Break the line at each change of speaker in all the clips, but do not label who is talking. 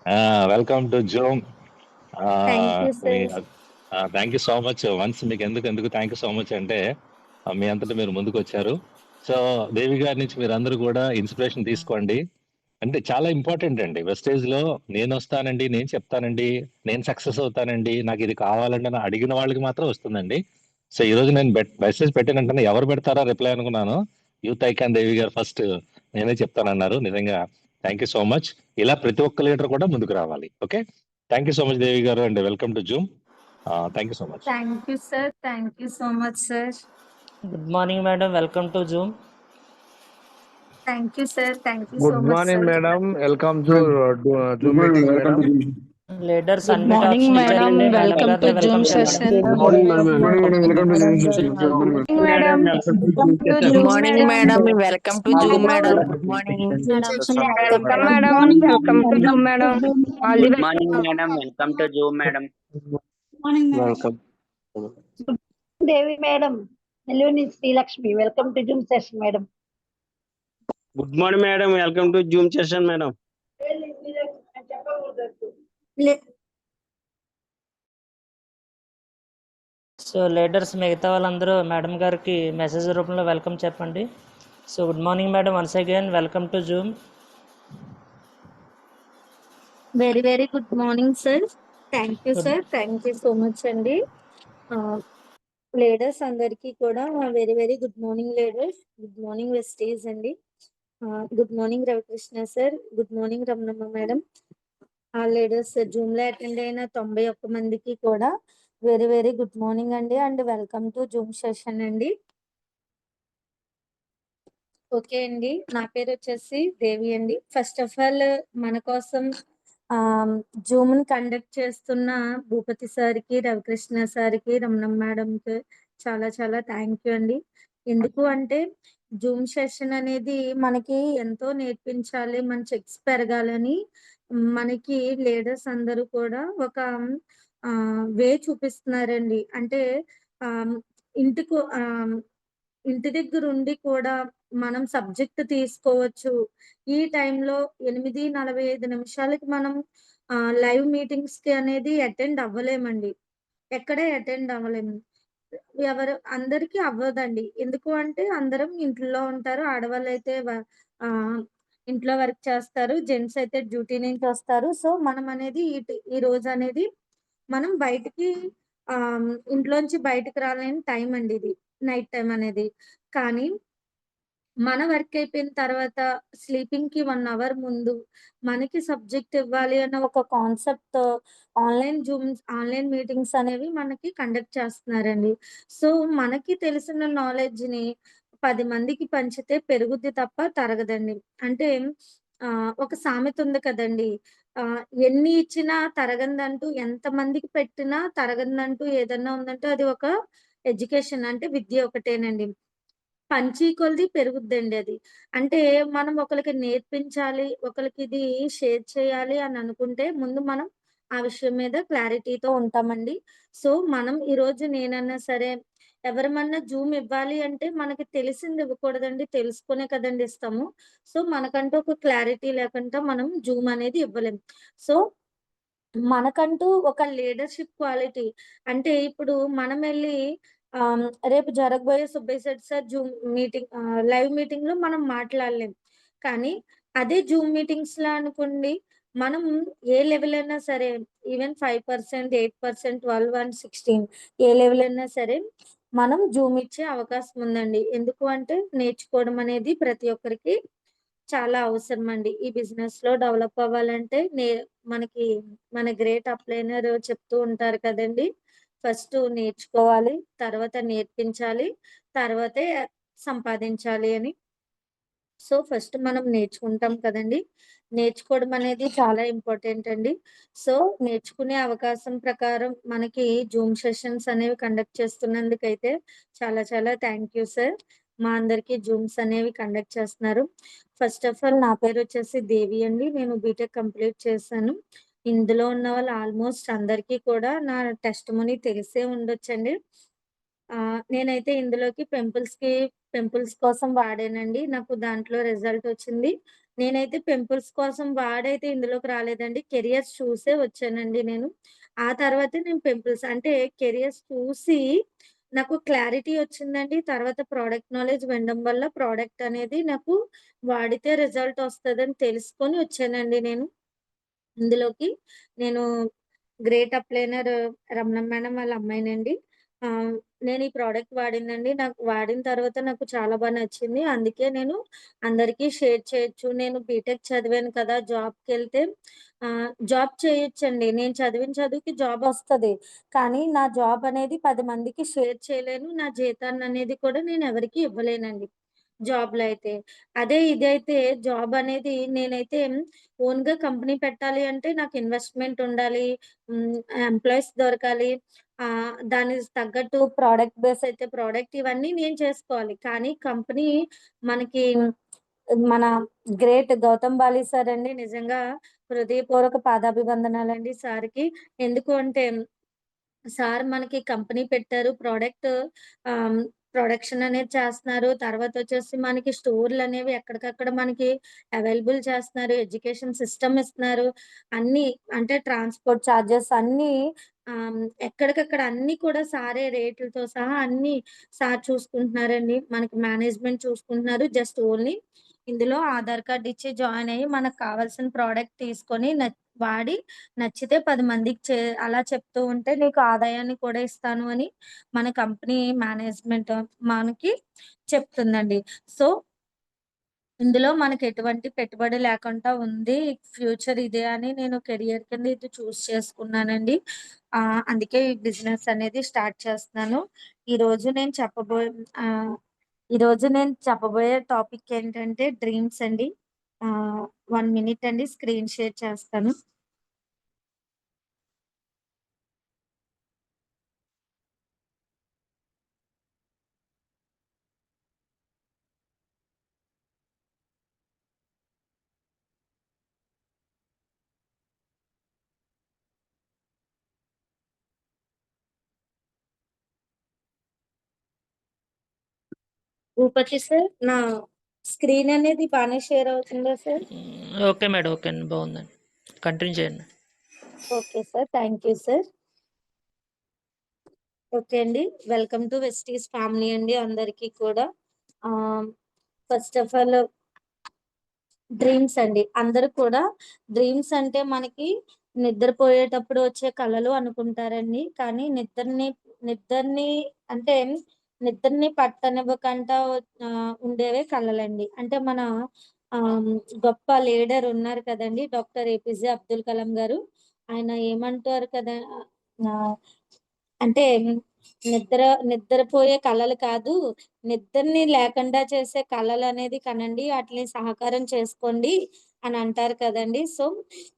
Welcome to Zoom.
Thank you sir.
Thank you so much. Once మీకు ఎందుకు thank you so much అంటే మీ అంతటా మీరు ముందుకు వచ్చారు. సో దేవి గారి నుంచి మీరు అందరూ కూడా ఇన్స్పిరేషన్ తీసుకోండి. అంటే చాలా ఇంపార్టెంట్ అండి. వెస్టేజ్ లో నేను వస్తానండి, నేను చెప్తానండి, నేను సక్సెస్ అవుతానండి, నాకు ఇది కావాలండి అని అడిగిన వాళ్ళకి మాత్రం వస్తుందండి. సో ఈ రోజు నేను మెసేజ్ పెట్టినంటే ఎవరు పెడతారా రిప్లై అనుకున్నాను. యూత్ ఐకాన్ దేవి గారు ఫస్ట్ నేనే చెప్తానన్నారు. నిజంగా థ్యాంక్ యూ సో మచ్. ఇలా ప్రతి ఒక్క లీడర్ కూడా ముందుకు రావాలి. Okay, thank you so much Devi గారు and welcome to Zoom. Thank you so much.
Thank you sir. Thank you so much sir.
Good morning madam, welcome to Zoom.
Thank you sir. Thank you so
Good
much
morning,
sir.
madam. Welcome to Zoom meeting, madam.
Leaders
Good
unmute
morning,
option
madam.
ఇచ్చారండి. Madam
Welcome
గారిని
to
welcome
Zoom
చేయండి.
session.
Good morning, madam.
Welcome to Zoom session.
Good morning, madam. Welcome to Zoom, madam. Good morning.
Welcome, madam. Welcome to Zoom, madam. All the
Good morning, madam. Welcome to Zoom, madam.
Welcome.
Devi, madam. Hello, Sri Lakshmi. Welcome to Zoom session, madam.
Good morning, madam. Welcome to Zoom session, madam.
So leaders మిగతా వాళ్ళందరూ madam గారికి message రూపంలో welcome చెప్పండి. So good morning madam, once again welcome to Zoom.
Very very good morning sir. Thank you sir. Thank you so much అండి. Leaders అందరికీ కూడా very very good morning leaders. Good morning Vestige అండి. Good morning Ravikrishna sir. Good morning Ramanamma madam. ఆ leaders Zoom లో attend అయిన 91 మందికి కూడా very very good morning అండి and welcome to Zoom session అండి. ఓకే అండి, నా పేరు వచ్చేసి దేవి అండి. ఫస్ట్ ఆఫ్ ఆల్ మన కోసం జూమ్ ని కండక్ట్ చేస్తున్న భూపతి సార్కి, రవికృష్ణ సార్కి, రమణం మేడంకి చాలా చాలా థ్యాంక్ యూ అండి. ఎందుకు అంటే జూమ్ సెషన్ అనేది మనకి ఎంతో నేర్పించాలి, మన చెక్స్ పెరగాలని మనకి లీడర్స్ అందరూ కూడా ఒక వే చూపిస్తున్నారండి. అంటే ఇంటి దగ్గర ఉండి కూడా మనం సబ్జెక్ట్ తీసుకోవచ్చు. ఈ టైంలో 8:45 మనం లైవ్ మీటింగ్స్ కి అనేది అటెండ్ అవ్వలేమండి. ఎక్కడే అటెండ్ అవ్వలేము. అందరికీ అవ్వదండి. ఎందుకు అంటే అందరం ఇంట్లో ఉంటారు. ఆడవాళ్ళు అయితే ఇంట్లో వర్క్ చేస్తారు, జెంట్స్ అయితే డ్యూటీ నుంచి వస్తారు. సో మనం అనేది ఈ రోజు అనేది మనం బయటికి ఇంట్లోంచి బయటకు రాలేని టైం అండి ఇది, నైట్ టైం అనేది. కానీ మన వర్క్ అయిపోయిన తర్వాత స్లీపింగ్ కి 1 అవర్ ముందు మనకి సబ్జెక్ట్ ఇవ్వాలి అన్న ఒక కాన్సెప్ట్ ఆన్లైన్ మీటింగ్స్ అనేవి మనకి కండక్ట్ చేస్తున్నారండి. సో మనకి తెలిసిన నాలెడ్జ్ ని 10 మందికి పంచితే పెరుగుద్ది తప్ప తరగదండి. అంటే ఒక సామెత ఉంది కదండి, ఎన్ని ఇచ్చినా తరగందంటూ, ఎంత మందికి పెట్టినా తరగందంటూ ఏదన్నా ఉందంటే అది ఒక ఎడ్యుకేషన్, అంటే విద్య ఒకటేనండి. పంచి కొలిది పెరుగుద్దండి అది. అంటే మనం ఒకరికి నేర్పించాలి, ఒకరికి ఇది షేర్ చేయాలి అని అనుకుంటే ముందు మనం ఆ విషయం మీద క్లారిటీతో ఉంటామండి. సో మనం ఈరోజు నేనన్నా సరే ఎవరమన్నా జూమ్ ఇవ్వాలి అంటే మనకి తెలిసింది ఇవ్వకూడదండి, తెలుసుకునే కదండి ఇస్తాము. సో మనకంటూ ఒక క్లారిటీ లేకుండా మనం జూమ్ అనేది ఇవ్వలేము. సో మనకంటూ ఒక లీడర్షిప్ క్వాలిటీ, అంటే ఇప్పుడు మనం వెళ్ళి రేపు జరగబోయే Subbaiah Shetty sir Zoom meeting live meeting లో మనం మాట్లాడలేం. కానీ అదే జూమ్ మీటింగ్స్ లో అనుకోండి, మనం ఏ లెవెల్ అయినా సరే, ఈవెన్ 5%, 8%, 12 and 16 ఏ లెవెల్ అయినా సరే మనం జూమ్ ఇచ్చే అవకాశం ఉందండి. ఎందుకు అంటే నేర్చుకోవడం అనేది ప్రతి ఒక్కరికి చాలా అవసరం అండి. ఈ బిజినెస్ లో డెవలప్ అవ్వాలంటే మనకి మన గ్రేట్ అప్లైనర్ చెప్తూ ఉంటారు కదండి, ఫస్ట్ నేర్చుకోవాలి, తర్వాత నేర్పించాలి, తర్వాతే సంపాదించాలి అని. సో ఫస్ట్ మనం నేర్చుకుంటాం కదండి, నేర్చుకోవడం అనేది చాలా ఇంపార్టెంట్ అండి. సో నేర్చుకునే అవకాశం ప్రకారం మనకి జూమ్ సెషన్స్ అనేవి కండక్ట్ చేస్తున్నందుకైతే చాలా చాలా థ్యాంక్ యూ సార్. మా అందరికి జూమ్స్ అనేవి కండక్ట్ చేస్తున్నారు. ఫస్ట్ ఆఫ్ ఆల్ నా పేరు వచ్చేసి దేవి అండి. నేను బీటెక్ కంప్లీట్ చేశాను. ఇందులో ఉన్న వాళ్ళు ఆల్మోస్ట్ అందరికీ కూడా నా టెస్టిమనీ తెలిసే ఉండొచ్చండి. నేనైతే ఇందులోకి పింపుల్స్ కోసం వాడానండి. నాకు దాంట్లో రిజల్ట్ వచ్చింది. నేనైతే పింపుల్స్ కోసం వాడైతే ఇందులోకి రాలేదండి. కెరియర్స్ చూసే వచ్చానండి నేను. ఆ తర్వాతే నేను పింపుల్స్ అంటే కెరియర్స్ చూసి నాకు క్లారిటీ వచ్చిందండి. తర్వాత ప్రొడక్ట్ నాలెడ్జ్ వినడం వల్ల ప్రొడక్ట్ అనేది నాకు వాడితే రిజల్ట్ వస్తదని తెలుసుకొని వచ్చానండి నేను. ఇందులోకి నేను గ్రేట్ అప్లైనర్ రమణ మేడం వాళ్ళ అమ్మాయినండి. ఆహ్, నేను ఈ ప్రొడక్ట్ వాడిందండి. నాకు వాడిన తర్వాత నాకు చాలా నచ్చింది. అందుకే నేను అందరికీ షేర్ చేయొచ్చు. నేను బీటెక్ చదివాను కదా! జాబ్‌కెళ్తే జాబ్ చేయొచ్చండి. నేను చదివిన చదువుకి జాబొస్తది. కానీ నా జాబ్ అనేది 10 మందికి షేర్ చేయలేను. నా జీతాన్ననేది కూడా నేను ఎవరికీ ఇవ్వలేనండి. జాబ్‌లో అయితే. అదే ఇదైతే జాబ్ అనేది నేనైతే ఓన్‌గా కంపెనీ పెట్టాలి అంటే నాకు ఇన్వెస్ట్‌మెంట్ ఉండాలి. ఎంప్లాయీస్ దొరకాలి. దానికి తగ్గట్టు ప్రొడక్ట్ బేస్ అయితే ప్రొడక్ట్ ఇవన్నీ నేను చేసుకోవాలి. కానీ కంపెనీ మనకి మన గ్రేట్ గౌతమ్ బాలి సార్ అండి నిజంగా హృదయపూర్వక పాదాభివందనాలండి సార్‌కి. ఎందుకు అంటే సార్ మనకి కంపెనీ పెట్టారు. ఆహ్, ప్రొడక్షన్ అనేది చేస్తున్నారు. తర్వాతొచ్చేసి మనకి స్టోర్‌లనేవి ఎక్కడికక్కడ మనకి అవైలబుల్ చేస్తున్నారు. ఎడ్యుకేషన్ సిస్టమ్ ఇస్తున్నారు. అన్నీ అంటే ట్రాన్స్‌పోర్ట్ చార్జెస్ అన్నీ ఎక్కడికక్కడ అన్నీ కూడా సారే రేట్లతో సహా అన్నీ సార్ చూసుకుంటున్నారండి. మనకి మేనేజ్‌మెంట్ చూసుకుంటున్నారు. జస్ట్ ఓన్లీ ఇందులో ఆధార్ కార్డ్ ఇచ్చి జాయిన్ అయ్యి మనకు కావాల్సిన ప్రొడక్ట్ తీసుకొని వాడి నచ్చితే 10 మందికి అలా చెప్తూ ఉంటే నీకు ఆదాయాన్ని కూడా ఇస్తాను అని మన కంపెనీ మేనేజ్‌మెంట్ మనకి చెప్తుందండి. సో, ఇందులో మనకి ఎటువంటి పెట్టుబడి లేకుండా ఉంది. ఫ్యూచర్ ఇదే అని నేను కెరియర్ కింద ఇది చేసుకున్నానండి. అందుకే ఈ బిజినెస్ అనేది స్టార్ట్ చేస్తున్నాను. ఈరోజు నేను చెప్పబోయే ఆహ్, ఈరోజు నేను చెప్పబోయే టాపిక్ ఏంటంటే డ్రీమ్స్ అండి. 1 మినిట్ అండి స్క్రీన్ షేర్ చేస్తాను. భూపతి సార్, నా స్క్రీన్ అనేది బానే షేర్ అవుతుందా సార్?
Okay madam. ఓకే అండి. బాగుందండి. కంటిన్యూ చేయండి.
Okay sir. Thank you sir. Okay అండి. వెల్కమ్ టు వెస్టీస్ ఫ్యామిలీ అండి అందరికీ కూడా. ఫస్ట్ ఆఫ్ ఆల్ డ్రీమ్స్ అండి. అందరూ కూడా డ్రీమ్స్ అంటే మనకి నిద్రపోయేటప్పుడు వచ్చే కలలు అనుకుంటారండి. కానీ నిద్రని అంటే నిద్రని పట్టనివ్వకుండా ఉండేవే కలలండి. అంటే మన ఆహ్, గొప్ప లీడర్ ఉన్నారు కదండీ! డాక్టర్ ఏపీజే అబ్దుల్ కలాం గారు. ఆయన ఏమంటారు కదా! ఆహ్, అంటే నిద్రపోయే కలలు కాదు, నిద్రని లేకుండా చేసే కలలనేది కనండి. ఆటిలిని సహకారం చేసుకోండి అని అంటారు కదండీ! సో,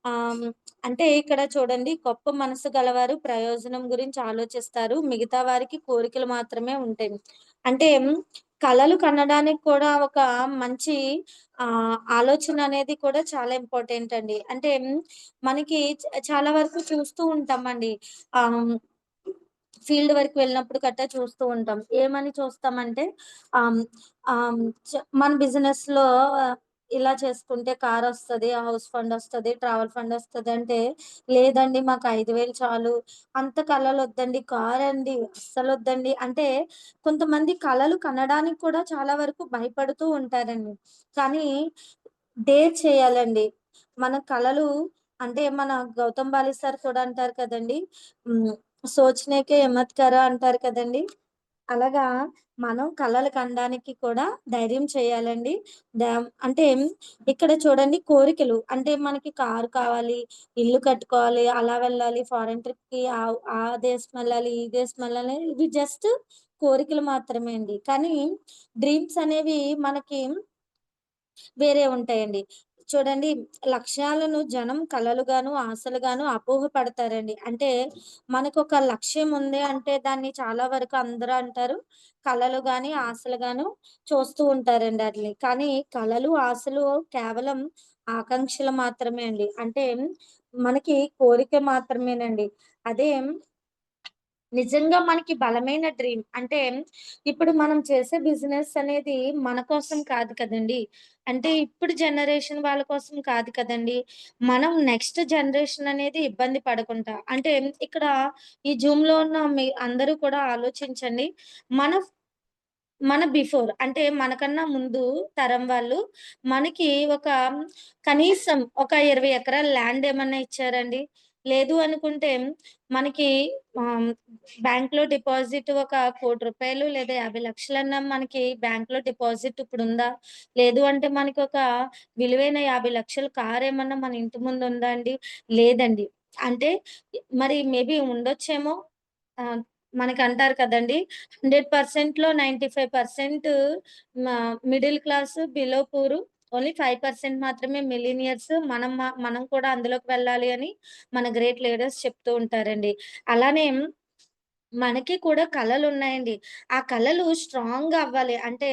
ఆహ్, అంటే ఇక్కడ చూడండి గొప్ప మనసు గలవారు ప్రయోజనం గురించి ఆలోచిస్తారు. మిగతా వారికి కోరికలు మాత్రమే ఉంటాయి. అంటే కలలు కనడానికి కూడా ఒక మంచి ఆలోచన అనేది కూడా చాలా ఇంపార్టెంట్ అండి. అంటే మనకి చాలా వరకు చూస్తూ ఉంటామండి. ఆహ్ ఫీల్డ్ వర్క్ వెళ్ళినప్పుడు గట్టా చూస్తూ ఉంటాం. ఏమని చూస్తామంటే ఆహ్, ఆహ్, మన బిజినెస్‌లో ఇలా చేసుకుంటే కారొస్తది, హౌస్ ఫండొస్తది, ట్రావెల్ ఫండొస్తది అంటే, లేదండి మాకు 5,000 చాలు. అంత కలలొద్దండి, కారండి అస్సలొద్దండి. అంటే కొంతమంది కలలు కనడానికి కూడా చాలా వరకు భయపడుతూ ఉంటారండి. కానీ డేర్ చేయాలండి. మన కలలు అంటే మన గౌతమ్ బాలి సార్ కూడా అంటారు కదండీ! హ్మ్. సోచనేకే హిమ్మత్ కరో అంటారు కదండీ! అలాగా మనం కలలు కనడానికి కూడా ధైర్యం చేయాలండి. అంటే ఇక్కడ చూడండి కోరికలు అంటే మనకి కారు కావాలి, ఇల్లు కట్టుకోవాలి, అలా వెళ్ళాలి, ఫారెన్ ట్రిప్‌కి ఆ దేశం వెళ్ళాలి, ఈ దేశం వెళ్ళాలి ఇవి జస్ట్ కోరికలు మాత్రమే అండి. కానీ డ్రీమ్స్ అనేవి మనకి వేరే ఉంటాయండి. చూడండి లక్ష్యాలను జనం కలలుగాను, ఆశలుగాను అపోహ పడతారండి. అంటే మనకొక లక్ష్యం ఉంది అంటే దాన్ని చాలా వరకు అందరూ అంటారు కలలు గాని, ఆశలు గాను చూస్తూ ఉంటారండి ఆటిలిని. కానీ కలలు, ఆశలు కేవలం ఆకాంక్షలు మాత్రమే అండి. అంటే మనకి కోరిక మాత్రమేనండి. అదే నిజంగా మనకి బలమైన డ్రీమ్ అంటే ఇప్పుడు మనం చేసే బిజినెస్ అనేది మన కోసం కాదు కదండి. అంటే ఇప్పుడు జనరేషన్ వాళ్ళ కోసం కాదు కదండి. మనం నెక్స్ట్ జనరేషన్ అనేది ఇబ్బంది పడకుండా అంటే ఇక్కడ ఈ జూమ్‌లో ఉన్న మీ అందరూ కూడా ఆలోచించండి. మన మన బిఫోర్ అంటే మనకన్నా ముందు తరం వాళ్ళు మనకి ఒక కనీసం ఒక 20 ఎకరాల ల్యాండ్ ఏమన్నా ఇచ్చారండి? లేదు అనుకుంటే మనకి ఆహ్, బ్యాంక్‌లో డిపాజిట్ ఒక రూ. 1,00,00,000 లేదా 50,00,000 మనకి బ్యాంక్‌లో డిపాజిట్ ఇప్పుడుందా? లేదు అంటే మనకొక విలువైన 50,00,000 కారేమన్నా మన ఇంటి ముందు ఉందా అండి? లేదండి. అంటే మరి మేబీ ఉండొచ్చేమో. ఆహ్, మనకంటారు కదండీ! 100%లో 95% మా middle class, below poor only 5% మాత్రమే మిలీనియర్స్. మనం కూడా అందులోకి వెళ్ళాలి అని మన గ్రేట్ లీడర్స్ చెప్తూ ఉంటారండి. అలానే మనకి కూడా కలలున్నాయండి. ఆ కలలు స్ట్రాంగ్‌గా అవ్వాలి. అంటే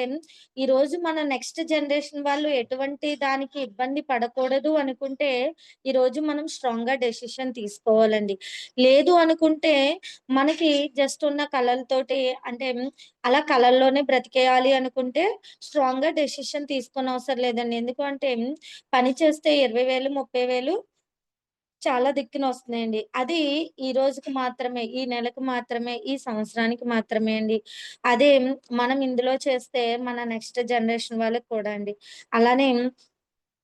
ఈరోజు మన నెక్స్ట్ జనరేషన్ వాళ్ళు ఎటువంటి దానికి ఇబ్బంది పడకూడదు అనుకుంటే, ఈరోజు మనం స్ట్రాంగ్‌గా డెసిషన్ తీసుకోవాలండి. లేదు అనుకుంటే మనకి జస్ట్ ఉన్న కలలతోటి అంటే అలా కలల్లోనే బ్రతికేయాలి అనుకుంటే స్ట్రాంగ్‌గా డెసిషన్ తీసుకోనవసరం లేదండి. ఎందుకు అంటే పని చేస్తే 20,000, 30,000 చాలా దిక్కునొస్తున్నాయండి. అది ఈ రోజుకి మాత్రమే, ఈ నెలకు మాత్రమే, ఈ సంవత్సరానికి మాత్రమే అండి. అదే మనం ఇందులో చేస్తే మన నెక్స్ట్ జనరేషన్ వాళ్ళకి కూడా అండి. అలానే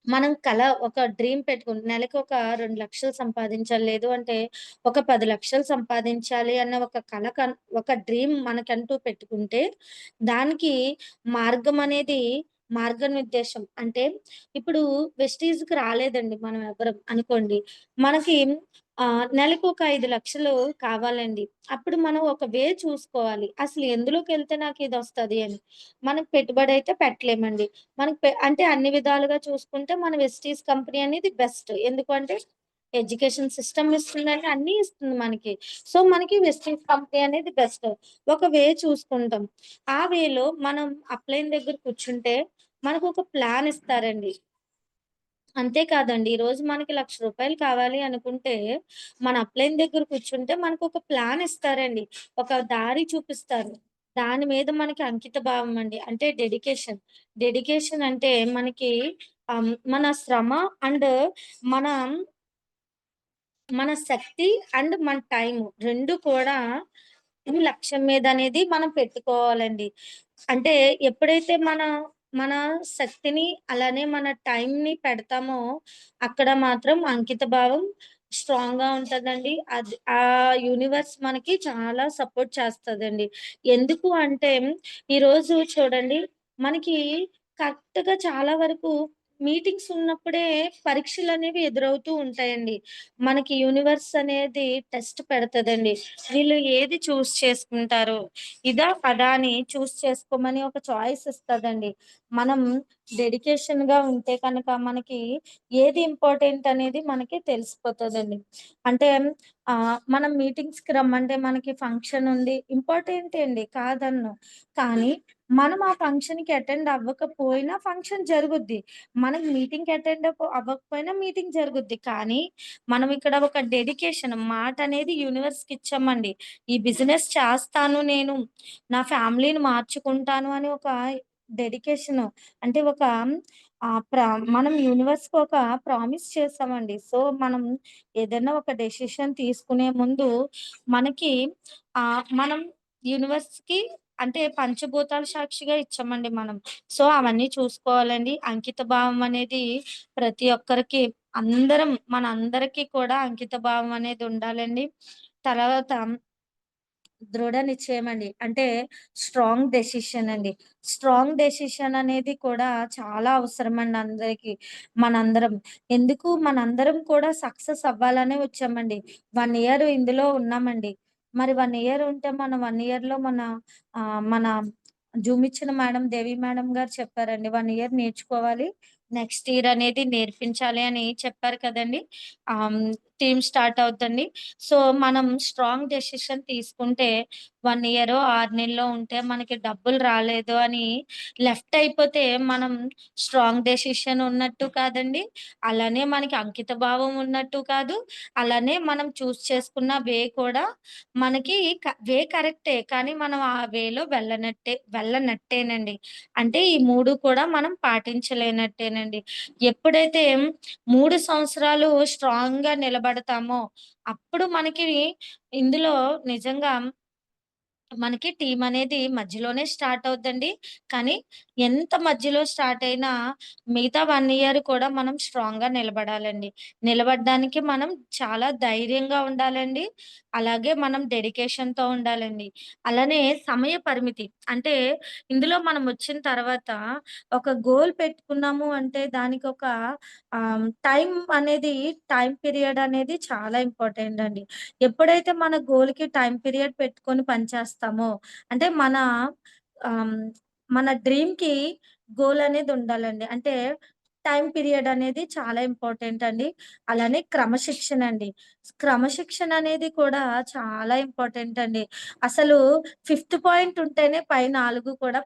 మనం ఒక డ్రీమ్ పెట్టుకుని నెలకి ఒక 2,00,000 సంపాదించాలి. లేదు అంటే ఒక 10,00,000 సంపాదించాలి అన్న ఒక ఒక డ్రీమ్ మనకంటూ పెట్టుకుంటే, దానికి మార్గం అనేది మార్గనిర్దేశం అంటే ఇప్పుడు వెస్టీజ్‌కి రాలేదండి మనం ఎవ్వరం అనుకోండి. మనకి నెలకు ఒక 5,00,000 కావాలండి. అప్పుడు మనం ఒక చూసుకోవాలి. అసలు ఎందులోకెళ్తే నాకిదొస్తది అని. మనకు పెట్టుబడైతే పెట్టలేమండి. మనకు అంటే అన్ని విధాలుగా చూసుకుంటే మన వెస్టీస్ కంపెనీ అనేది బెస్ట్. ఎందుకంటే ఎడ్యుకేషన్ సిస్టమ్ ఇస్తుందండి. అన్నీ ఇస్తుంది మనకి. సో, మనకి వెస్టీస్ కంపెనీ అనేది బెస్ట్. ఒక చూసుకుంటాం. ఆ వేలో మనం అప్లైన్ దగ్గర కూర్చుంటే మనకొక ప్లాన్ ఇస్తారండి. అంతే కాదండి. ఈరోజు మనకి రూ. 1,00,000 కావాలి అనుకుంటే, మన అప్లైన్ దగ్గర కూర్చుంటే మనకొక ప్లాన్ ఇస్తారండి. ఒక దారి చూపిస్తారు. దాని మీద మనకి అంకిత భావం అండి. అంటే డెడికేషన్. డెడికేషన్ అంటే మనకి మన శ్రమ అండ్ మన మన శక్తి అండ్ మన టైము 2 కూడా ఈ లక్ష్యం మీద అనేది మనం పెట్టుకోవాలండి. అంటే ఎప్పుడైతే మన శక్తిని అలానే మన టైంని పెడతామో అక్కడ మాత్రం అంకిత భావం స్ట్రాంగ్‌గా ఉంటదండి. ఆ యూనివర్స్ మనకి చాలా సపోర్ట్ చేస్తదండి. ఎందుకు అంటే ఈరోజు చూడండి మనకి కరెక్ట్‌గా చాలా వరకు మీటింగ్స్ ఉన్నప్పుడే పరీక్షలనేవి ఎదురవుతూ ఉంటాయండి. మనకి యూనివర్స్ అనేది టెస్ట్ పెడతదండి. వీళ్ళు ఏది చేసుకుంటారో, ఇదా? అదా? అని చేసుకోమని ఒక చాయిస్ ఇస్తదండి. మనం డెడికేషన్‌గా ఉంటే కనుక మనకి ఏది ఇంపార్టెంట్ అనేది మనకి తెలిసిపోతదండి. అంటే మనం మీటింగ్స్‌కి రమ్మంటే మనకి ఫంక్షన్ ఉంది. ఇంపార్టెంటే అండి కాదనను. కానీ మనం ఆ ఫంక్షన్‌కి అటెండ్ అవ్వకపోయినా ఫంక్షన్ జరుగుద్ది. మనం మీటింగ్‌కి అవ్వకపోయినా మీటింగ్ జరుగుద్ది. కానీ మనం ఇక్కడ ఒక డెడికేషన్ మాట అనేది యూనివర్స్‌కి ఇచ్చామండి. ఈ బిజినెస్ చేస్తాను నేను. నా ఫ్యామిలీని మార్చుకుంటాను అని ఒక డెడికేషన్ అంటే ఒక ఆహ్, ప్ర మనం యూనివర్స్‌కి ఒక ప్రామిస్ చేసామండి. సో, మనం ఏదైనా ఒక డెసిషన్ తీసుకునే ముందు మనకి మనం యూనివర్స్‌కి అంటే పంచభూతాల సాక్షిగా ఇచ్చామండి మనం. సో, అవన్నీ చూసుకోవాలండి. అంకిత భావం అనేది ప్రతి ఒక్కరికి మనందరికీ కూడా అంకిత భావం అనేది ఉండాలండి. తర్వాత దృఢ నిశ్చయం అండి. అంటే స్ట్రాంగ్ డెసిషన్ అండి. స్ట్రాంగ్ డెసిషన్ అనేది కూడా చాలా అవసరమండి అందరికి. మనందరం. ఎందుకు మనందరం కూడా సక్సెస్ అవ్వాలనే వచ్చామండి. 1 ఇయర్ ఇందులో ఉన్నామండి. మరి 1 ఇయర్ ఉంటే మనం 1 ఇయర్‌లో మన జూమ్ ఇచ్చిన దేవి మేడం గారు చెప్పారండి. 1 ఇయర్ నేర్చుకోవాలి. నెక్స్ట్ ఇయర్ అనేది నేర్పించాలి అని చెప్పారు కదండీ! ఆహ్, టీమ్ స్టార్ట్ అవుద్దండి. సో, మనం స్ట్రాంగ్ డెసిషన్ తీసుకుంటే 1 ఇయరో, 6 నెల్లో ఉంటే మనకి డబ్బులు రాలేదు అని లెఫ్ట్ అయిపోతే మనం స్ట్రాంగ్ డెసిషన్ ఉన్నట్టు కాదండి. అలానే మనకి అంకిత భావం ఉన్నట్టు కాదు. అలానే మనం చూజ్ చేసుకున్న వే కూడా మనకి వే కరెక్టే. కానీ మనం ఆ వేలో వెళ్ళనట్టేనండి. అంటే ఈ 3 కూడా మనం పాటించలేనట్టేనండి. ఎప్పుడైతే 3 సంవత్సరాలు స్ట్రాంగ్‌గా నిలబడతామో అప్పుడు మనకి ఇందులో నిజంగా మనకి టీమ్ అనేది మధ్యలోనే స్టార్ట్ అవుద్దండి. కానీ ఎంత మధ్యలో స్టార్ట్ అయినా మిగతా 1 ఇయర్ కూడా మనం స్ట్రాంగ్‌గా నిలబడాలండి. నిలబడడానికి మనం చాలా ధైర్యంగా ఉండాలండి. అలాగే మనం డెడికేషన్‌తో ఉండాలండి. అలానే సమయ పరిమితి అంటే ఇందులో మనం వచ్చిన తర్వాత ఒక గోల్ పెట్టుకున్నాము అంటే దానికొక టైమ్ పీరియడ్ అనేది చాలా ఇంపార్టెంట్ అండి. ఎప్పుడైతే మన గోల్‌కి టైమ్ పీరియడ్ పెట్టుకొని పని చేస్తామో, అంటే ఆహ్, మన డ్రీమ్‌కి గోల్ అనేది ఉండాలండి. అంటే టైమ్ పీరియడ్ అనేది చాలా ఇంపార్టెంట్ అండి. అలానే క్రమశిక్షణ అండి. క్రమశిక్షణ అనేది కూడా చాలా ఇంపార్టెంట్ అండి. అసలు ఫిఫ్త్ పాయింట్ ఉంటేనే పై 4 కూడా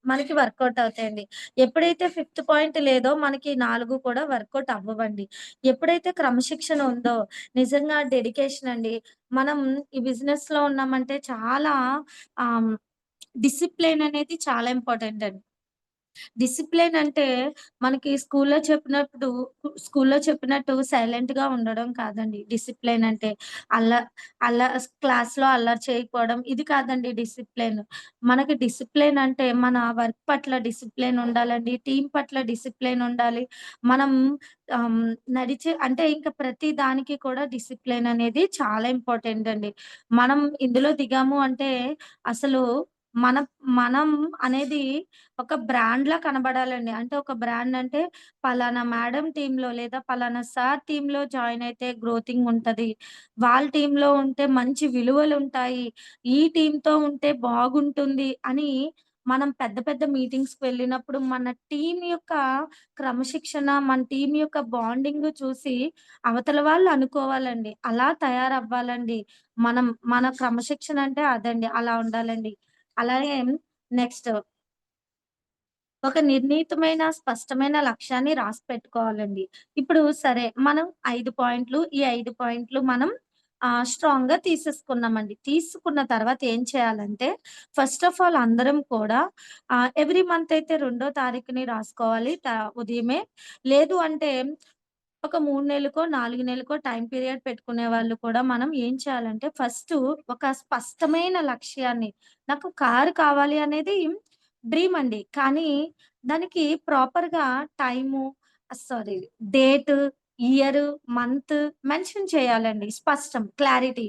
మనకి వర్కౌట్ అవుతాయండి. ఎప్పుడైతే ఫిఫ్త్ పాయింట్ లేదో మనకి 4 కూడా వర్కౌట్ అవ్వవండి. ఎప్పుడైతే క్రమశిక్షణ ఉందో నిజంగా డెడికేషన్ అండి. మనం ఈ బిజినెస్‌లో ఉన్నామంటే చాలా ఆహ్, డిసిప్లిన్ అనేది చాలా ఇంపార్టెంట్ అండి. డిసిప్లిన్ అంటే మనకి స్కూల్లో చెప్పినట్టు సైలెంట్‌గా ఉండడం కాదండి డిసిప్లిన్ అంటే. అల్ల అల్ల క్లాస్‌లో అల్లరి చేయకపోవడం ఇది కాదండి డిసిప్లిన్. మనకి డిసిప్లిన్ అంటే మన వర్క్ పట్ల డిసిప్లిన్ ఉండాలండి. టీమ్ పట్ల డిసిప్లిన్ ఉండాలి. మనం ఆహ్, అంటే ఇంక ప్రతి దానికి కూడా డిసిప్లిన్ అనేది చాలా ఇంపార్టెంట్ అండి. మనం ఇందులో దిగాము అంటే అసలు మన మనం అనేది ఒక బ్రాండ్‌లా కనబడాలండి. అంటే ఒక బ్రాండ్ అంటే పలానా మేడమ్ టీమ్‌లో లేదా పలానా సార్ టీమ్‌లో జాయిన్ అయితే గ్రోతింగ్ ఉంటది. వాళ్ళ టీమ్‌లో ఉంటే మంచి విలువలుంటాయి. ఈ టీమ్‌తో ఉంటే బాగుంటుంది అని మనం పెద్ద పెద్ద మీటింగ్స్‌కి వెళ్ళినప్పుడు మన టీమ్ యొక్క క్రమశిక్షణ, మన టీమ్ యొక్క బాండింగ్ చూసి అవతల వాళ్ళు అనుకోవాలండి. అలా తయారవ్వాలండి. మన క్రమశిక్షణ అంటే అదండి. అలా ఉండాలండి. అలాగే నెక్స్ట్ ఒక నిర్ణీతమైన, స్పష్టమైన లక్ష్యాన్ని రాసిపెట్టుకోవాలండి. ఇప్పుడు సరే మనం 5 పాయింట్లు, ఈ 5 పాయింట్లు మనం స్ట్రాంగ్‌గా తీసేసుకున్నామండి. తీసుకున్న తర్వాత ఏం చేయాలంటే, ఫస్ట్ ఆఫ్ ఆల్ అందరం కూడా ఎవ్రీ మంత్ అయితే 2 తారీఖుని రాసుకోవాలి ఉదయమే. లేదు అంటే ఒక 3 నెలలకో, 4 నెలలకో టైమ్ పీరియడ్ పెట్టుకునే వాళ్ళు కూడా మనం ఏం చేయాలంటే ఫస్టు ఒక స్పష్టమైన లక్ష్యాన్ని నాకు కారు కావాలి అనేది డ్రీమ్ అండి. కానీ దానికి ప్రాపర్‌గా time sorry date, year, month mention చేయాలండి. స్పష్టం క్లారిటీ.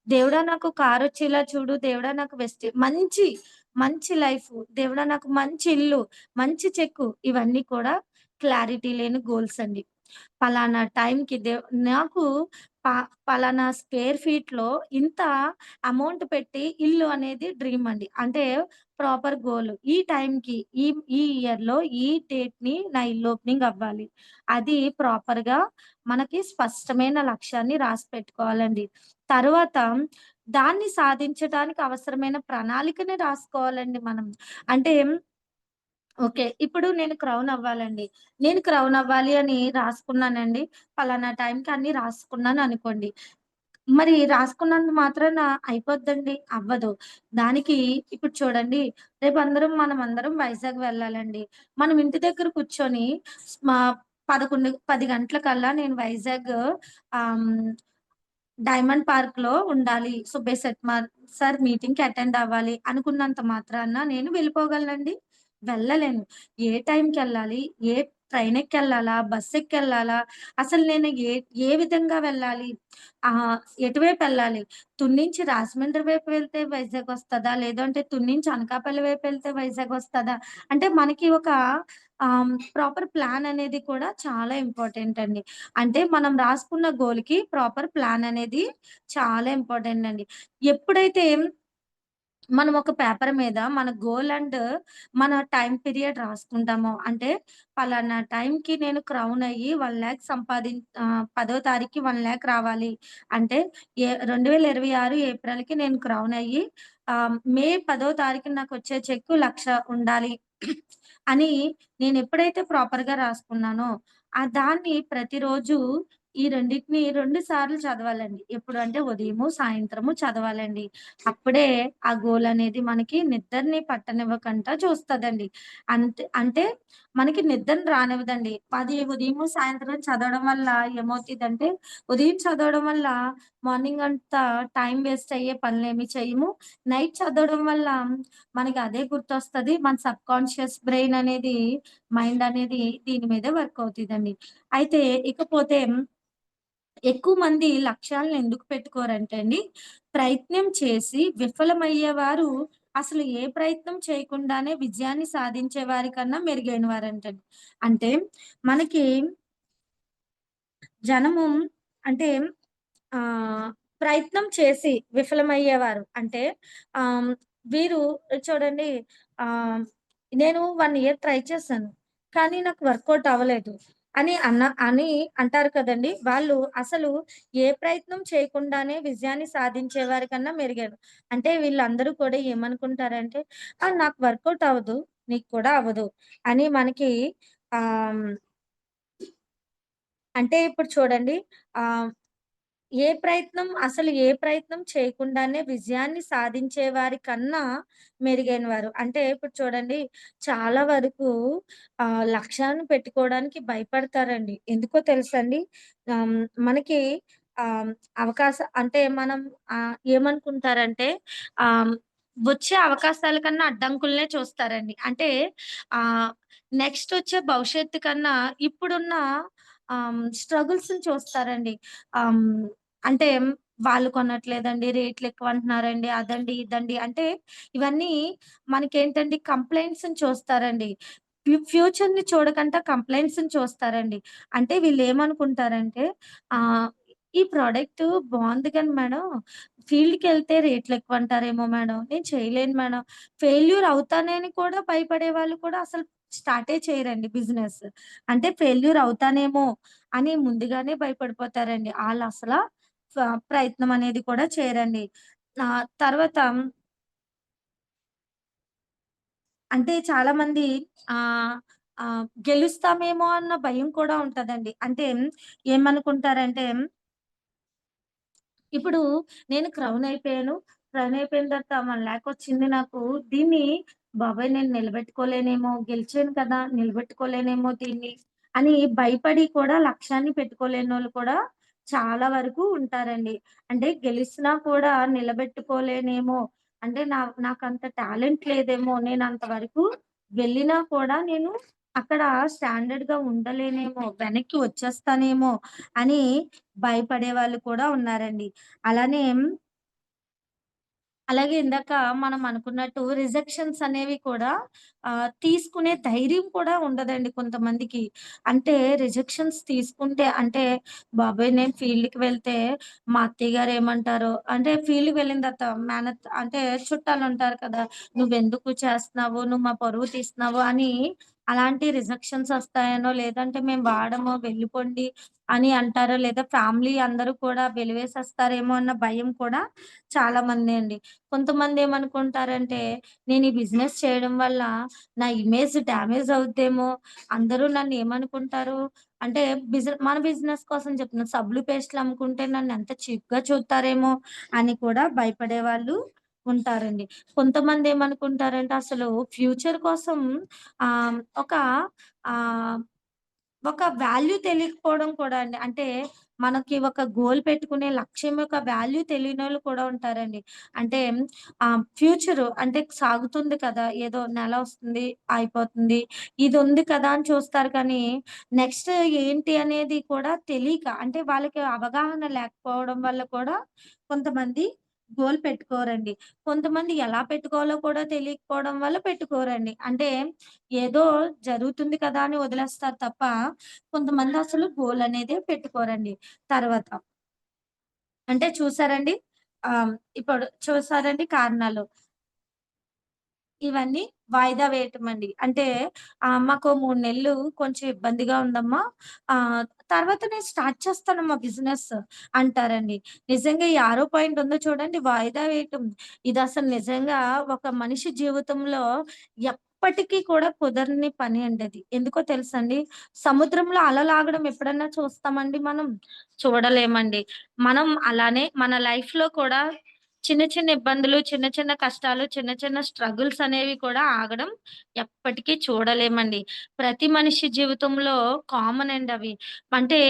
దేవుడా నాకు కారొచ్చేలా చూడు. దేవుడా నాకు మంచి లైఫు. దేవుడా నాకు మంచి ఇల్లు, మంచి చెక్కు ఇవన్నీ కూడా క్లారిటీ లేని గోల్స్ అండి. పలానా టైంకి నాకు ప పలానా స్క్వేర్ ఫీట్‌లో ఇంత అమౌంట్ పెట్టి ఇల్లు అనేది డ్రీమ్ అండి. అంటే ప్రాపర్ గోల్. ఈ టైంకి ఈ ఇయర్‌లో ఈ డేట్‌ని నా ఇల్లు ఓపెనింగ్ అవ్వాలి. అది ప్రాపర్‌గా మనకి స్పష్టమైన లక్ష్యాన్ని రాసిపెట్టుకోవాలండి. తరువాత దాన్ని సాధించడానికి అవసరమైన ప్రణాళికని రాసుకోవాలండి మనం. అంటే ఓకే. ఇప్పుడు నేను క్రౌన్ అవ్వాలండి. నేను క్రౌన్ అవ్వాలి అని రాసుకున్నానండి. పలానా టైంకి అన్నీ రాసుకున్నాననుకోండి. మరి రాసుకున్నంత మాత్రాన అయిపోద్దండి? అవ్వదు. దానికి ఇప్పుడు చూడండి, మనమందరం వైజాగ్ వెళ్ళాలండి. మనం ఇంటి దగ్గర కూర్చొని మా 10 గంటలకల్లా నేను వైజాగ్ ఆహ్, హ్మ్, డైమండ్ పార్క్‌లో ఉండాలి. సుబ్బయ్య సార్ మీటింగ్‌కి అటెండ్ అవ్వాలి అనుకున్నంత మాత్రాన నేను వెళ్ళిపోగలనండి? వెళ్ళలేను. ఏ టైంకెళ్ళాలి? ఏ ట్రైన్ ఎక్కెళ్ళాలా? బస్ ఎక్కెళ్ళాలా? అసలు నేను ఏ విధంగా వెళ్ళాలి? ఎటువైపెళ్ళాలి? తుని నుంచి రాజమండ్రి వైపు వెళ్తే వైజాగ్ వస్తదా? లేదంటే తుని నుంచి అనకాపల్లి వైపు వెళ్తే వైజాగ్ వస్తదా? అంటే మనకి ఒక ప్రాపర్ ప్లాన్ అనేది కూడా చాలా ఇంపార్టెంట్ అండి. అంటే మనం రాసుకున్న గోల్‌కి ప్రాపర్ ప్లాన్ అనేది చాలా ఇంపార్టెంట్ అండి. ఎప్పుడైతే మనం ఒక పేపర్ మీద మన గోల్ అండ్ మన టైమ్ పీరియడ్ రాసుకుంటాము. అంటే పలానా టైంకి నేను క్రౌన్ అయ్యి 1,00,000 10వ తారీఖుకి 1,00,000 రావాలి. అంటే 2026 ఏప్రిల్‌కి నేను క్రౌన్ అయ్యి మే 10వ తారీఖున నాకొచ్చే చెక్కు 1,00,000 ఉండాలి అని నేను ఎప్పుడైతే ప్రాపర్‌గా రాసుకున్నానో, దాన్ని ప్రతిరోజు ఈ రెండిటిని 2 సార్లు చదవాలండి. ఎప్పుడు అంటే ఉదయము, సాయంత్రము చదవాలండి. అప్పుడే ఆ గోల్ అనేది మనకి నిద్రని పట్టనివ్వకుండా చూస్తదండి. అంటే మనకి నిద్రని రానివ్వదండి. అది ఉదయము, సాయంత్రం చదవడం వల్ల ఏమవుతదంటే, ఉదయం చదవడం వల్ల మార్నింగ్ అంతా టైం వేస్ట్ అయ్యే పనులేమి చేయము. నైట్ చదవడం వల్ల మనకి అదే గుర్తొస్తది. మన సబ్‌కాన్షియస్ బ్రెయిన్ అనేది, మైండ్ అనేది దీని మీదే వర్క్ అవుతదండి. అయితే ఇకపోతే ఎక్కువ మంది లక్ష్యాలను ఎందుకు పెట్టుకోరంటే అండి, ప్రయత్నం చేసి విఫలమయ్యేవారు అసలు ఏ ప్రయత్నం చేయకుండానే విజయాన్ని సాధించే వారి కన్నా మెరుగైన వారంటండి. అంటే మనకి జనము అంటే ఆహ్, ప్రయత్నం చేసి విఫలమయ్యేవారు. అంటే ఆహ్, వీరు చూడండి ఆహ్, నేను 1 ఇయర్ ట్రై చేశాను. కానీ నాకు వర్కౌట్ అవ్వలేదు. అని అంటారు కదండీ! వాళ్ళు అసలు ఏ ప్రయత్నం చేయకుండానే విజయాన్ని సాధించే వారి కన్నా మెరుగైన అంటే వీళ్ళందరూ కూడా ఏమనుకుంటారంటే, నాకు వర్కౌట్ అవ్వదు. నీకు కూడా అవ్వదు. అని మనకి ఆహ్, అంటే ఇప్పుడు చూడండి ఆహ్ ఏ ప్రయత్నం చేయకుండానే విజయాన్ని సాధించే వారి కన్నా మెరుగైన వారు. అంటే ఇప్పుడు చూడండి చాలా వరకు లక్ష్యాన్ని పెట్టుకోవడానికి భయపడతారండి. ఎందుకో తెలుసండి? ఆహ్, మనకి ఆహ్, అంటే మనం ఏమనుకుంటారంటే ఆహ్, వచ్చే అవకాశాల కన్నా అడ్డంకులనే చూస్తారండి. అంటే ఆహ్, నెక్స్ట్ వచ్చే భవిష్యత్తు కన్నా ఇప్పుడున్న స్ట్రగుల్స్‌ని చూస్తారండి. ఆహ్, అంటే వాళ్ళు కొనట్లేదండి, రేట్లు ఎక్కువంటున్నారండి, అదండి, ఇదండి. అంటే ఇవన్నీ మనకేంటండి కంప్లెయింట్స్‌ని చూస్తారండి. ఫ్యూచర్‌ని చూడకుండా కంప్లెయింట్స్‌ని చూస్తారండి. అంటే వీళ్ళేమనుకుంటారంటే ఆహ్, ఈ ప్రొడక్టు బావుంది కానీ మేడం, ఫీల్డ్‌కెళ్తే రేట్లెక్కువంటారేమో మేడం, నేను చేయలేను మేడం. ఫెయిల్యూర్ అవుతానని కూడా భయపడే వాళ్ళు కూడా అసలు స్టార్టే చేయరండి బిజినెస్. అంటే ఫెయిల్యూర్ అవుతానేమో అని ముందుగానే భయపడిపోతారండి. ఆళ్ళసల ఫ ప్రయత్నం అనేది కూడా చేయరండి. తర్వాత అంటే చాలామంది ఆహ్, గెలుస్తామేమో అన్న భయం కూడా ఉంటదండి. అంటే ఏమనుకుంటారంటే ఇప్పుడు నేను క్రౌన్ అయిపోయాను. క్రౌన్ అయిపోయిన తర్వాత 1,00,000 వచ్చింది నాకు. దీన్ని బాబోయ్! నేను నిలబెట్టుకోలేనేమో, గెలిచాను కదా! నిలబెట్టుకోలేనేమో దీన్ని అని భయపడి కూడా లక్ష్యాన్ని పెట్టుకోలేనోళ్ళు కూడా చాలా వరకు ఉంటారండి. అంటే గెలిసినా కూడా నిలబెట్టుకోలేనేమో, అంటే నాకంత టాలెంట్ లేదేమో, నేనంత వరకు వెళ్ళినా కూడా నేను అక్కడ స్టాండర్డ్‌గా ఉండలేనేమో, వెనక్కి వచ్చేస్తానేమో అని భయపడే వాళ్ళు కూడా ఉన్నారండి. అలానే అలాగే ఇందాక మనం అనుకున్నట్టు రిజెక్షన్స్ అనేవి కూడా తీసుకునే ధైర్యం కూడా ఉండదండి కొంతమందికి. అంటే రిజెక్షన్స్ తీసుకుంటే అంటే బాబోయ్! నేను ఫీల్డ్‌కి వెళ్తే మా అత్తయ్య గారు ఏమంటారో అంటే ఫీల్డ్‌కి వెళ్ళిన తర్వాత అంటే చుట్టాలుంటారు కదా! "నువ్వెందుకు చేస్తున్నావు? నువ్వు మా పరువు తీస్తున్నావు" అని అలాంటి రిజెక్షన్స్ వస్తాయనో, లేదంటే మేము వాడము వెళ్ళిపోండి అని అంటారో, లేదా ఫ్యామిలీ అందరూ కూడా వెలివేసేస్తారేమో అన్న భయం కూడా చాలా మంది అండి. కొంతమందేమనుకుంటారంటే, నేను ఈ బిజినెస్ చేయడం వల్ల నా ఇమేజ్ డ్యామేజ్ అవుద్దేమో, అందరూ నన్నేమనుకుంటారు అంటే మన బిజినెస్ కోసం చెప్తున్నా. సబ్బులు, పేస్టులు అమ్ముకుంటే నన్నెంత చీప్‌గా చూత్తారేమో అని కూడా భయపడేవాళ్ళు ఉంటారండి. కొంతమందేమనుకుంటారంటే, అసలు ఫ్యూచర్ కోసం ఆహ్, ఒక ఆహ్ ఒక వాల్యూ తెలియకపోవడం కూడా అండి. అంటే మనకి ఒక గోల్ పెట్టుకునే లక్ష్యం యొక్క వాల్యూ తెలియనోళ్ళు కూడా ఉంటారండి. అంటే ఫ్యూచరు అంటే సాగుతుంది కదా! ఏదో నెలొస్తుంది, అయిపోతుంది. ఇదుంది కదా! అని చూస్తారు కానీ నెక్స్ట్ ఏంటి అనేది కూడా తెలీక అంటే వాళ్ళకి అవగాహన లేకపోవడం వల్ల కూడా కొంతమంది గోల్ పెట్టుకోరండి. కొంతమంది ఎలా పెట్టుకోవాలో కూడా తెలియకపోవడం వల్ల పెట్టుకోరండి. అంటే ఏదో జరుగుతుంది కదా! అని వదిలేస్తారు తప్ప కొంతమంది అసలు గోల్ అనేదే పెట్టుకోరండి. తర్వాత అంటే చూసారండి ఇప్పుడు చూసారండి కారణాలు. ఇవన్నీ వాయిదా వేయటమండి. అంటే మాకో 3 నెలలు కొంచెం ఇబ్బందిగా ఉందమ్మా. తర్వాత నేను స్టార్ట్ చేస్తానమ్మా బిజినెస్ అంటారండి. నిజంగా ఈ ఆరో పాయింట్ ఉందో చూడండి, వాయిదా వేయటం. ఇదసలు నిజంగా ఒక మనిషి జీవితంలో ఎప్పటికీ కూడా కుదరని పని అండి అది. ఎందుకో తెలుసండి? సముద్రంలో అలలాగడం ఎప్పుడన్నా చూస్తామండి మనం? చూడలేమండి. మనం అలానే మన లైఫ్‌లో కూడా చిన్న చిన్న ఇబ్బందులు, చిన్న చిన్న కష్టాలు, చిన్న చిన్న స్ట్రగుల్స్ అనేవి కూడా ఆగడం ఎప్పటికీ చూడలేమండి. ప్రతి మనిషి జీవితంలో కామన్ అండి అవి. అంటే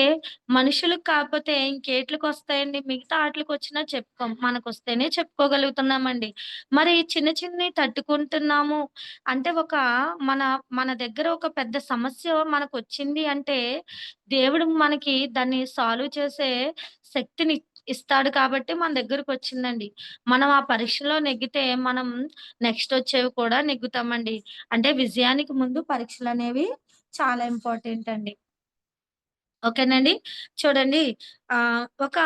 మనుషులకు కాకపోతే ఇంకేట్లికొస్తాయండి? మిగతా ఆటిలకొచ్చినా చెప్పుకోం. మనకొస్తేనే చెప్పుకోగలుగుతున్నామండి. మరి చిన్న చిన్నయి తట్టుకుంటున్నాము అంటే మన మన దగ్గర ఒక పెద్ద సమస్య మనకొచ్చింది అంటే దేవుడు మనకి దాన్ని సాల్వ్ చేసే శక్తిని ఇస్తాడు కాబట్టి మన దగ్గరకొచ్చిందండి. మనం ఆ పరీక్షలో నెగ్గితే మనం నెక్స్ట్ వచ్చేవి కూడా నెగ్గుతామండి. అంటే విజయానికి ముందు పరీక్షలనేవి చాలా ఇంపార్టెంట్ అండి. ఓకేనండి. చూడండి ఒక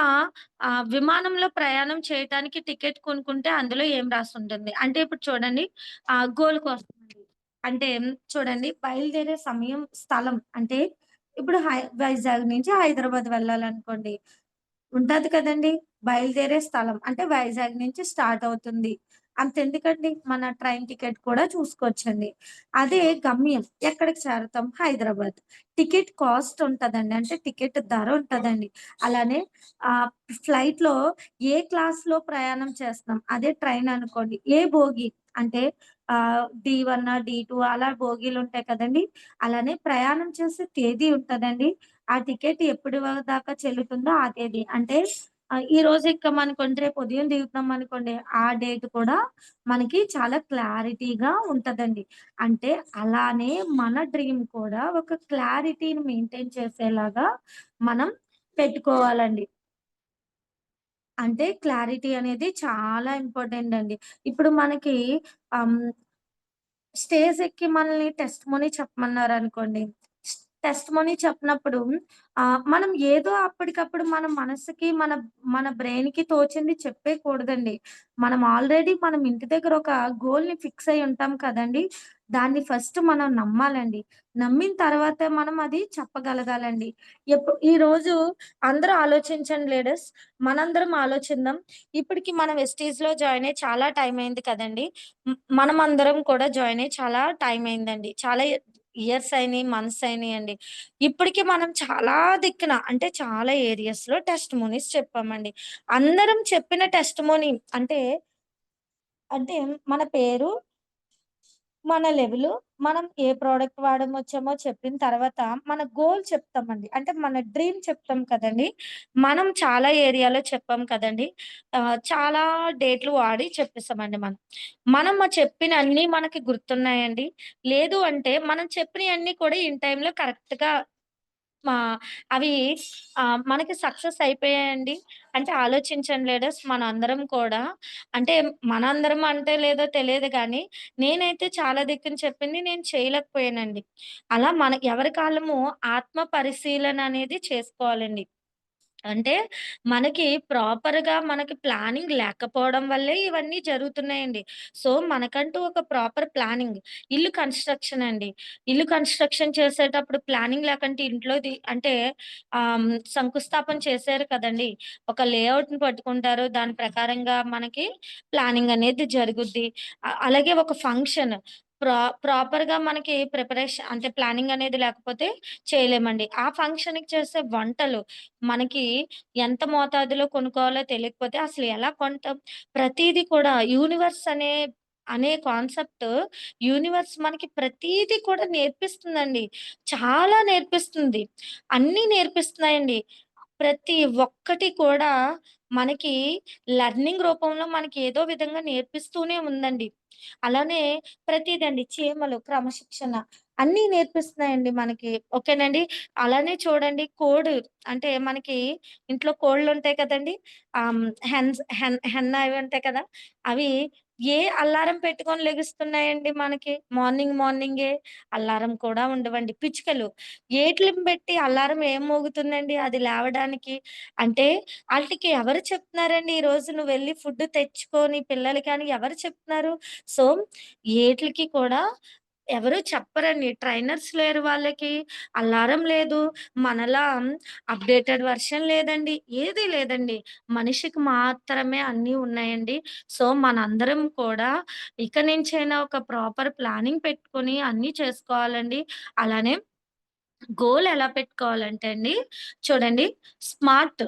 విమానంలో ప్రయాణం చేయటానికి టికెట్ కొనుక్కుంటే అందులో ఏం రాసుంటుంది? అంటే ఇప్పుడు చూడండి గోల్ కోసమండి. అంటే చూడండి బయలుదేరే సమయం, స్థలం అంటే ఇప్పుడు వైజాగ్ నుంచి హైదరాబాద్ వెళ్ళాలనుకోండి. ఉంటది కదండీ! బయలుదేరే స్థలం అంటే వైజాగ్ నుంచి స్టార్ట్ అవుతుంది. అంతెందుకండి మన ట్రైన్ టికెట్ కూడా చూసుకోవచ్చండి. అదే గమ్యం ఎక్కడికి చేరతాం? హైదరాబాద్. టికెట్ కాస్ట్ ఉంటదండి. అంటే టికెట్ ధర ఉంటదండి. అలానే ఫ్లైట్‌లో ఏ క్లాస్‌లో ప్రయాణం చేస్తున్నాం? అదే ట్రైన్ అనుకోండి. ఏ బోగి అంటే డి1, డి2 అలా బోగీలుంటాయి కదండీ! అలానే ప్రయాణం చేసే తేదీ ఉంటదండి. ఆ టికెట్ ఎప్పటి దాకా చెల్లుతుందో ఆ తేదీ. అంటే ఈరోజు ఎక్కామనుకోండి, రేపు ఉదయం దిగుతున్నామనుకోండి, ఆ డేట్ కూడా మనకి చాలా క్లారిటీగా ఉంటదండి. అంటే అలానే మన డ్రీమ్ కూడా ఒక క్లారిటీని మెయింటైన్ చేసేలాగా మనం పెట్టుకోవాలండి. అంటే క్లారిటీ అనేది చాలా ఇంపార్టెంట్ అండి. ఇప్పుడు మనకి ఆహ్, స్టేజ్ ఎక్కి మనల్ని టెస్టిమోనీ చెప్పమన్నారనుకోండి. టెస్టిమోనీ చెప్పినప్పుడు మనం ఏదో అప్పటికప్పుడు మన మనసుకి, మన మన బ్రెయిన్‌కి తోచింది చెప్పేయకూడదండి. మనం ఇంటి దగ్గర ఒక గోల్‌ని ఫిక్స్ అయ్యి ఉంటాం కదండీ! దాన్ని ఫస్ట్ మనం నమ్మాలండి. నమ్మిన తర్వాతే మనం అది చెప్పగలగాలండి. ఈరోజు అందరూ ఆలోచించండి లీడర్స్. మనందరం ఆలోచిద్దాం. ఇప్పటికి మనం వెస్టీజ్‌లో జాయిన్ అయ్యి చాలా టైం అయింది కదండీ! మనమందరం కూడా జాయిన్ అయ్యి చాలా టైం అయిందండి. చాలా ఇయర్స్ అయినియి, మంత్స్ అయినియండి. ఇప్పటికి మనం చాలా దిక్కున అంటే చాలా ఏరియాస్‌లో టెస్టిమోనీస్ చెప్పామండి. అందరం చెప్పిన టెస్టిమోనీ అంటే, అంటే మన పేరు, మన లెవెలు, మనం ఏ ప్రొడక్ట్ వాడమొచ్చామో చెప్పిన తర్వాత, మన గోల్ చెప్తామండి. అంటే మన డ్రీమ్ చెప్తాం కదండీ! మనం చాలా ఏరియాలో చెప్పాం కదండీ! చాలా డేట్లు వాడి చెప్పేసామండి మనం. మనం చెప్పినన్నీ మనకి గుర్తున్నాయండి? లేదు అంటే, మనం చెప్పినయన్నీ కూడా ఇన్ టైమ్‌లో కరెక్ట్‌గా మా అవి మనకి సక్సెస్ అయిపోయాయండి. అంటే ఆలోచించండి లీడర్స్ మనందరం కూడా అంటే మనందరం అంటే లేదో తెలియదు గానీ, నేనైతే చాలా దిక్కున చెప్పింది నేను చేయలేకపోయానండి. అలా ఎవరి కాళ్ళము ఆత్మ పరిశీలన అనేది చేసుకోవాలండి. అంటే మనకి ప్లానింగ్ లేకపోవడం వల్లే ఇవన్నీ జరుగుతున్నాయండి. సో, మనకంటూ ఒక ప్రాపర్ ప్లానింగ్ ఇల్లు కన్‌స్ట్రక్షన్ అండి. ఇల్లు కన్‌స్ట్రక్షన్ చేసేటప్పుడు ప్లానింగ్ లేకంటే ఇంట్లోది అంటే శంకుస్థాపన చేశారు కదండీ! ఒక లేఔట్‌ని పట్టుకుంటారు. దాని ప్రకారంగా మనకి ప్లానింగ్ అనేది జరుగుద్ది. అలాగే ఒక ఫంక్షన్ ప్రాపర్‌గా మనకి ప్రిపరేషన్ అంటే ప్లానింగ్ అనేది లేకపోతే చేయలేమండి. ఆ ఫంక్షన్‌కి చేసే వంటలు మనకి ఎంత మోతాదులో కొనుక్కోవాలో తెలియకపోతే అసలు ఎలా కొంటాం? ప్రతీది కూడా అనే కాన్సెప్ట్ యూనివర్స్ మనకి ప్రతీది కూడా నేర్పిస్తుందండి. చాలా నేర్పిస్తుంది. అన్నీ నేర్పిస్తున్నాయండి. ప్రతి ఒక్కటి కూడా మనకి లెర్నింగ్ రూపంలో మనకి ఏదో విధంగా నేర్పిస్తూనే ఉందండి. అలానే ప్రతీదండి చీమలు, క్రమశిక్షణ అన్నీ నేర్పిస్తున్నాయండి మనకి. ఓకేనండి. అలానే చూడండి అంటే మనకి ఇంట్లో కోళ్ళుంటాయి కదండీ! హెన్ అవి ఉంటాయి కదా! అవి అలారం పెట్టుకొని లెగుస్తున్నాయండి మనకి? మార్నింగే అలారం కూడా ఉండవండి. పిచ్చుకలు ఏట్లను బెట్టి అలారం ఏం మోగుతుందండి అది లేవడానికి? అంటే ఆటికి ఎవరు చెప్తున్నారండి ఈరోజు నువ్వెళ్లి ఫుడ్ తెచ్చుకొని పిల్లలకి అని ఎవరు చెప్తున్నారు? సో, ఏట్లకి కూడా ఎవరు చెప్పరండి. ట్రైనర్స్ లేరు వాళ్ళకి. అలారం లేదు. మనలా అప్‌డేటెడ్ వెర్షన్ లేదండి. ఏది లేదండి. మనిషికి మాత్రమే అన్నీ ఉన్నాయండి. సో, మనందరం కూడా ఇక నుంచైనా ఒక ప్రాపర్ ప్లానింగ్ పెట్టుకొని అన్నీ చేసుకోవాలండి. అలానే గోల్ ఎలా పెట్టుకోవాలంటే అండి, చూడండి స్మార్ట్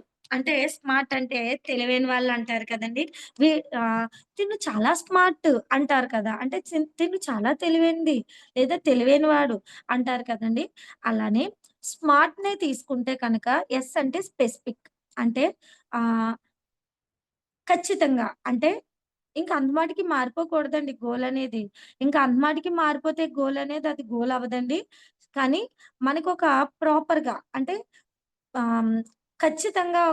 అంటే తెలివైన వాళ్ళంటారు కదండీ! వీ ఆహ్, తిను చాలా స్మార్ట్ అంటారు కదా! అంటే తిను చాలా తెలివైనది లేదా తెలివైనవాడు అంటారు కదండీ! అలానే స్మార్ట్‌నే తీసుకుంటే కనుక ఎస్ అంటే స్పెసిఫిక్ అంటే ఆహ్, ఖచ్చితంగా అంటే ఇంక అంతమాటికి మారిపోకూడదండి గోలనేది. ఇంక అంతమాటికి మారిపోతే గోలనేది అది గోల్ అవ్వదండి. కానీ మనకొక ప్రాపర్‌గా అంటే ఆహ్, హ్మ్, ఖచ్చితంగా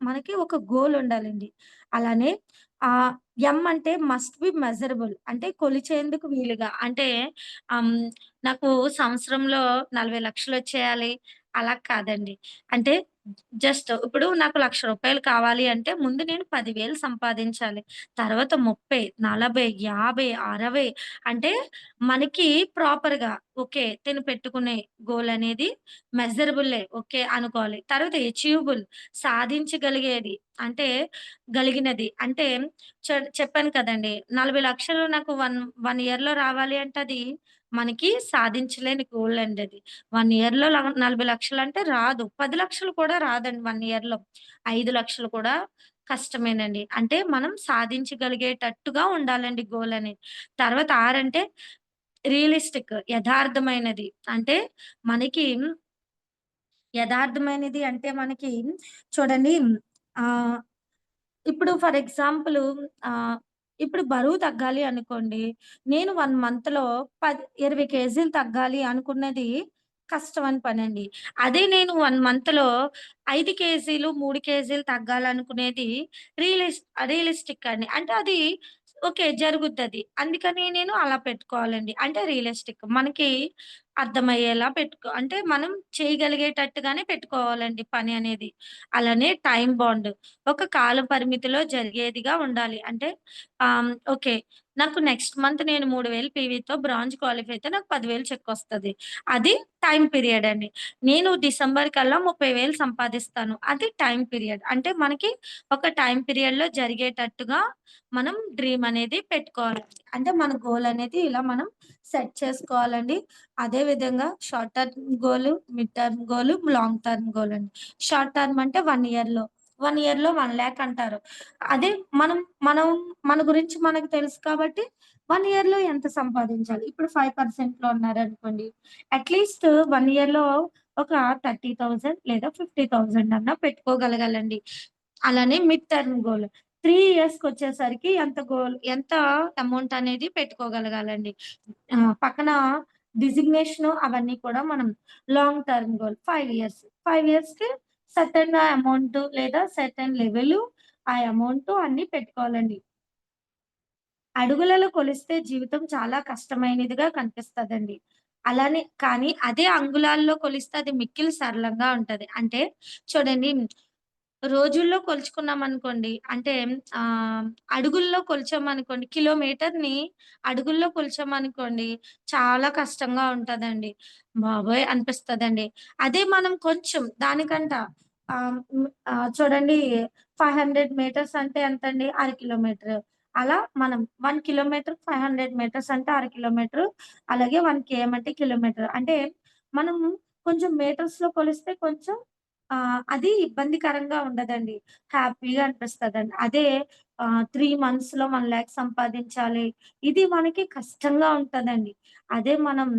మనకి ఒక గోల్ ఉండాలండి. అలానే ఆహ్, ఎం అంటే మస్ట్ బి మెజరబుల్ అంటే కొలిచేందుకు వీలుగా. అంటే ఆహ్, హ్మ్, నాకు సంవత్సరంలో 40,00,000 వచ్చేయాలి అలా కాదండి. అంటే జస్ట్ ఇప్పుడు నాకు రూ. 1,00,000 కావాలి అంటే ముందు నేను 10,000 సంపాదించాలి. తర్వాత 30, 40, 50, 60 అంటే మనకి ప్రాపర్‌గా ఓకే. తిను పెట్టుకునే గోల్ అనేది మెజరబుల్లే ఓకే అనుకోవాలి. తర్వాత అచీవబుల్ సాధించగలిగేది అంటే గలిగినది. అంటే చెప్పాను కదండీ! 40,00,000 నాకు 1 ఇయర్‌లో రావాలి అంటే అది మనకి సాధించలేని గోల్ అండి అది. 1 ఇయర్‌లో 40,00,000 అంటే రాదు. 10,00,000 కూడా రాదండి 1 ఇయర్‌లో. 5,00,000 కూడా కష్టమేనండి. అంటే మనం సాధించగలిగేటట్టుగా ఉండాలండి గోల్ అనేది. తర్వాత 6 అంటే రియలిస్టిక్ యథార్థమైనది. అంటే మనకి యథార్థమైనది అంటే మనకి చూడండి ఆహ్, ఇప్పుడు ఫర్ ఎగ్జాంపుల్ ఆహ్, ఇప్పుడు బరువు తగ్గాలి అనుకోండి. నేను 1 మంత్‌లో 20 కేజీలు తగ్గాలి అనుకున్నది కష్టమైన పనండి. అదే నేను 1 మంత్‌లో 5 కేజీలు, 3 కేజీలు తగ్గాలనుకునేది రియలిస్టిక్ అండి. అంటే అది ఓకే. జరుగుద్దది. అందుకని నేను అలా పెట్టుకోవాలండి. అంటే రియలిస్టిక్. మనకి అర్థమయ్యేలా అంటే మనం చేయగలిగేటట్టుగానే పెట్టుకోవాలండి పని అనేది. అలానే టైమ్ బౌండ్. ఒక కాల పరిమితిలో జరిగేదిగా ఉండాలి. అంటే ఓకే. నాకు నెక్స్ట్ మంత్ నేను 3,000 పీవీతో బ్రాంజ్ క్వాలిఫై అయితే నాకు 10,000 చెకొస్తది. అది టైమ్ పీరియడ్ అండి. నేను డిసెంబర్ కల్లా 30,000 సంపాదిస్తాను. అది టైమ్ పీరియడ్. అంటే మనకి ఒక టైమ్ పీరియడ్‌లో జరిగేటట్టుగా మనం డ్రీమ్ అనేది పెట్టుకోవాలండి. అంటే మన గోల్ అనేది ఇలా మనం సెట్ చేసుకోవాలండి. అదే విధంగా short term goal, mid term goal, long term goal అండి. షార్ట్ టర్మ్ అంటే 1 ఇయర్‌లో. 1 ఇయర్‌లో 1,00,000 అంటారు. అదే మనం మనం మన గురించి మనకు తెలుసు కాబట్టి 1 ఇయర్‌లో ఎంత సంపాదించాలి? ఇప్పుడు 5%లో ఉన్నారనుకోండి. అట్‌లీస్ట్ 1 ఇయర్‌లో ఒక 30,000 లేదా 50,000 అన్నా పెట్టుకోగలగాలండి. అలానే మిడ్ టర్మ్ గోల్. 3 ఇయర్స్‌కొచ్చేసరికి ఎంత అమౌంట్ అనేది పెట్టుకోగలగాలండి. పక్కన డిజిగ్నేషన్ అవన్నీ కూడా మనం లాంగ్ టర్మ్ గోల్ 5 ఇయర్స్. 5 ఇయర్స్‌కి సెర్టైన్ అమౌంట్ లేదా సెర్టైన్ లెవెల్ ఆ అమౌంట్ అన్నీ పెట్టుకోవాలండి. అడుగులలో కొలిస్తే జీవితం చాలా కష్టమైనదిగా కనిపిస్తదండి. కానీ అదే అంగుళాల్లో కొలిస్తే అది మిక్కిలి సరళంగా ఉంటది. అంటే చూడండి రోజుల్లో కొలుచుకున్నామనుకోండి అంటే ఆహ్, అడుగుల్లో కొలిచామనుకోండి కిలోమీటర్‌ని అడుగుల్లో కొలిచామనుకోండి చాలా కష్టంగా ఉంటదండి. బాబోయ్! అనిపిస్తదండి. అదే మనం కొంచెం దానికంట చూడండి 500 మీటర్స్ అంటే ఎంతండి? అర కిలోమీటరు. అలా మనం 1 కిలోమీటర్ 500 మీటర్స్ అంటే అర కిలోమీటరు. అలాగే 1 కేఎం అంటే కిలోమీటర్. అంటే మనం కొంచెం మీటర్స్‌లో కొలిస్తే కొంచెం అది ఇబ్బందికరంగా ఉండదండి. హ్యాపీగా అనిపిస్తదండి. అదే 3 మంత్స్‌లో 1,00,000 సంపాదించాలి. ఇది మనకి కష్టంగా ఉంటదండి. అదే మనం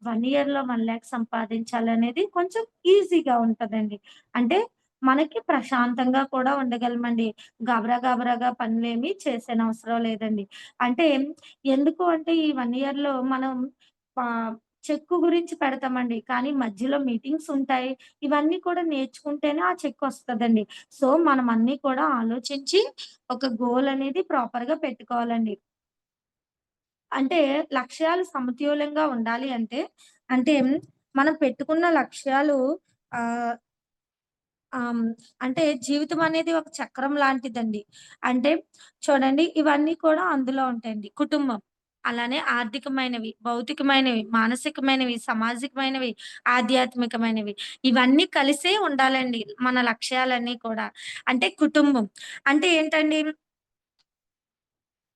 1 ఇయర్‌లో 1,00,000 సంపాదించాలనేది కొంచెం ఈజీగా ఉంటదండి. అంటే మనకి ప్రశాంతంగా కూడా ఉండగలమండి. గాబరాగా పనులేమి చేసేనవసరం లేదండి. అంటే ఎందుకు అంటే ఈ 1 ఇయర్‌లో మనం ఆహ్, చెక్కు గురించి పెడతామండి. కానీ మధ్యలో మీటింగ్స్ ఉంటాయి. ఇవన్నీ కూడా నేర్చుకుంటేనే ఆ చెక్ వస్తదండి. సో, మనం అన్నీ కూడా ఆలోచించి ఒక గోల్ అనేది ప్రాపర్‌గా పెట్టుకోవాలండి. అంటే లక్ష్యాలు సమతుల్యంగా ఉండాలి అంటే మనం పెట్టుకున్న లక్ష్యాలు ఆహ్, ఆహ్, హ్మ్. అంటే జీవితం అనేది ఒక చక్రం లాంటిదండి. అంటే చూడండి ఇవన్నీ కూడా అందులో ఉంటాయండి. కుటుంబం, అలానే ఆర్థికమైనవి, భౌతికమైనవి, మానసికమైనవి, సామాజికమైనవి, ఆధ్యాత్మికమైనవి ఇవన్నీ కలిసే ఉండాలండి మన లక్ష్యాలన్నీ కూడా. అంటే కుటుంబం అంటే ఏంటండి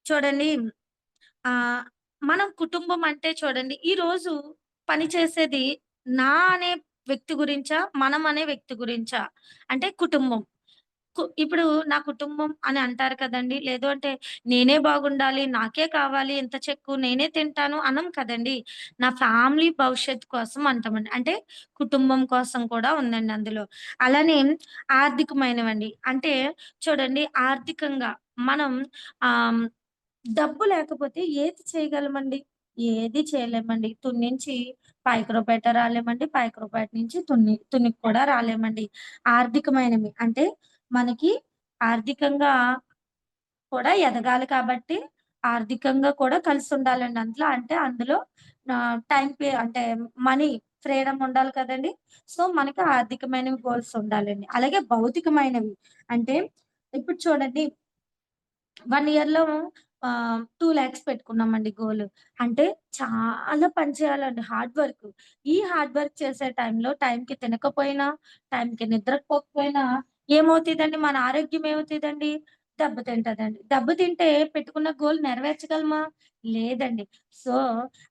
చూడండి ఆహ్, మనం కుటుంబం అంటే చూడండి ఈరోజు పని చేసేది నా అనే వ్యక్తి గురించా? మనం అనే వ్యక్తి గురించా? అంటే కుటుంబం. ఇప్పుడు నా కుటుంబం అని అంటారు కదండీ! లేదు అంటే నేనే బాగుండాలి, నాకే కావాలి ఇంత చెక్కు, నేనే తింటాను అనం కదండీ! నా ఫ్యామిలీ భవిష్యత్తు కోసం అంటామండి. అంటే కుటుంబం కోసం కూడా ఉందండి అందులో. అలానే ఆర్థికమైనవండి. అంటే చూడండి ఆర్థికంగా మనం ఆహ్, డబ్బు లేకపోతే ఏది చేయగలమండి? ఏది చేయలేమండి. తున్నించి పైకి రూపేట రాలేమండి. పైకి రూపాయట నుంచి తునికి కూడా రాలేమండి. ఆర్థికమైనవి అంటే మనకి ఆర్థికంగా కూడా ఎదగాలి కాబట్టి, ఆర్థికంగా కూడా కలిసుండాలండి. అందులో టైమ్ అంటే మనీ ఫ్రీడమ్ ఉండాలి కదండీ! సో, మనకి ఆర్థికమైనవి గోల్స్ ఉండాలండి. అలాగే భౌతికమైనవి అంటే ఇప్పుడు చూడండి 1 ఇయర్‌లో 2,00,000 పెట్టుకున్నామండి గోల్. అంటే చాలా పని చేయాలండి హార్డ్ వర్క్. ఈ హార్డ్ వర్క్ చేసే టైంలో టైంకి తినకపోయినా, టైంకి నిద్రపోకపోయినా ఏమవుతదండి మన ఆరోగ్యం ఏమవుతదండి? దెబ్బతింటదండి. దెబ్బతింటే పెట్టుకున్న గోల్ నెరవేర్చగలమా? లేదండి. సో,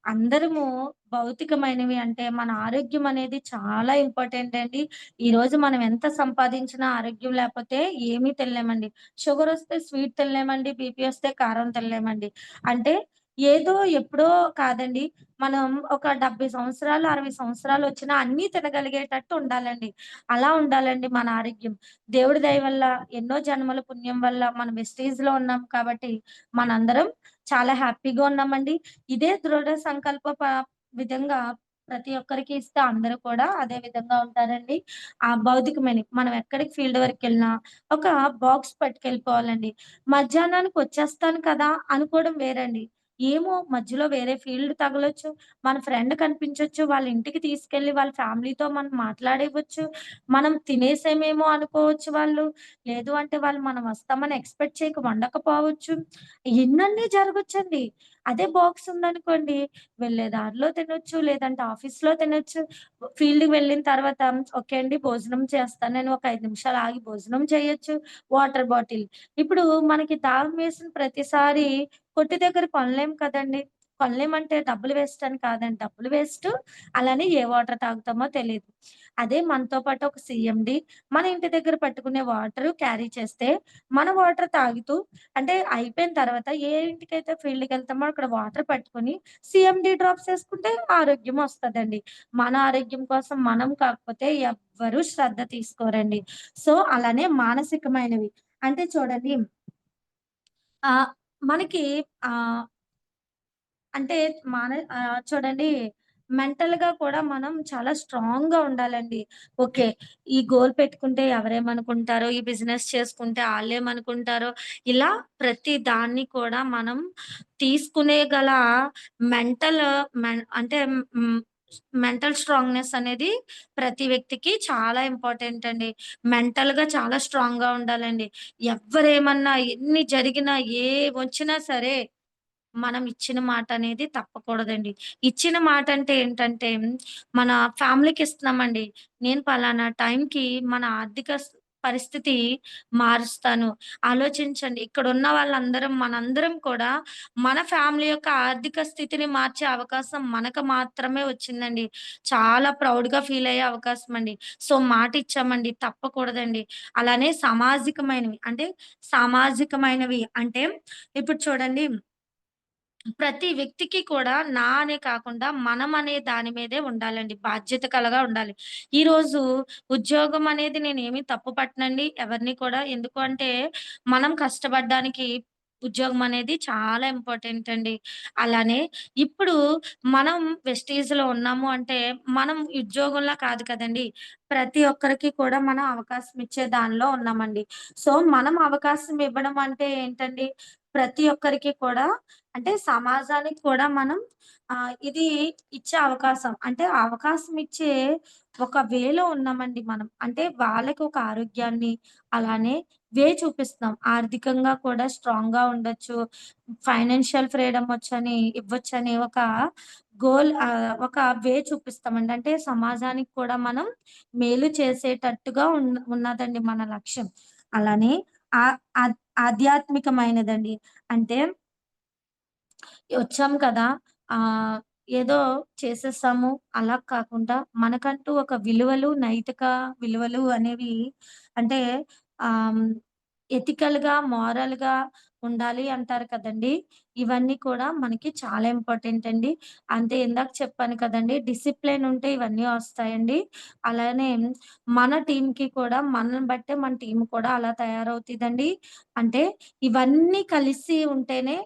అందరము భౌతికమైనవి అంటే మన ఆరోగ్యం అనేది చాలా ఇంపార్టెంట్ అండి. ఈరోజు మనం ఎంత సంపాదించినా ఆరోగ్యం లేకపోతే ఏమీ తినలేమండి. షుగరొస్తే స్వీట్ తినలేమండి. బీపీ వస్తే కారం తినలేమండి. అంటే ఏదో ఎప్పుడో కాదండి. మనం ఒక 70 సంవత్సరాలు, 60 సంవత్సరాలొచ్చినా అన్నీ తినగలిగేటట్టు ఉండాలండి. అలా ఉండాలండి మన ఆరోగ్యం. దేవుడి దయ వల్ల ఎన్నో జన్మల పుణ్యం వల్ల మనం వెస్టీజ్‌లో ఉన్నాం కాబట్టి మనందరం చాలా హ్యాపీగా ఉన్నామండి. ఇదే దృఢ సంకల్ప విధంగా ప్రతి ఒక్కరికి ఇస్తే అందరూ కూడా అదే విధంగా ఉంటారండి. ఆ భౌతికమైనవి మనం ఎక్కడికి ఫీల్డ్ వర్క్‌కెళ్ళినా ఒక బాక్స్ పట్టుకెళ్ళిపోవాలండి. మధ్యాహ్నానికొచ్చేస్తాను కదా! అనుకోవడం వేరండి. ఏమో మధ్యలో వేరే ఫీల్డ్ తగలొచ్చు. మన ఫ్రెండ్ కనిపించొచ్చు. వాళ్ళ ఇంటికి తీసుకెళ్ళి వాళ్ళ ఫ్యామిలీతో మనం మాట్లాడివ్వచ్చు. మనం తినేసామేమో అనుకోవచ్చు వాళ్ళు. లేదు అంటే వాళ్ళు మనం వస్తామని ఎక్స్‌పెక్ట్ చేయక వండకపోవచ్చు. ఎన్నన్నీ జరగొచ్చండి. అదే బాక్స్ ఉందనుకోండి, వెళ్ళే దారిలో తినొచ్చు, లేదంటే ఆఫీస్‌లో తినొచ్చు. ఫీల్డ్‌కి వెళ్ళిన తర్వాత ఓకే అండి భోజనం చేస్తానని ఒక 5 నిమిషాలు ఆగి భోజనం చేయొచ్చు. వాటర్ బాటిల్ ఇప్పుడు మనకి దాహం వేసిన ప్రతిసారి కొట్టు దగ్గర కొనలేం కదండీ! కొనలేమంటే డబ్బులు వేస్ట్ అని కాదండి. డబ్బులు వేస్టు, అలానే ఏ వాటర్ తాగుతామో తెలీదు. అదే మనతో పాటు ఒక సీఎండీ మన ఇంటి దగ్గర పట్టుకునే వాటరు క్యారీ చేస్తే, మన వాటర్ తాగుతూ అంటే అయిపోయిన తర్వాత ఏ ఇంటికైతే ఫీల్డ్‌కెళ్తామో అక్కడ వాటర్ పట్టుకొని సీఎండీ డ్రాప్స్ ఏసుకుంటే ఆరోగ్యం వస్తదండి. మన ఆరోగ్యం కోసం మనం కాకపోతే ఎవ్వరు శ్రద్ధ తీసుకోరండి. సో, అలానే మానసికమైనవి అంటే చూడండి ఆహ్, మనకి ఆహ్, అంటే చూడండి మెంటల్‌గా కూడా మనం చాలా స్ట్రాంగ్‌గా ఉండాలండి. ఓకే. ఈ గోల్ పెట్టుకుంటే ఎవరేమనుకుంటారో, ఈ బిజినెస్ చేసుకుంటే ఆళ్ళేమనుకుంటారో, ఇలా ప్రతి దాన్ని కూడా మనం తీసుకునే గల మెంటల్ అంటే మెంటల్ స్ట్రాంగ్‌నెస్ అనేది ప్రతి వ్యక్తికి చాలా ఇంపార్టెంట్ అండి. మెంటల్‌గా చాలా స్ట్రాంగ్‌గా ఉండాలండి. ఎవ్వరేమన్నా, ఎన్ని జరిగినా, ఏమొచ్చినా సరే మనం ఇచ్చిన మాట అనేది తప్పకూడదండి. ఇచ్చిన మాట అంటే ఏంటంటే, మన ఫ్యామిలీకి ఇస్తున్నామండి. నేను పలానా టైంకి మన ఆర్థిక పరిస్థితి మారుస్తాను. ఆలోచించండి. ఇక్కడున్న వాళ్ళందరం మనందరం కూడా మన ఫ్యామిలీ యొక్క ఆర్థిక స్థితిని మార్చే అవకాశం మనకు మాత్రమే వచ్చిందండి. చాలా ప్రౌడ్‌గా ఫీల్ అయ్యే అవకాశం అండి. సో, మాట ఇచ్చామండి తప్పకూడదండి. అలానే సామాజికమైనవి అంటే ఇప్పుడు చూడండి ప్రతి వ్యక్తికి కూడా నా అనే కాకుండా మనం అనే దాని మీదే ఉండాలండి. బాధ్యత కలగా ఉండాలి. ఈరోజు ఉద్యోగం అనేది నేనేమి తప్పు పట్టనండి ఎవరిని కూడా. ఎందుకు అంటే మనం కష్టపడ్డానికి ఉద్యోగం అనేది చాలా ఇంపార్టెంట్ అండి. అలానే ఇప్పుడు మనం వెస్టీజ్‌లో ఉన్నాము అంటే, మనం ఉద్యోగంలా కాదు కదండీ! ప్రతి ఒక్కరికి కూడా మనం అవకాశం ఇచ్చే దానిలో ఉన్నామండి. సో, మనం అవకాశం ఇవ్వడం అంటే ఏంటండి? ప్రతి ఒక్కరికి కూడా అంటే సమాజానికి కూడా మనం ఇది ఇచ్చే అవకాశం. అంటే అవకాశం ఇచ్చే ఒక వేలో ఉన్నామండి మనం. అంటే వాళ్ళకి ఒక ఆరోగ్యాన్ని, అలానే చూపిస్తున్నాం. ఆర్థికంగా కూడా స్ట్రాంగ్‌గా ఉండొచ్చు. ఫైనాన్షియల్ ఫ్రీడమ్ ఇవ్వొచ్చని ఒక ఒక చూపిస్తామండి. అంటే సమాజానికి కూడా మనం మేలు చేసేటట్టుగా ఉన్నదండి మన లక్ష్యం. అలానే ఆ ఆద్ ఆధ్యాత్మికమైనదండి. అంటే వచ్చాం కదా! ఏదో చేసేసాము అలా కాకుండా మనకంటూ ఒక విలువలు, నైతిక విలువలు అనేవి అంటే ఆహ్, ఎథికల్‌గా, మోరల్‌గా ఉండాలి అంటారు కదండీ! ఇవన్నీ కూడా మనకి చాలా ఇంపార్టెంట్ అండి. అంతే ఇందాక చెప్పాను కదండీ! డిసిప్లిన్ ఉంటే ఇవన్నీ వస్తాయండి. అలానే మన టీమ్‌కి కూడా మనల్ని బట్టే మన టీమ్ కూడా అలా తయారవుతదండి. అంటే ఇవన్నీ కలిసి ఉంటేనే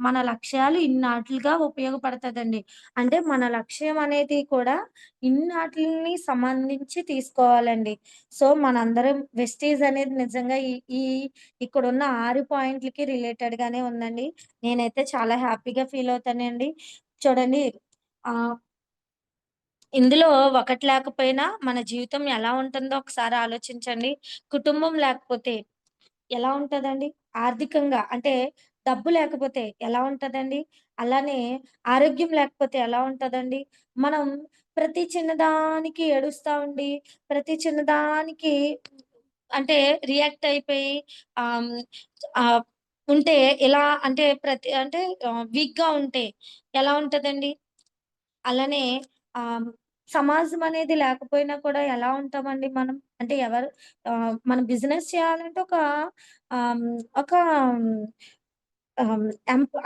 మన లక్ష్యాలు ఇన్నాట్లుగా ఉపయోగపడతదండి. అంటే మన లక్ష్యం అనేది కూడా ఇన్నాటిలిని సంబంధించి తీసుకోవాలండి. సో, మనందరం వెస్టీజ్ అనేది నిజంగా ఈ ఈ ఇక్కడున్న 6 పాయింట్లకి రిలేటెడ్ గానే ఉందండి. నేనైతే చాలా హ్యాపీగా ఫీల్ అవుతానండి. చూడండి ఆహ్, ఇందులో ఒకటి లేకపోయినా మన జీవితం ఎలా ఉంటుందో ఒకసారి ఆలోచించండి. కుటుంబం లేకపోతే ఎలా ఉంటదండి? ఆర్థికంగా అంటే డబ్బు లేకపోతే ఎలా ఉంటదండి? అలానే ఆరోగ్యం లేకపోతే ఎలా ఉంటదండి? మనం ప్రతి చిన్నదానికి ఏడుస్తా ఉండి, ప్రతి చిన్నదానికి అంటే రియాక్ట్ అయిపోయి ఆహ్, హ్మ్, ఆహ్, ఉంటే ఎలా అంటే వీక్‌గా ఉంటే ఎలా ఉంటదండి? అలానే ఆహ్, సమాజం అనేది లేకపోయినా కూడా ఎలా ఉంటామండి మనం? అంటే మనం బిజినెస్ చేయాలంటే ఆహ్, హ్మ్, ఒక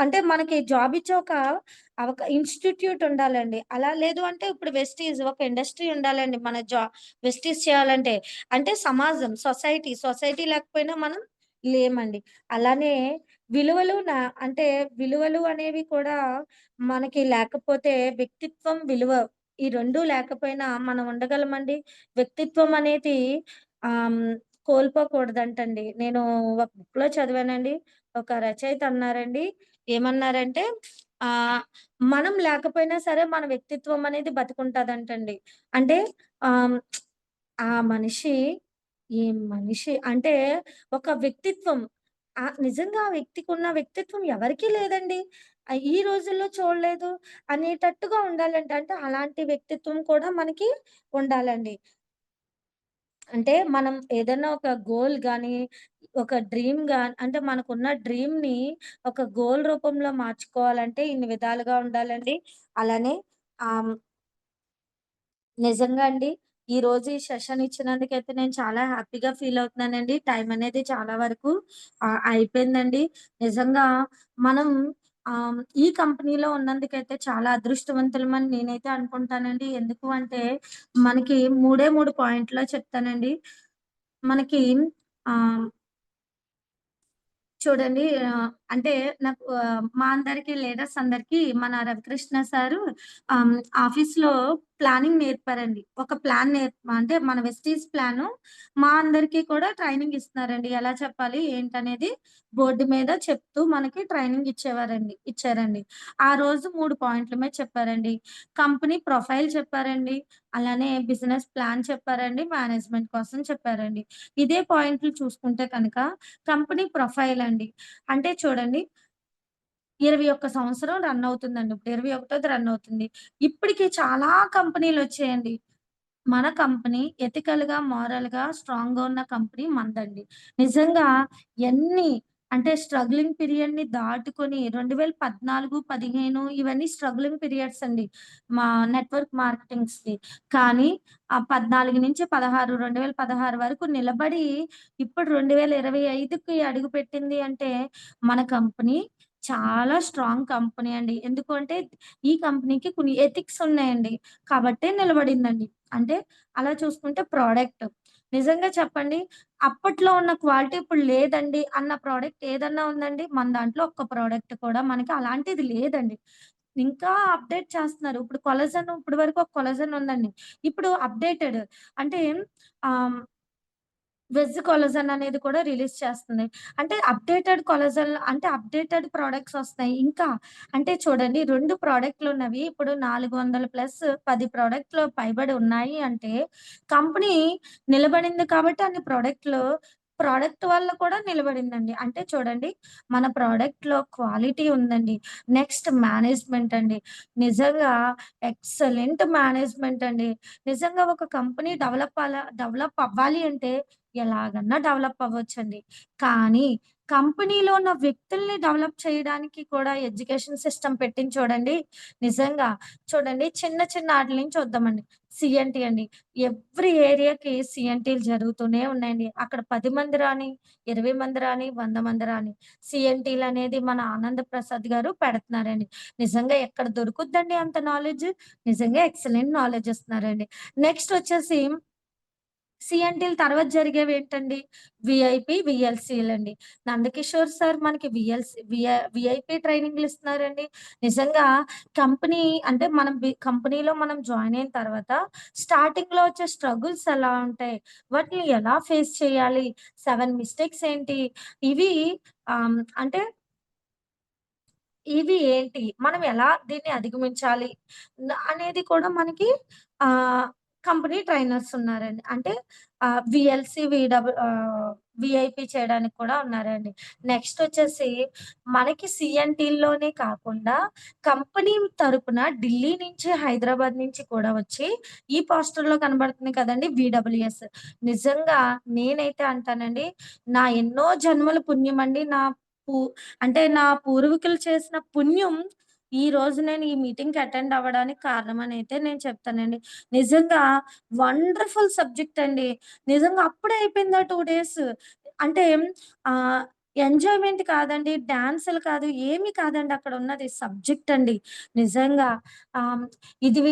అంటే మనకి జాబ్ ఇచ్చే ఒక ఇన్‌స్టిట్యూట్ ఉండాలండి. అలా లేదు అంటే ఇప్పుడు వెస్టీజ్ ఒక ఇండస్ట్రీ ఉండాలండి. వెస్టీజ్ చేయాలంటే. అంటే సొసైటీ లేకపోయినా మనం లేమండి. అలానే విలువలు నా అంటే విలువలు అనేవి కూడా మనకి లేకపోతే వ్యక్తిత్వం, విలువ ఈ 2 లేకపోయినా మనం ఉండగలమండి? వ్యక్తిత్వం అనేది ఆహ్, హ్మ్, కోల్పోకూడదంటండి. నేను ఒక బుక్‌లో చదివానండి. ఒక రచయిత అన్నారండి. ఏమన్నారంటే ఆహ్, మనం లేకపోయినా సరే మన వ్యక్తిత్వం అనేది బతికుంటదంటండి. అంటే ఆహ్, ఆ మనిషి ఏం మనిషి అంటే ఒక వ్యక్తిత్వం నిజంగా ఆ వ్యక్తికున్న వ్యక్తిత్వం ఎవరికీ లేదండి. ఈ రోజుల్లో చూడలేదు అనేటట్టుగా ఉండాలంట. అంటే అలాంటి వ్యక్తిత్వం కూడా మనకి ఉండాలండి. అంటే మనం ఏదన్నా ఒక గోల్ గాని, ఒక అంటే మనకున్న డ్రీమ్‌ని ఒక గోల్ రూపంలో మార్చుకోవాలంటే ఇన్ని విధాలుగా ఉండాలండి. అలానే ఆహ్, నిజంగా అండి. ఈరోజు ఈ సెషన్ ఇచ్చినందుకైతే నేను చాలా హ్యాపీగా ఫీల్ అవుతున్నానండి. టైం అనేది చాలా వరకు అయిపోయిందండి. నిజంగా మనం ఈ కంపెనీలో ఉన్నందుకైతే చాలా అదృష్టవంతులమని నేనైతే అనుకుంటానండి. ఎందుకు అంటే మనకి 3 పాయింట్‌లో చెప్తానండి. మనకి ఆహ్ చూడండి అంటే మా అందరికి లీడర్స్ అందరికి మన రవికృష్ణ సారు ఆహ్, ఆఫీస్‌లో ప్లానింగ్ నేర్పారండి. ఒక ప్లాన్ అంటే మన వెస్టీజ్ ప్లాను మా అందరికీ కూడా ట్రైనింగ్ ఇస్తున్నారండి. ఎలా చెప్పాలి ఏంటనేది బోర్డ్ మీద చెప్తూ మనకి ట్రైనింగ్ ఇచ్చారండి. ఆ రోజు 3 పాయింట్ల మీద చెప్పారండి. కంపెనీ ప్రొఫైల్ చెప్పారండి. అలానే బిజినెస్ ప్లాన్ చెప్పారండి. మేనేజ్మెంట్ కోసం చెప్పారండి. ఇదే పాయింట్లు చూసుకుంటే కనుక కంపెనీ ప్రొఫైల్ అండి. అంటే చూడండి 21 సంవత్సరం రన్ అవుతుందండి. ఇప్పుడు 21ది రన్ అవుతుంది. ఇప్పటికి చాలా కంపెనీలొచ్చాయండి. మన కంపెనీ ఎథికల్‌గా, మోరల్‌గా స్ట్రాంగ్‌గా ఉన్న కంపెనీ మనదండి. నిజంగా ఎన్ని అంటే స్ట్రగ్లింగ్ పీరియడ్‌ని దాటుకొని 2014, 15 ఇవన్నీ స్ట్రగ్లింగ్ పీరియడ్స్ అండి. మా నెట్వర్క్ మార్కెటింగ్స్‌కి. కానీ 14-16 2016 వరకు నిలబడి ఇప్పుడు 2025కి అడుగుపెట్టింది అంటే మన కంపెనీ చాలా స్ట్రాంగ్ కంపెనీ అండి. ఎందుకు అంటే ఈ కంపెనీకి కొన్ని ఎథిక్స్ ఉన్నాయండి. కాబట్టే నిలబడిందండి. అంటే అలా చూసుకుంటే ప్రొడక్ట్. నిజంగా చెప్పండి. అప్పట్లో ఉన్న క్వాలిటీ ఇప్పుడు లేదండి అన్న ప్రోడక్ట్ ఏదన్నా ఉందండి? మన దాంట్లో ఒక్క ప్రోడక్ట్ కూడా మనకి అలాంటిది లేదండి. ఇంకా అప్‌డేట్ చేస్తున్నారు. ఇప్పుడు కొలజన్ ఇప్పటి వరకు ఒక కొలజన్ ఉందండి. ఇప్పుడు అప్‌డేటెడ్ అంటే ఆహ్, వెజ్ కొలజన్ అనేది కూడా రిలీజ్ చేస్తుంది. అంటే అప్‌డేటెడ్ కొలజన్ అంటే అప్‌డేటెడ్ ప్రొడక్ట్స్ వస్తున్నాయి. ఇంకా అంటే చూడండి 2 ప్రొడక్ట్‌లున్నవి ఇప్పుడు 400 ప్లస్ 10 ప్రొడక్ట్‌లు పైబడి ఉన్నాయి అంటే కంపెనీ నిలబడింది కాబట్టి అన్ని ప్రొడక్ట్ వల్ల కూడా నిలబడిందండి. అంటే చూడండి మన ప్రొడక్ట్‌లో క్వాలిటీ ఉందండి. నెక్స్ట్ మేనేజ్‌మెంట్ అండి. నిజంగా ఎక్సలెంట్ మేనేజ్‌మెంట్ అండి. నిజంగా ఒక కంపెనీ డెవలప్ అవ్వాలి అంటే ఎలాగన్నా డెవలప్ అవ్వొచ్చండి. కానీ కంపెనీలో ఉన్న వ్యక్తుల్ని డెవలప్ చేయడానికి కూడా ఎడ్యుకేషన్ సిస్టమ్ పెట్టింది చూడండి. నిజంగా చూడండి చిన్న చిన్న ఆటిల నుంచి చూద్దామండి. సీఎన్‌టీ అండి. ఎవ్రి ఏరియాకి సీఎన్‌టీలు జరుగుతూనే ఉన్నాయండి. అక్కడ 10 మంది రాని, 20 మంది రాని, 100 మంది రాని సీఎన్‌టీలనేది మన ఆనంద్ ప్రసాద్ గారు పెడుతున్నారండి. నిజంగా ఎక్కడ దొరుకుద్దండి అంత నాలెడ్జ్? నిజంగా ఎక్సలెంట్ నాలెడ్జ్ ఇస్తున్నారండి. నెక్స్ట్ వచ్చేసి సీఎన్‌టీల తర్వాత జరిగేవేంటండి? వీఐపీ, వీఎల్సీలండి. నందకిషోర్ సార్ మనకి వీఐపీ ట్రైనింగ్‌లు ఇస్తున్నారండి. నిజంగా కంపెనీ అంటే మనం కంపెనీలో మనం జాయిన్ అయిన తర్వాత స్టార్టింగ్‌లో వచ్చే స్ట్రగుల్స్ ఎలా ఉంటాయి? వాటిని ఎలా ఫేస్ చేయాలి? 7 మిస్టేక్స్ ఏంటి? ఇవి అంటే ఇవి ఏంటి? మనం ఎలా దీన్ని అధిగమించాలి? అనేది కూడా మనకి ఆహ్, కంపెనీ ట్రైనర్స్ ఉన్నారండి. అంటే వీఐపీ చేయడానికి కూడా ఉన్నారండి. నెక్స్ట్ వచ్చేసి మనకి సీఎన్‌టీల్లోనే కాకుండా కంపెనీ తరపున ఢిల్లీ నుంచి, హైదరాబాద్ నుంచి కూడా వచ్చి ఈ పోస్టర్‌లో కనబడుతుంది కదండీ! వీడబ్ల్యూఎస్. నిజంగా నేనైతే అంటానండి, నా ఎన్నో జన్మల పుణ్యమండి. పు నా పూర్వీకులు చేసిన పుణ్యం ఈరోజు నేను ఈ మీటింగ్‌కి అటెండ్ అవ్వడానికి కారణమనైతే నేను చెప్తానండి. నిజంగా వండర్‌ఫుల్ సబ్జెక్ట్ అండి. నిజంగా అప్పుడే అయిపోయిందా 2 డేస్. అంటే ఆహ్, ఎంజాయ్‌మెంట్ కాదండి, డాన్సులు కాదు, ఏమి కాదండి అక్కడున్నది. సబ్జెక్ట్ అండి. నిజంగా ఆహ్,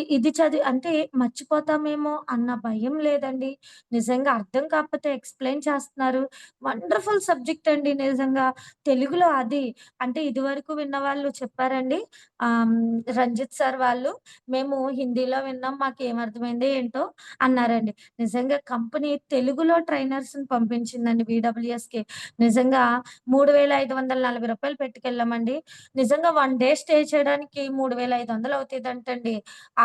ఇది చదివి అంటే మర్చిపోతామేమో అన్న భయం లేదండి. నిజంగా అర్థం కాకపోతే ఎక్స్‌ప్లెయిన్ చేస్తున్నారు. వండర్‌ఫుల్ సబ్జెక్ట్ అండి నిజంగా. తెలుగులో అది. అంటే ఇదివరకు విన్నవాళ్ళు చెప్పారండి. రంజిత్ సార్ వాళ్ళు, "మేము హిందీలో విన్నాం. మాకేమర్థమైందో ఏంటో" అన్నారండి. నిజంగా కంపెనీ తెలుగులో ట్రైనర్స్‌ని పంపించిందండి వీడబ్ల్యూఎస్‌కి. నిజంగా రూ. 3,540 పెట్టుకెళ్ళామండి. నిజంగా 1 డే స్టే చేయడానికి 3,500 అవుతదంటండి.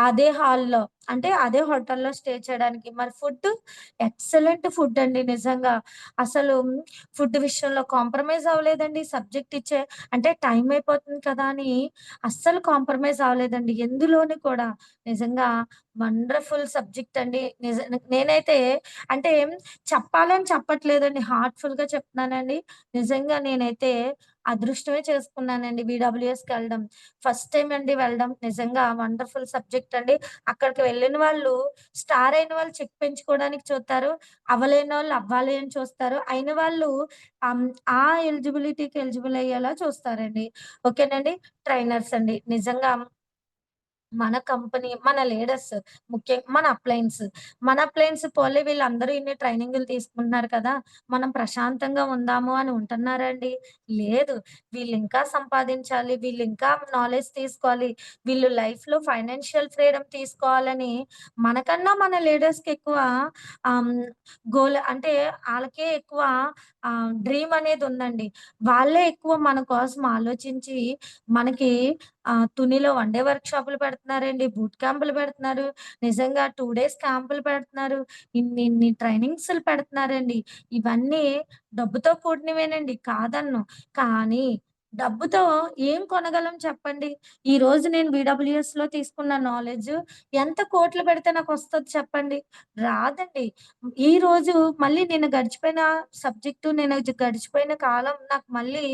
అదే హాల్‌లో. అంటే అదే హోటల్‌లో స్టే చేయడానికి. మరి ఫుడ్ ఎక్సలెంట్ ఫుడ్ అండి నిజంగా. అసలు ఫుడ్ విషయంలో కాంప్రమైజ్ అవ్వలేదండి. సబ్జెక్ట్ ఇచ్చే అంటే టైం అయిపోతుంది కదా! అని అస్సలు కాంప్రమైజ్ అవ్వలేదండి. ఎందులోని కూడా. నిజంగా వండర్‌ఫుల్ సబ్జెక్ట్ అండి. నేనైతే అంటే చెప్పాలని చెప్పట్లేదండి. హార్ట్‌ఫుల్‌గా చెప్తున్నానండి. నిజంగా నేనైతే అదృష్టమే చేసుకున్నానండి వీడబ్ల్యూఎస్‌కెళ్ళడం. ఫస్ట్ టైమ్ అండి వెళ్ళడం. నిజంగా వండర్‌ఫుల్ సబ్జెక్ట్ అండి. అక్కడికి వెళ్ళిన వాళ్ళు స్టార్ అయిన వాళ్ళు చెక్ పెంచుకోవడానికి చూస్తారు. అవ్వలేనోళ్ళు అవ్వాలి అని చూస్తారు. అయిన వాళ్ళు ఆహ్, ఆ ఎలిజిబిలిటీకి ఎలిజిబుల్ అయ్యేలా చూస్తారండి. ఓకేనండి. ట్రైనర్స్ అండి. నిజంగా మన కంపెనీ, మన లీడర్స్ మన అప్లయన్స్ పోన్లే వీళ్ళందరూ ఇన్ని ట్రైనింగులు తీసుకుంటున్నారు కదా! మనం ప్రశాంతంగా ఉందాము అని ఉంటున్నారా అండి? లేదు. వీళ్ళింకా సంపాదించాలి, వీళ్ళింకా నాలెడ్జ్ తీసుకోవాలి, వీళ్ళు లైఫ్‌లో ఫైనాన్షియల్ ఫ్రీడమ్ తీసుకోవాలని మనకన్నా మన లీడర్స్‌కి ఎక్కువ ఆహ్, గోల్ అంటే ఆళ్ళకే ఎక్కువ డ్రీమ్ అనేదుందండి. వాళ్ళే ఎక్కువ మన కోసం ఆలోచించి మనకి తునిలో వన్ డే వర్క్‌షాపులు పెడుతున్నారండి. బూట్ క్యాంపులు పెడుతున్నారు. నిజంగా 2 డేస్ క్యాంపులు పెడుతున్నారు. ఇన్ని ట్రైనింగ్స్‌లు పెడుతున్నారండి. ఇవన్నీ డబ్బుతో కూడినవేనండి కాదనను. కానీ డబ్బుతో ఏం కొనగలం చెప్పండి? ఈరోజు నేను వీడబ్ల్యూఎస్‌లో తీసుకున్న నాలెడ్జ్ ఎంత కోట్లు పెడితే నాకొస్తది చెప్పండి? రాదండి. ఈరోజు మళ్ళీ నిన్న గడిచిపోయిన సబ్జెక్టు, గడిచిపోయిన కాలం నాకు మళ్ళీ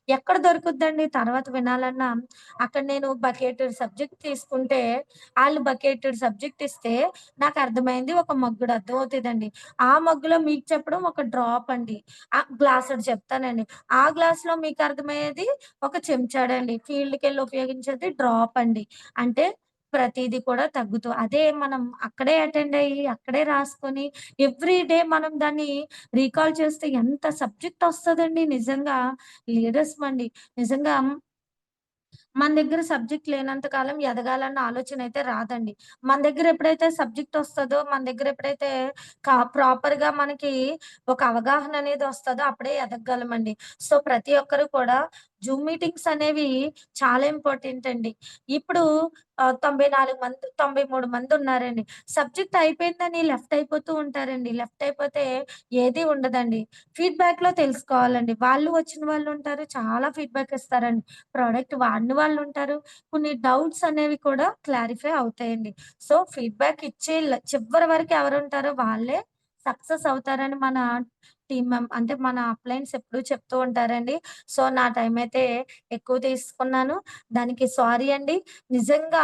ఎక్కడ దొరుకుద్దండి తర్వాత వినాలన్నా? అక్కడ నేను బకెటెడ్ సబ్జెక్ట్ తీసుకుంటే, ఆళ్ళు బకెటెడ్ సబ్జెక్ట్ ఇస్తే నాకర్థమైంది ఒక మగ్గుడు అర్థమవుతదండి. ఆ మగ్గులో మీకు చెప్పడం ఒక డ్రాప్ అండి. గ్లాసుడు చెప్తానండి. ఆ గ్లాస్‌లో మీకు అర్థమయ్యేది ఒక చెంచాడండి. ఫీల్డ్‌కెళ్ళి ఉపయోగించేది డ్రాప్ అండి. అంటే ప్రతీది కూడా అదే మనం అక్కడే అటెండ్ అయ్యి, అక్కడే రాసుకొని ఎవ్రీ డే మనం దాన్ని రీకాల్ చేస్తే ఎంత సబ్జెక్ట్ వస్తదండి నిజంగా. లీడర్స్‌మండి. నిజంగా మన దగ్గర సబ్జెక్ట్ లేనంత కాలం ఎదగాలన్న ఆలోచన అయితే రాదండి. మన దగ్గర ఎప్పుడైతే సబ్జెక్ట్ వస్తదో, మన దగ్గర ఎప్పుడైతే ప్రాపర్‌గా మనకి ఒక అవగాహన అనేది వస్తదో అప్పుడే ఎదగగలమండి. సో, ప్రతి ఒక్కరు కూడా జూమ్ మీటింగ్స్ అనేవి చాలా ఇంపార్టెంట్ అండి. ఇప్పుడు 94 మంది 93 మంది ఉన్నారండి. సబ్జెక్ట్ అయిపోయిందని లెఫ్ట్ అయిపోతూ ఉంటారండి. లెఫ్ట్ అయిపోతే ఏది ఉండదండి. ఫీడ్‌బ్యాక్‌లో తెలుసుకోవాలండి. వాళ్ళు వచ్చిన వాళ్ళుంటారు. చాలా ఫీడ్‌బ్యాక్ ఇస్తారండి. ప్రోడక్ట్ వాడిన వాళ్ళుంటారు. కొన్ని డౌట్స్ అనేవి కూడా క్లారిఫై అవుతాయండి. సో, ఫీడ్‌బ్యాక్ ఇచ్చే చివరి వరకు ఎవరుంటారో వాళ్ళే సక్సెస్ అవుతారని మన అంటే మన అప్లయన్స్ ఎప్పుడూ చెప్తూ ఉంటారండి. సో, నా టైం అయితే ఎక్కువ తీసుకున్నాను. దానికి సారీ అండి. నిజంగా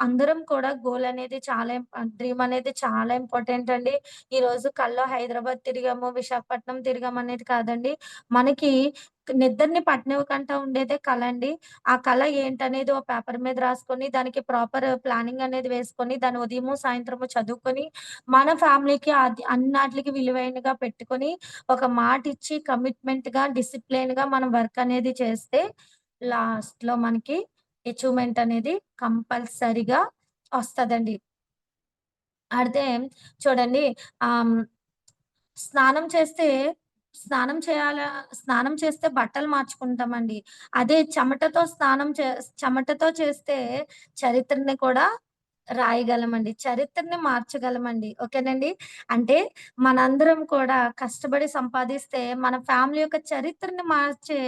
అందరం కూడా గోల్ అనేది డ్రీమ్ అనేది చాలా ఇంపార్టెంట్ అండి. ఈరోజు కల్లో హైదరాబాద్ తిరిగాము, విశాఖపట్నం తిరిగామనేది కాదండి. మనకి నిద్రని పట్టనివ్వకుండా ఉండేదే కల అండి. ఆ కల ఏంటనేది ఓ పేపర్ మీద రాసుకొని, దానికి ప్రాపర్ ప్లానింగ్ అనేది వేసుకొని, దాన్ని ఉదయము, సాయంత్రము చదువుకొని, మన ఫ్యామిలీకి అన్నాట్లికి విలువైనగా పెట్టుకొని, ఒక మాటిచ్చి కమిట్మెంట్‌గా, డిసిప్లిన్‌గా మనం వర్క్ అనేది చేస్తే, లాస్ట్‌లో మనకి అచీవ్‌మెంట్ అనేది కంపల్సరీగా వస్తదండి. అయితే చూడండి ఆహ్, హ్మ్ స్నానం చేస్తే స్నానం చేస్తే బట్టలు మార్చుకుంటామండి. అదే చెమటతో చేస్తే చరిత్రని కూడా రాయగలమండి. చరిత్రని మార్చగలమండి. ఓకేనండి. అంటే మనందరం కూడా కష్టపడి సంపాదిస్తే మన ఫ్యామిలీ యొక్క చరిత్రని మార్చే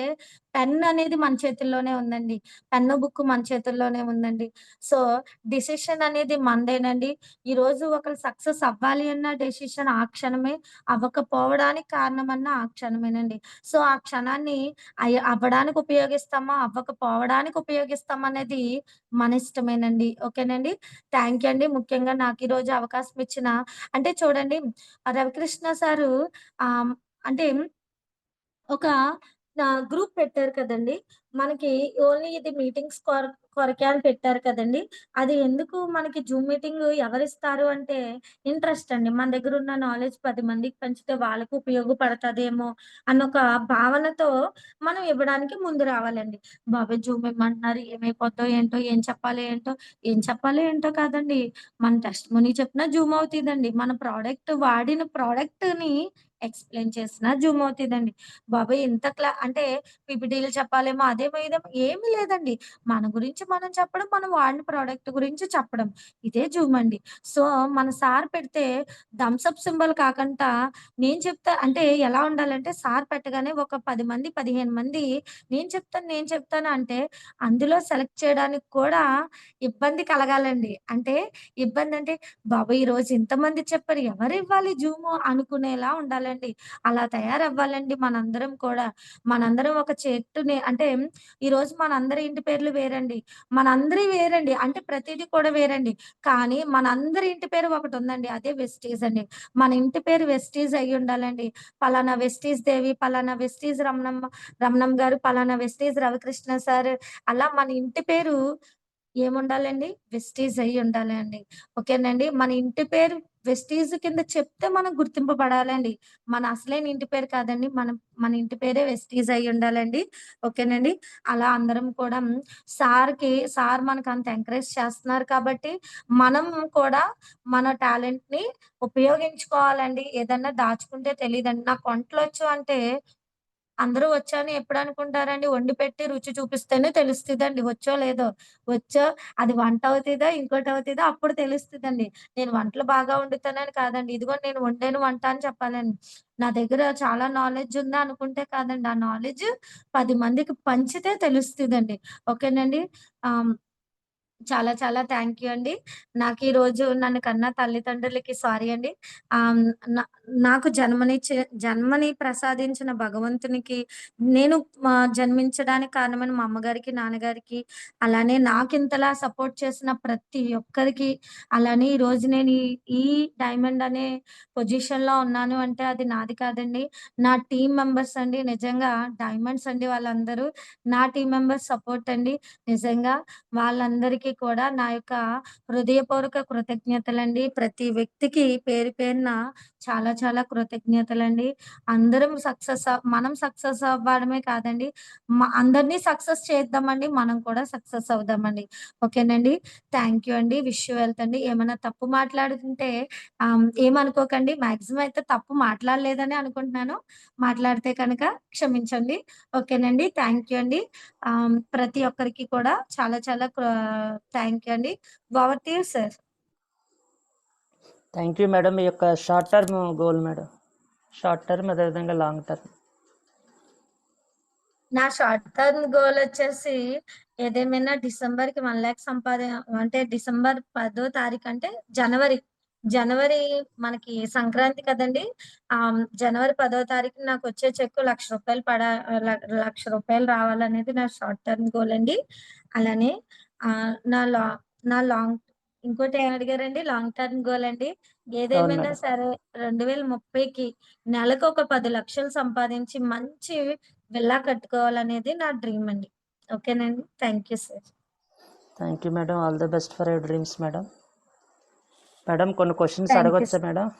పెన్ అనేది మన చేతుల్లోనే ఉందండి. పెన్ను, బుక్కు మన చేతుల్లోనే ఉందండి. సో, డిసిషన్ అనేది మనదేనండి. ఈరోజు ఒకళ్ళు సక్సెస్ అవ్వాలి అన్న డెసిషన్ ఆ క్షణమే, అవ్వకపోవడానికి కారణమన్నా ఆ క్షణమేనండి. సో, ఆ క్షణాన్ని అవ్వడానికి ఉపయోగిస్తామా, అవ్వకపోవడానికి ఉపయోగిస్తామా అనేది మన ఇష్టమేనండి. ఓకేనండి. థ్యాంక్ యూ అండి. ముఖ్యంగా నాకు ఈరోజు అవకాశం ఇచ్చిన అంటే చూడండి రవికృష్ణ సారు ఆహ్, అంటే ఒక గ్రూప్ పెట్టారు కదండీ! మనకి ఓన్లీ ఇది మీటింగ్స్ కొరకే అని పెట్టారు కదండీ! అది ఎందుకు మనకి జూమ్ మీటింగ్ ఎవరిస్తారు అంటే ఇంట్రెస్ట్ అండి. మన దగ్గరున్న నాలెడ్జ్ 10 మందికి పంచితే వాళ్ళకి ఉపయోగపడతదేమో అన్న ఒక భావనతో మనం ఇవ్వడానికి ముందు రావాలండి. బాబోయ్! జూమ్ ఇమ్మంటున్నారు ఏమైపోద్దో ఏంటో, ఏం చెప్పాలో ఏంటో కాదండి. మన టెస్టిమనీ చెప్పినా జూమ్ అవుతదండి. మన వాడిన ప్రొడక్ట్‌ని ఎక్స్‌ప్లెయిన్ చేసినా జూమ్ అవుతదండి. బాబోయ్! ఇంత అంటే పీపీటీలు చెప్పాలేమో అదేమో ఇదేమో ఏమి లేదండి. మన గురించి మనం చెప్పడం, మనం వాడిన ప్రొడక్ట్ గురించి చెప్పడం. ఇదే జూమ్ అండి. సో, మన సార్ పెడితే థమ్స్ అప్ సింబల్ కాకంటా నేను చెప్తా అంటే ఎలా ఉండాలంటే సార్ పెట్టగానే ఒక 10 మంది, 15 మంది నేను చెప్తాను అంటే అందులో సెలెక్ట్ చేయడానికి కూడా ఇబ్బంది కలగాలండి. అంటే ఇబ్బందంటే బాబోయ్! ఈరోజు ఇంతమంది చెప్పారు ఎవరివ్వాలి జూము అనుకునేలా ఉండాలండి. అలా తయారవ్వాలండి మనందరం కూడా. మనందరం ఒక చెట్టుని అంటే ఈరోజు మనందరి ఇంటి పేర్లు వేరండి. మనందరియి వేరండి. అంటే ప్రతీది కూడా వేరండి. కానీ మనందరి ఇంటి పేరు ఒకటుందండి. అదే వెస్టీజ్ అండి. మన ఇంటి పేరు వెస్టీజ్ అయ్యుండాలండి. పలానా వెస్టీజ్ దేవి, పలానా వెస్టీజ్ రమణమ్మ గారు, పలానా వెస్టీజ్ రవికృష్ణ సార్ అలా మన ఇంటి పేరు ఏముండాలండి? వెస్టీజ్ అయ్యుండాలి అండి. ఓకేనండి. మన ఇంటి పేరు వెస్టీజ్ కింద చెప్తే మనం గుర్తింపబడాలండి. మన అసలైన ఇంటి పేరు కాదండి. మన ఇంటి పేరే వెస్టీజ్ అయ్యుండాలండి. ఓకేనండి. అలా అందరం కూడా సార్ మనకంత ఎంకరేజ్ చేస్తున్నారు కాబట్టి, మనం కూడా మన టాలెంట్‌ని ఉపయోగించుకోవాలండి. ఏదన్నా దాచుకుంటే తెలీదండి. నాకు వంటలొచ్చు అంటే అందరూ వచ్చని ఎప్పుడనుకుంటారండి? వండి పెట్టి రుచి చూపిస్తేనే తెలుస్తదండి. వచ్చో లేదో. వచ్చో అది వంట అవుతదా? ఇంకోటవుతదా? అప్పుడు తెలుస్తదండి. నేను వంటలు బాగా వండుతానని కాదండి. ఇదిగో నేను వండాను వంట అని చెప్పాలండి. నా దగ్గర చాలా నాలెడ్జ్ ఉందా అనుకుంటే కాదండి. ఆ నాలెడ్జ్ 10 మందికి పంచితే తెలుస్తదండి. ఓకేనండి. ఆహ్, చాలా చాలా థ్యాంక్ యూ అండి. నాకీరోజు నన్ను కన్న తల్లిదండ్రులకి సారీ అండి. ఆహ్, నా నాకు జన్మని ప్రసాదించిన భగవంతునికి, నేను జన్మించడానికి కారణమైన మా అమ్మగారికి, నాన్నగారికి, అలానే నాకింతలా సపోర్ట్ చేసిన ప్రతి ఒక్కరికి, అలానే ఈరోజు నేను ఈ డైమండ్ అనే పొజిషన్‌లో ఉన్నాను అంటే అది నాది కాదండి. నా టీమ్ మెంబర్స్ అండి. నిజంగా డైమండ్స్ అండి వాళ్ళందరూ. నా టీమ్ మెంబర్స్ సపోర్ట్ అండి. నిజంగా వాళ్ళందరికీ అందరికీ కూడా నా యొక్క హృదయపూర్వక కృతజ్ఞతలండి. ప్రతి వ్యక్తికి పేరు పేరున చాలా చాలా కృతజ్ఞతలండి. అందరం మనం సక్సెస్ అవ్వడమే కాదండి, అందరిని సక్సెస్ చేద్దామండి. మనం కూడా సక్సెస్ అవుదామండి. ఓకేనండి. థ్యాంక్ యూ అండి. విష్ యూ వెల్త్ అండి. ఏమన్నా తప్పు మాట్లాడుతుంటే ఏమనుకోకండి. మాక్సిమం అయితే తప్పు మాట్లాడలేదని అనుకుంటున్నాను. మాట్లాడితే కనుక క్షమించండి. ఓకేనండి. థ్యాంక్ యూ అండి. ప్రతి ఒక్కరికి కూడా చాలా చాలా థ్యాంక్ యూ అండి. Over to you sir.
Thank you madam. మీ యొక్క short term goal madam, short term అదేవిధంగా లాంగ్ టర్మ్.
నా షార్ట్ టర్మ్ గోల్ వచ్చేసి ఏదేమైనా డిసెంబర్‌కి 1,00,000 అంటే డిసెంబర్ 10వ తారీఖు అంటే జనవరి మనకి సంక్రాంతి కదండీ! జనవరి 10వ తారీఖున నాకొచ్చే చెక్కు రూ. 1,00,000 రావాలనేది నా షార్ట్ టర్మ్ గోల్ అండి. అలానే ఆహ్, నా లా నా లాంగ్ ఇంకోటి ఏమి అడిగారండి? లాంగ్ టర్మ్ గోల్ అండి.
అవును
ఏదేమైనా
మేడం.
సరే 2030కి నెలకొక 10,00,000 సంపాదించి మంచి విల్లా కట్టుకోవాలనేది నా డ్రీమ్ అండి. ఓకేనండి. Thank you sir.
Thank you madam. All the best for your dreams madam. Madam కొన్ని క్వశ్చన్స్
థ్యాంక్ యూ
అడగొచ్చా
సార్.
మేడం?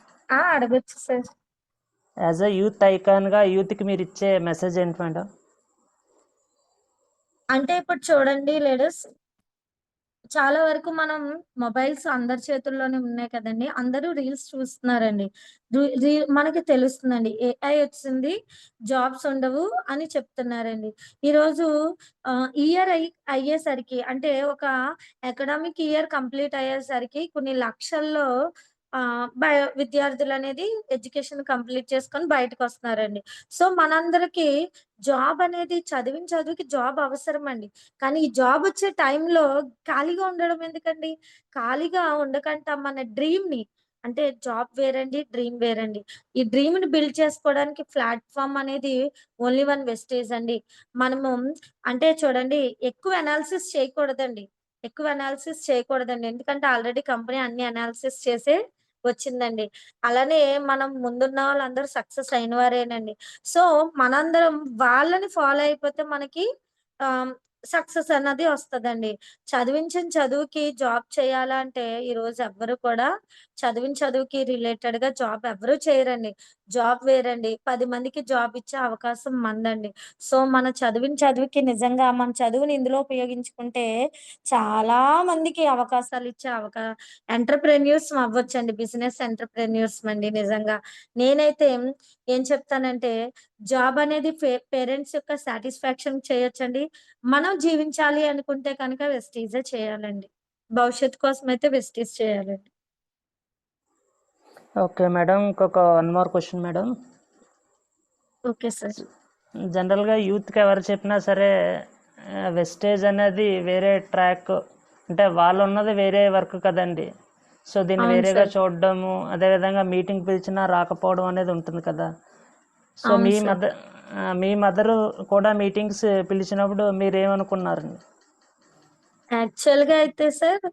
అడగొచ్చు సార్.
యాజ్ అ యూత్ ఐకాన్గా యూత్కి మీరు ఇచ్చే మెసేజ్ ఏంటి మేడం?
అంటే ఇప్పుడు చూడండి లేడీస్, చాలా వరకు మనం మొబైల్స్ అందరి చేతుల్లోనే ఉన్నాయి కదండీ! అందరూ రీల్స్ చూస్తున్నారండి. రీ రీ మనకి తెలుస్తుందండి. ఏఐ వచ్చింది, జాబ్స్ ఉండవు అని చెప్తున్నారండి. ఈరోజు ఇయర్ అయ్యేసరికి అంటే ఒక అకాడమిక్ ఇయర్ కంప్లీట్ అయ్యేసరికి కొన్ని లక్షల్లో విద్యార్థులనేది ఎడ్యుకేషన్ కంప్లీట్ చేసుకొని బయటకొస్తున్నారండి. సో, మనందరికి జాబ్ అనేది చదివిన చదువుకి జాబ్ అవసరమండి. కానీ ఈ జాబ్ వచ్చే టైంలో ఖాళీగా ఉండడం ఎందుకండి? ఖాళీగా ఉండకంట మన డ్రీమ్‌ని అంటే జాబ్ వేరండి, డ్రీమ్ వేరండి. ఈ డ్రీమ్‌ని బిల్డ్ చేసుకోవడానికి ప్లాట్‌ఫార్మ్ అనేది ఓన్లీ వన్ వెస్టేజ్ అండి. మనము అంటే చూడండి, ఎక్కువ అనాలిసిస్ చేయకూడదండి. ఎందుకంటే ఆల్రెడీ కంపెనీ అన్ని అనాలిసిస్ చేసే వచ్చిందండి. అలానే మనం ముందున్న వాళ్ళందరూ సక్సెస్ అయిన వారేనండి. సో, మనందరం వాళ్ళని ఫాలో అయిపోతే మనకి ఆహ్, సక్సెస్ అన్నది వస్తదండి. చదివించిన చదువుకి జాబ్ చేయాలంటే ఈరోజు ఎవ్వరు కూడా చదివిన చదువుకి రిలేటెడ్‌గా జాబ్ ఎవ్వరు చేయరండి. జాబ్ వేరండి. 10 మందికి జాబ్ ఇచ్చే అవకాశం మనదండి. సో, మన చదివిన చదువుకి నిజంగా మన చదువుని ఇందులో ఉపయోగించుకుంటే చాలా మందికి అవకాశాలు ఇచ్చే ఎంటర్‌ప్రెన్యూర్స్ అవ్వొచ్చండి. బిజినెస్ ఎంటర్‌ప్రెన్యూర్స్ అండి నిజంగా. నేనైతే ఏం చెప్తానంటే జాబ్ అనేది పేరెంట్స్ యొక్క సాటిస్ఫాక్షన్ చేయొచ్చండి. మనం జీవించాలి అనుకుంటే కనుక వెస్టీజే చేయాలండి. భవిష్యత్తు కోసం అయితే వెస్టీజ్ చేయాలండి.
Okay madam. ఇంకొక one more question madam.
Okay sir.
జనరల్గా యూత్కి ఎవరు చెప్పినా సరే వెస్టేజ్ అనేది వేరే ట్రాక్, అంటే వాళ్ళు ఉన్నది వేరే వర్క్ కదండి. సో దీన్ని
అవును
వేరేగా
సార్.
చూడడము, అదేవిధంగా మీటింగ్ పిలిచినా రాకపోవడం అనేది ఉంటుంది కదా. సో
అవును సార్.
మీ మదరు కూడా మీటింగ్స్ పిలిచినప్పుడు మీరేమనుకున్నారండి?
యాక్చువల్‌గా అయితే సార్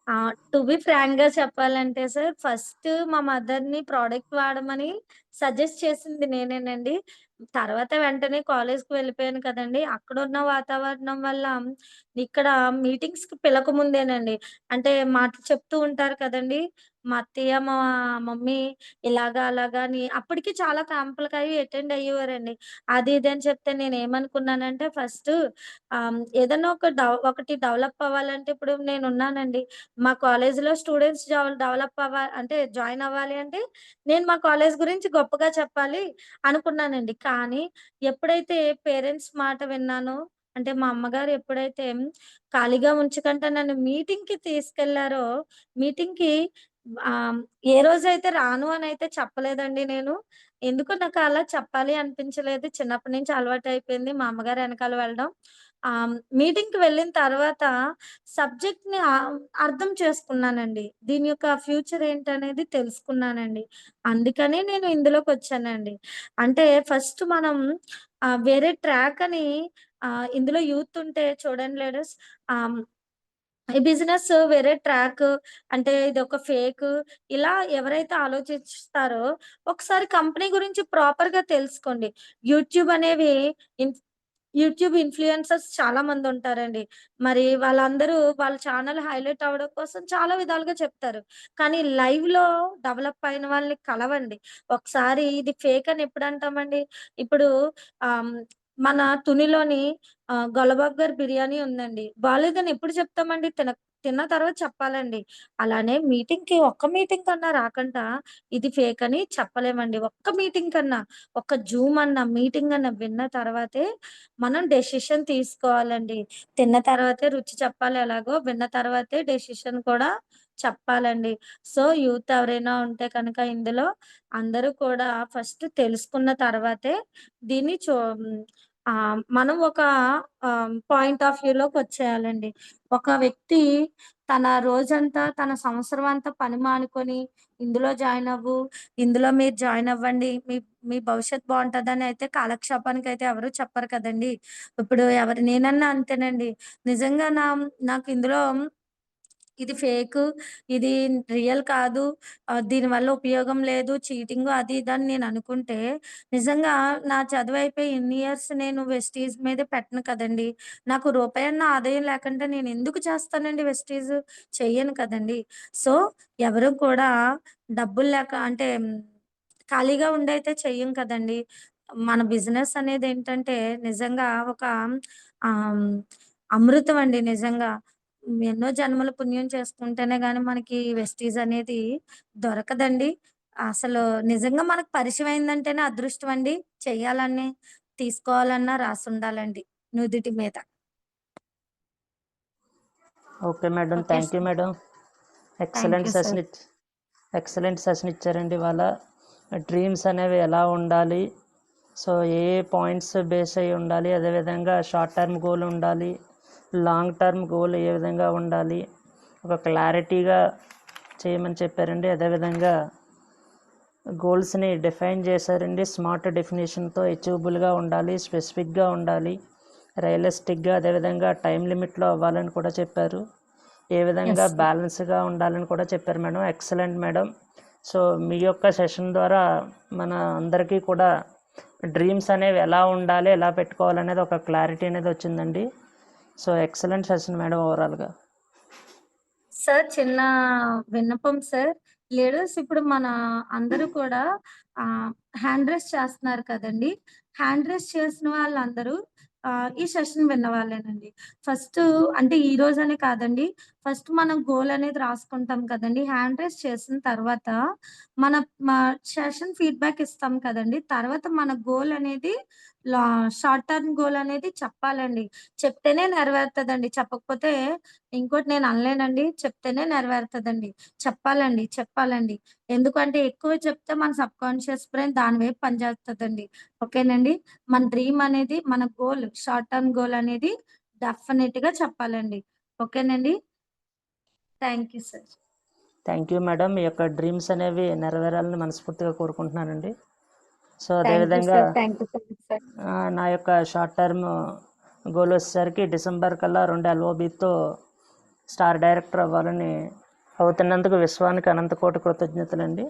ఆహ్, టు బి ఫ్రాంక్‌గా చెప్పాలంటే సార్, ఫస్ట్ మా మదర్‌ని ప్రొడక్ట్ వాడమని సజెస్ట్ చేసింది నేనేనండి. తర్వాత వెంటనే కాలేజ్‌కి వెళ్ళిపోయాను కదండీ! అక్కడున్న వాతావరణం వల్ల ఇక్కడ మీటింగ్స్‌కి పిలకముందేనండి, అంటే మాటలు చెప్తూ ఉంటారు కదండీ! మా అత్తయ్య, మా మమ్మీ ఇలాగా, అలాగా అని అప్పటికి చాలా క్యాంపులకవి అటెండ్ అయ్యేవారండి. అది ఇది అని చెప్తే నేనేమనుకున్నానంటే ఫస్ట్ ఏదన్నా ఒకటి డెవలప్ అవ్వాలంటే ఇప్పుడు నేనున్నానండి. మా కాలేజీలో స్టూడెంట్స్ డెవలప్ అంటే జాయిన్ అవ్వాలి అంటే నేను మా కాలేజ్ గురించి గొప్పగా చెప్పాలి అనుకున్నానండి. కానీ ఎప్పుడైతే పేరెంట్స్ మాట విన్నానో, అంటే మా అమ్మగారు ఎప్పుడైతే ఖాళీగా ఉంచకంట నన్ను మీటింగ్‌కి తీసుకెళ్లారో, మీటింగ్‌కి ఆహ్, ఏ రోజైతే రాను అనైతే చెప్పలేదండి నేను. ఎందుకో నాకు అలా చెప్పాలి అనిపించలేదు. చిన్నప్పటి నుంచి అలవాటయిపోయింది మా అమ్మగారు ఎనకాల వెళ్ళడం. మీటింగ్‌కి వెళ్ళిన తర్వాత సబ్జెక్ట్‌ని అర్థం చేసుకున్నానండి. దీని యొక్క ఫ్యూచర్ ఏంటనేది తెలుసుకున్నానండి. అందుకనే నేను ఇందులోకొచ్చానండి. అంటే ఫస్ట్ మనం వేరే ట్రాక్ అని ఇందులో యూత్ ఉంటే చూడండి లేడీస్, ఆహ్, ఈ బిజినెస్ వేరే ట్రాక్ అంటే ఇదొక ఫేక్ ఇలా ఎవరైతే ఆలోచిస్తారో ఒకసారి కంపెనీ గురించి ప్రాపర్‌గా తెలుసుకోండి. యూట్యూబ్ అనేవి యూట్యూబ్ ఇన్‌ఫ్లుయెన్సర్స్ చాలా మందుంటారండి. మరి వాళ్ళందరూ వాళ్ళ ఛానెల్ హైలైట్ అవ్వడం కోసం చాలా విధాలుగా చెప్తారు. కానీ లైవ్‌లో డెవలప్ అయిన వాళ్ళని కలవండి. ఒకసారి ఇది ఫేక్ అని ఎప్పుడంటామండి? ఇప్పుడు ఆహ్, హ్మ్, మన తునిలోని గొల్లబాబు బిర్యానీ ఉందండి. బాలేదని ఎప్పుడు చెప్తామండి? తిన్న తర్వాత చెప్పాలండి. అలానే మీటింగ్‌కి ఒక్క మీటింగ్ కన్నా రాకుండా ఇది ఫేక్ అని చెప్పలేమండి. ఒక్క మీటింగ్ కన్నా, ఒక్క జూమ్ అన్న, మీటింగ్ అన్న విన్న తర్వాతే మనం డెసిషన్ తీసుకోవాలండి. తిన్న తర్వాతే రుచి చెప్పాలి ఎలాగో, విన్న తర్వాతే డెసిషన్ కూడా చెప్పాలండి. సో, యూత్ ఎవరైనా ఉంటే కనుక ఇందులో అందరూ కూడా ఫస్ట్ తెలుసుకున్న తర్వాతే దీన్ని మనం ఒక పాయింట్ ఆఫ్ వ్యూలోకొచ్చేయాలండి. ఒక వ్యక్తి తన రోజంతా, తన సంవత్సరం అంతా పని మానుకొని ఇందులో జాయిన్ అవ్వు, ఇందులో మీరు జాయిన్ అవ్వండి. మీ భవిష్యత్తు బావుంటదని అయితే కాలక్షేపానికైతే ఎవరు చెప్పరు కదండీ! ఇప్పుడు నేనన్నా అంతేనండి. నిజంగా నాకు ఇందులో ఇది ఫేకు, ఇది రియల్ కాదు, దీనివల్ల ఉపయోగం లేదు, చీటింగు అది ఇది అని నేననుకుంటే, నిజంగా నా చదువయిపోయి ఇన్ని ఇయర్స్ నేను వెస్టీజ్ మీదే పెట్టను కదండీ! నాకు రూపాయన్నా ఆదాయం లేకుండా నేనెందుకు చేస్తానండి వెస్టీజు? చెయ్యను కదండీ! సో, ఎవరు కూడా డబ్బులు లేక అంటే ఖాళీగా ఉండైతే చెయ్యం కదండీ! మన బిజినెస్ అనేదేంటంటే నిజంగా ఒక ఆహ్, అమృతం అండి నిజంగా. ఎన్నో జన్మల పుణ్యం చేసుకుంటేనే గాని మనకి వెస్టీజ్ అనేది దొరకదండి. అసలు నిజంగా మనకు పరిచయం అయిందంటేనే అదృష్టం అండి. చెయ్యాలని, తీసుకోవాలన్నా రాసుండాలండి నుదిటి మీద.
Okay madam.
Okay
thank you
sir.
Madam.
Thank you sir.
Excellent session ఇచ్చారండి ఇవాళ. డ్రీమ్స్ అనేవి ఎలా ఉండాలి, సో ఏ పాయింట్స్ బేస్ అయ్యి ఉండాలి, అదేవిధంగా షార్ట్ టర్మ్ గోల్ ఉండాలి, లాంగ్ టర్మ్ గోల్ ఏ విధంగా ఉండాలి, ఒక క్లారిటీగా చేయమని చెప్పారండి. అదేవిధంగా గోల్స్ని డిఫైన్ చేశారండి. స్మార్ట్ డెఫినేషన్తో అచీవబుల్గా ఉండాలి, స్పెసిఫిక్గా ఉండాలి, రియలిస్టిక్గా, అదేవిధంగా టైం లిమిట్లో అవ్వాలని కూడా చెప్పారు. ఏ విధంగా
యెస్ సార్.
బ్యాలెన్స్గా ఉండాలని కూడా చెప్పారు మేడం. Excellent madam. సో మీ యొక్క సెషన్ ద్వారా మన అందరికీ కూడా డ్రీమ్స్ అనేవి ఎలా ఉండాలి, ఎలా పెట్టుకోవాలనేది ఒక క్లారిటీ అనేది వచ్చిందండి. సో ఎక్సలెంట్ సెషన్ మేడం ఓవరాల్గా.
సార్ చిన్న విన్నపం సార్. లీడర్స్ ఇప్పుడు మన అందరూ కూడా ఆహ్, హ్యాండ్ రైజ్ చేస్తున్నారు కదండీ! హ్యాండ్ రైజ్ చేసిన వాళ్ళందరూ ఈ సెషన్ విన్నవాళ్ళేనండి. ఫస్టు అంటే ఈ రోజనే కాదండి. ఫస్ట్ మనం గోల్ అనేది రాసుకుంటాం కదండీ! హ్యాండ్ రైజ్ చేసిన తర్వాత మన మా సెషన్ ఫీడ్‌బ్యాక్ ఇస్తాం కదండీ! తర్వాత మన గోల్ అనేది లా షార్ట్ టర్మ్ గోల్ అనేది చెప్పాలండి. చెప్తేనే నెరవేరుతదండి. చెప్పకపోతే ఇంకోటి నేను అనలేనండి. చెప్తేనే నెరవేరుతదండి. చెప్పాలండి. చెప్పాలండి. ఎందుకంటే ఎక్కువ చెప్తే మన సబ్‌కాన్షియస్ బ్రెయిన్ దాని వైపు పనిచేస్తదండి. ఓకేనండి. మన డ్రీమ్ అనేది మన గోల్ షార్ట్ టర్మ్ గోల్ అనేది డెఫినిట్‌గా చెప్పాలండి. ఓకేనండి. Thank you sir.
Thank you madam. మీ యొక్క డ్రీమ్స్ అనేవి నెరవేరాలని మనస్ఫూర్తిగా కోరుకుంటున్నానండి. సో
థాంక్ యూ
అదేవిధంగా
sir. Thank you so much sir.
నా యొక్క షార్ట్ టర్మ్ గోల్ వచ్చేసరికి డిసెంబర్ కల్లా 2 LOBతో స్టార్ డైరెక్టర్ అవ్వాలని అవుతున్నందుకు విశ్వానికి అనంత కోటి కృతజ్ఞతలండి.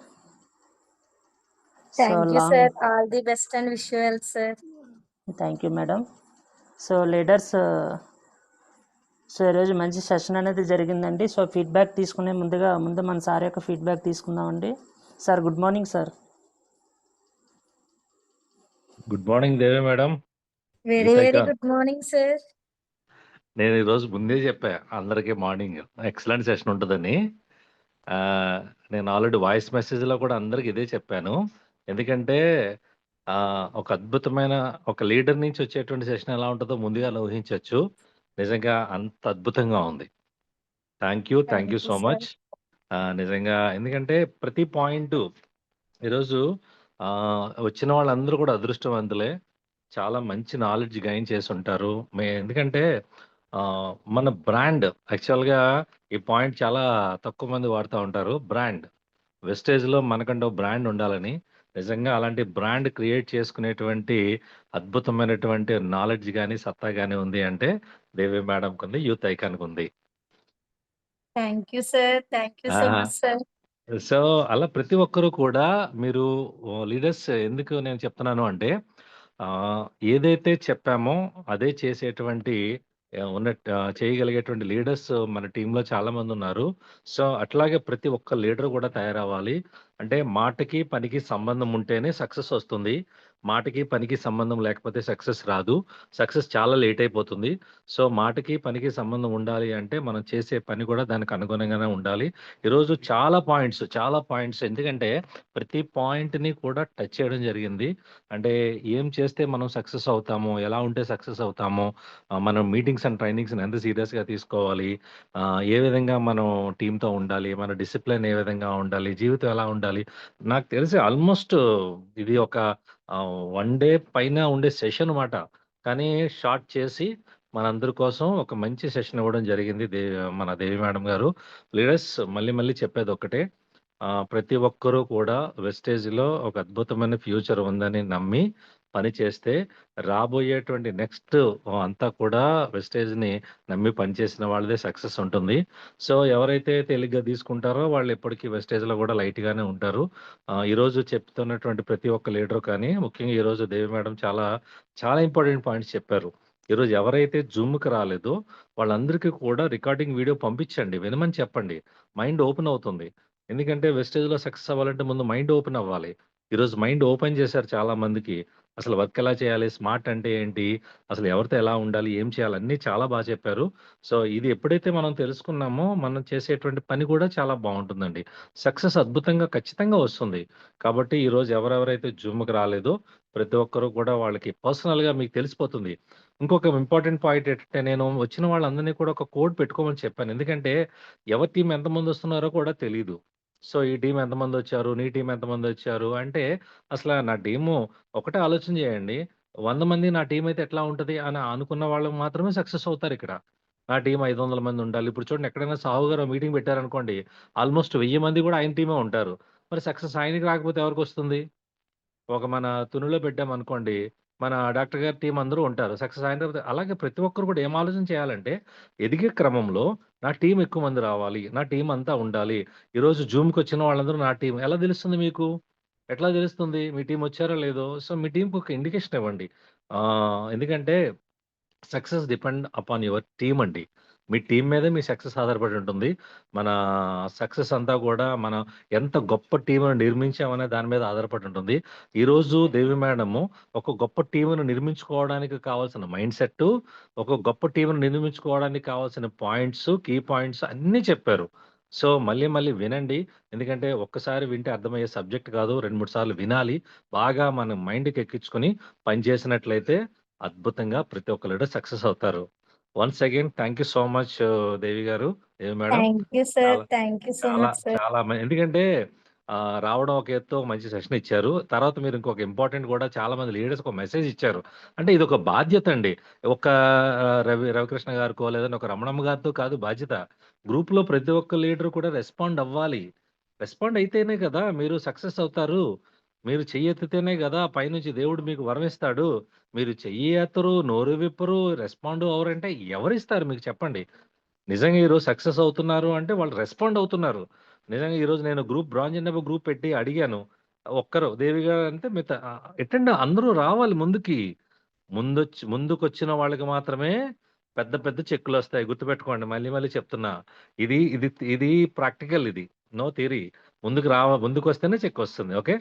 So
thank you sir. All the best and wish you well sir.
Thank you madam. So leaders, so ఈరోజు మంచి సెషన్ అనేది జరిగిందండి. సో ఫీడ్బ్యాక్ తీసుకునే ముందు మన సార్ యొక్క ఫీడ్బ్యాక్ తీసుకుందామండి. Sir good morning sir.
Good morning Devi madam.
Very very good morning sir.
నేను ఈరోజు ముందే చెప్పా అందరికీ మార్నింగ్ ఎక్సలెంట్ సెషన్ ఉంటుందని. నేను ఆల్రెడీ వాయిస్ మెసేజ్లో కూడా అందరికి ఇదే చెప్పాను. ఎందుకంటే ఒక అద్భుతమైన ఒక లీడర్ నుంచి వచ్చేటువంటి సెషన్ ఎలా ఉంటుందో ముందుగా ఊహించవచ్చు. నిజంగా అంత అద్భుతంగా ఉంది. Thank you so much. నిజంగా ఎందుకంటే ప్రతి పాయింట్ ఈరోజు వచ్చిన వాళ్ళందరూ కూడా అదృష్టవంతులే. చాలా మంచి నాలెడ్జ్ గెయిన్ చేసి ఉంటారు. ఎందుకంటే మన బ్రాండ్ యాక్చువల్‌గా ఈ పాయింట్ చాలా తక్కువ మంది వాడుతా ఉంటారు. బ్రాండ్. వెస్టేజ్‌లో మనకంటూ బ్రాండ్ ఉండాలని. నిజంగా అలాంటి బ్రాండ్ క్రియేట్ చేసుకునేటువంటి అద్భుతమైనటువంటి నాలెడ్జ్ గాని, సత్తా గాని ఉంది అంటే దేవి మేడంకుంది. యూత్ ఐకాన్‌కుంది.
Thank you sir. Thank you so
ఆహా!
Much sir.
సో, అలా ప్రతి ఒక్కరు కూడా మీరు లీడర్స్ ఎందుకు నేను చెప్తున్నాను అంటే, ఏదైతే చెప్పామో అదే చేసేటువంటి చేయగలిగేటువంటి లీడర్స్ మన టీమ్‌లో చాలామందున్నారు. సో, అట్లాగే ప్రతి ఒక్క లీడర్ కూడా తయారవ్వాలి. అంటే మాటకి, పనికి సంబంధం ఉంటేనే సక్సెస్ ఒస్తుంది. మాటకి, పనికి సంబంధం లేకపోతే సక్సెస్ రాదు. సక్సెస్ చాలా లేట్ అయిపోతుంది. సో, మాటకి, పనికి సంబంధం ఉండాలి అంటే మనం చేసే పని కూడా దానికి అనుగుణంగానే ఉండాలి. ఈరోజు చాలా పాయింట్స్ ఎందుకంటే ప్రతి పాయింట్‌ని కూడా టచ్ చేయడం జరిగింది. అంటే ఏం చేస్తే మనం సక్సెస్ అవుతామో, ఎలా ఉంటే సక్సెస్ అవుతామో, మనం మీటింగ్స్ అండ్ ట్రైనింగ్స్‌ని ఎంత సీరియస్‌గా తీసుకోవాలి, ఏ విధంగా మనం టీమ్‌తో ఉండాలి, మన డిసిప్లిన్ ఏ విధంగా ఉండాలి, జీవితం ఎలా ఉండాలి. నాకు తెలిసి ఆల్మోస్ట్ ఇది ఒక 1 డే పైన ఉండే సెషన్ మాట. కానీ షార్ట్ చేసి మనందరి కోసం ఒక మంచి సెషన్ ఇవ్వడం జరిగింది మన దేవి మేడం గారు. లీడర్స్ మళ్ళీ మళ్ళీ చెప్పేదొక్కటే. ప్రతి ఒక్కరూ కూడా వెస్టేజ్‌లో ఒక అద్భుతమైన ఫ్యూచర్ ఉందని నమ్మి పని చేస్తే రాబోయేటువంటి నెక్స్ట్ అంతా కూడా వెస్టేజ్‌ని నమ్మి పనిచేసిన వాళ్ళదే సక్సెస్ ఉంటుంది. సో, ఎవరైతే తేలిగ్గా తీసుకుంటారో వాళ్ళు ఎప్పటికీ వెస్టేజ్‌లో కూడా లైట్‌గానే ఉంటారు. ఈరోజు చెప్తున్నటువంటి ప్రతి ఒక్క లీడరు కానీ, ముఖ్యంగా ఈరోజు దేవి మేడం చాలా ఇంపార్టెంట్ పాయింట్స్ చెప్పారు. ఈరోజు ఎవరైతే జూమ్‌కి రాలేదో వాళ్ళందరికీ కూడా రికార్డింగ్ వీడియో పంపించండి. వినమని చెప్పండి. మైండ్ ఓపెన్ అవుతుంది. ఎందుకంటే వెస్టేజ్‌లో సక్సెస్ అవ్వాలంటే ముందు మైండ్ ఓపెన్ అవ్వాలి. ఈరోజు మైండ్ ఓపెన్ చేశారు చాలా మందికి. అసలు వర్క్ ఎలా చేయాలి? స్మార్ట్ అంటే ఏంటి? అసలు ఎవరితో ఎలా ఉండాలి? ఏం చేయాలి? అన్నీ చాలా చెప్పారు. సో, ఇది ఎప్పుడైతే మనం తెలుసుకున్నామో మనం చేసేటువంటి పని కూడా చాలా బావుంటుందండి. సక్సెస్ అద్భుతంగా ఖచ్చితంగా వస్తుంది. కాబట్టి ఈరోజు ఎవరెవరైతే జూమ్‌కి రాలేదో ప్రతి ఒక్కరు కూడా వాళ్ళకి పర్సనల్‌గా మీకు తెలిసిపోతుంది. ఇంకొక ఇంపార్టెంట్ పాయింట్ ఏంటంటే నేను వచ్చిన వాళ్ళందరిని కూడా ఒక కోడ్ పెట్టుకోమని చెప్పాను. ఎందుకంటే ఎవరి టీమ్ ఎంతమందొస్తున్నారో కూడా తెలీదు. సో, ఈ టీమ్ ఎంతమందొచ్చారు? నీ టీమ్ ఎంతమందొచ్చారు? అంటే అసల నా టీము ఒకటే ఆలోచన చేయండి. 100 మంది నా టీమ్ అయితే ఎట్లా ఉంటది అని అనుకున్న వాళ్ళు మాత్రమే సక్సెస్ అవుతారిక్కడ. నా టీమ్ 500 మంది ఉండాలి. ఇప్పుడు చూడండి ఎక్కడైనా సాహు గారు మీటింగ్ పెట్టారనుకోండి. ఆల్‌మోస్ట్ 1000 మంది కూడా ఆయన టీమే ఉంటారు. మరి సక్సెస్ ఆయనకి రాకపోతే ఎవరికొస్తుంది? ఒక మన తునిలో పెట్టామనుకోండి, మన డాక్టర్ గారి టీమ్ అందరూ ఉంటారు. సక్సెస్ అయిన తర్వాత అలాగే ప్రతి ఒక్కరు కూడా ఏం ఆలోచన చేయాలంటే, ఎదిగే క్రమంలో నా టీమ్ ఎక్కువ మంది రావాలి. నా టీమ్ అంతా ఉండాలి. ఈరోజు జూమ్‌కొచ్చిన వాళ్ళందరూ నా టీమ్. ఎలా తెలుస్తుంది మీకు? ఎట్లా తెలుస్తుంది? మీ టీమ్ వచ్చారో లేదో? సో, మీ టీమ్‌కి ఒక ఇండికేషన్ ఇవ్వండి. ఎందుకంటే success depend upon your team అండి. మీ టీమ్ మీదే మీ సక్సెస్ ఆధారపడి ఉంటుంది. మన సక్సెస్ అంతా కూడా మనం ఎంత గొప్ప టీమ్‌ని నిర్మించామనే దాని మీద ఆధారపడి ఉంటుంది. ఈరోజు దేవి మేడము ఒక గొప్ప టీమ్‌ని నిర్మించుకోవడానికి కావాల్సిన మైండ్‌సెట్టు, ఒక గొప్ప టీమ్‌ని నిర్మించుకోవడానికి కావాల్సిన పాయింట్స్, కీ పాయింట్స్ అన్నీ చెప్పారు. సో, మళ్ళీ మళ్ళీ వినండి. ఎందుకంటే ఒక్కసారి వింటే అర్థమయ్యే సబ్జెక్ట్ కాదు. 2, 3 సార్లు వినాలి. బాగా మన మైండ్‌కి ఎక్కించుకొని పని చేసినట్లయితే అద్భుతంగా ప్రతి ఒక్క లీడర్ సక్సెస్ అవుతారు. Once again thank you so much Devi గారు, Devi madam.
Thank you sir.
చాలా,
థ్యాంక్ యూ సో
చాలా,
మచ్ సార్.
చాలా ఎందుకంటే రావడం ఒక ఎత్తు, ఒక మంచి సెషన్ ఇచ్చారు. తర్వాత మీరు ఇంకొక ఇంపార్టెంట్ కూడా చాలా మంది లీడర్స్‌కి ఒక మెసేజ్ ఇచ్చారు. అంటే ఇదొక బాధ్యత అండి. ఒక రవికృష్ణ గారికో లేదంటే ఒక రమణమ్మ గారితో కాదు బాధ్యత. గ్రూప్‌లో ప్రతి ఒక్క లీడర్ కూడా రెస్పాండ్ అవ్వాలి. రెస్పాండ్ అయితేనే కదా మీరు సక్సెస్ అవుతారు. మీరు చెయ్యెత్తితేనే గదా పైనుంచి దేవుడు మీకు వరం ఇస్తాడు. మీరు చెయ్యి ఎత్తరు, నోరు విప్పరు, రెస్పాండ్ అవ్వరంటే ఎవరిస్తారు మీకు చెప్పండి? నిజంగా ఈరోజు సక్సెస్ అవుతున్నారు అంటే వాళ్ళు రెస్పాండ్ అవుతున్నారు. నిజంగా ఈరోజు నేను బ్రాంజ్ అన్నప్పుడు గ్రూప్ పెట్టి అడిగాను. ఒక్కరు దేవి గారు అంటే మిగతా అటెండ్ అందరూ రావాలి ముందుకి. ముందుకొచ్చిన వాళ్ళకి మాత్రమే పెద్ద పెద్ద చెక్కులొస్తాయి. గుర్తుపెట్టుకోండి. మళ్ళీ మళ్ళీ చెప్తున్నా. ఇది ఇది ఇది ప్రాక్టికల్ ఇది. No theory. ముందుకొస్తేనే చెక్కొస్తుంది. Okay.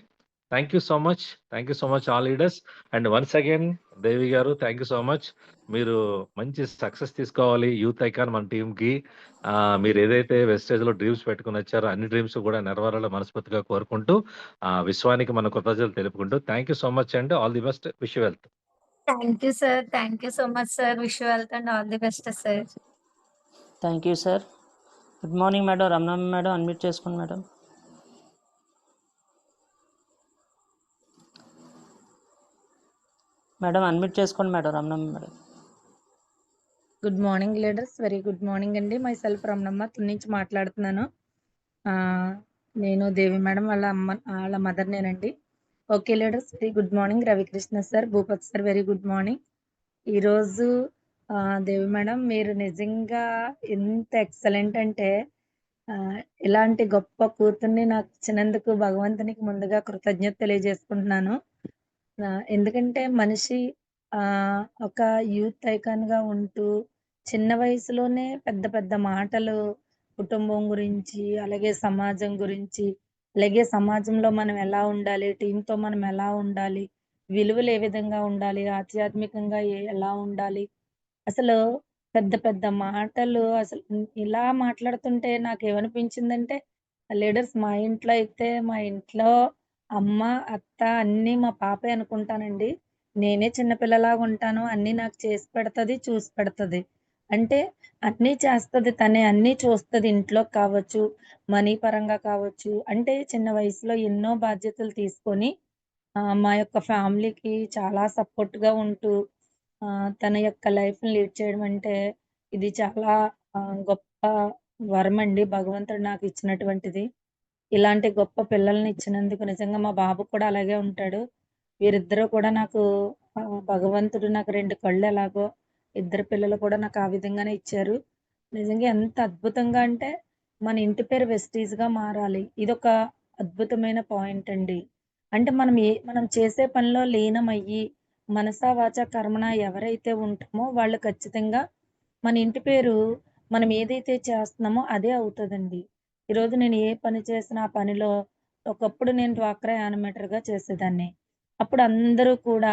Thank you so much. Thank you so much all leaders. And once again Devi గారు థాంక్ యూ సో మచ్. మీరు మంచి సక్సెస్ తీసుకోవాలి. యూత్ ఐకాన్ మన టీమ్‌కి. మీరేదైతే వెస్టేజ్‌లో డ్రీమ్స్ పెట్టుకొనొచ్చారో అన్ని డ్రీమ్స్ కూడా నెరవేరాలని మనస్ఫూర్తిగా కోరుకుంటూ, విశ్వానికి మన కృతజ్ఞతలు తెలుపుకుంటూ థాంక్ యూ సో మచ్ అండి. All the best. Wish you wealth.
Thank you sir. Thank you so much sir. Wish you wealth and all the best sir.
Thank you sir. Good morning madam. Ramanamma madam unmute చేసుకోండి madam. Madam unmute చేసుకోండి madam. Ramanamma madam.
Good morning leaders. Very good morning అండి. My self Ramanamma Tuni నుంచి మాట్లాడుతున్నాను. నేను దేవి madam వాళ్ళ mother నేనండి. Okay leaders, very good morning. Ravikrishna sir, Bhupathi sir, very good morning. ఈరోజు దేవి madam మీరు నిజంగా ఎంత ఎక్సలెంట్ అంటే ఇలాంటి గొప్ప కూతుర్ని నాకు ఇచ్చినందుకు భగవంతునికి ముందుగా కృతజ్ఞత తెలియజేసుకుంటున్నాను. ఎందుకంటే మనిషి ఒక యూత్ ఐకాన్‌గా ఉంటూ చిన్న వయసులోనే పెద్ద పెద్ద మాటలు కుటుంబం గురించి, అలాగే సమాజం గురించి, అలాగే సమాజంలో మనం ఎలా ఉండాలి, టీమ్‌తో మనం ఎలా ఉండాలి, విలువలు ఏ విధంగా ఉండాలి, ఆధ్యాత్మికంగా ఎలా ఉండాలి, అసలు పెద్ద పెద్ద మాటలు అసలు ఇలా మాట్లాడుతుంటే నాకేమనిపించిందంటే లీడర్స్ మా ఇంట్లో అమ్మ, అత్త అన్నీ మా పాపే అనుకుంటానండి. నేనే చిన్న పిల్లలాగా ఉంటాను. అన్నీ నాకు చేసి పెడతది, చూసి పెడతది. అంటే అన్నీ చేస్తది తనే. అన్నీ చూస్తది. ఇంట్లో కావచ్చు, మనీ పరంగా కావచ్చు. అంటే చిన్న వయసులో ఎన్నో బాధ్యతలు తీసుకొని మా యొక్క ఫ్యామిలీకి చాలా సపోర్ట్‌గా ఉంటూ తన యొక్క లైఫ్‌ని లీడ్ చేయడం అంటే ఇది చాలా గొప్ప వరమండి భగవంతుడు నాకిచ్చినటువంటిది. ఇలాంటి గొప్ప పిల్లల్ని ఇచ్చినందుకు నిజంగా మా బాబు కూడా అలాగే ఉంటాడు. వీరిద్దరూ కూడా నాకు భగవంతుడు నాకు 2 కళ్ళు ఎలాగో ఇద్దరు పిల్లలు కూడా నాకు ఆ విధంగానే ఇచ్చారు. నిజంగా ఎంత అద్భుతంగా అంటే మన ఇంటి పేరు వెస్టీజ్‌గా మారాలి. ఇదొక అద్భుతమైన పాయింట్ అండి. అంటే మనం చేసే పనిలో లీనమయ్యి మనసా, వాచా, కర్మణ ఎవరైతే ఉంటామో వాళ్ళు ఖచ్చితంగా మన ఇంటి పేరు మనం ఏదైతే చేస్తున్నామో అదే అవుతదండి. ఈరోజు నేను ఏ పని చేసినా ఆ పనిలో ఒకప్పుడు నేను డ్వాక్రా యానిమేటర్‌గా చేసేదాన్ని. అప్పుడు అందరూ కూడా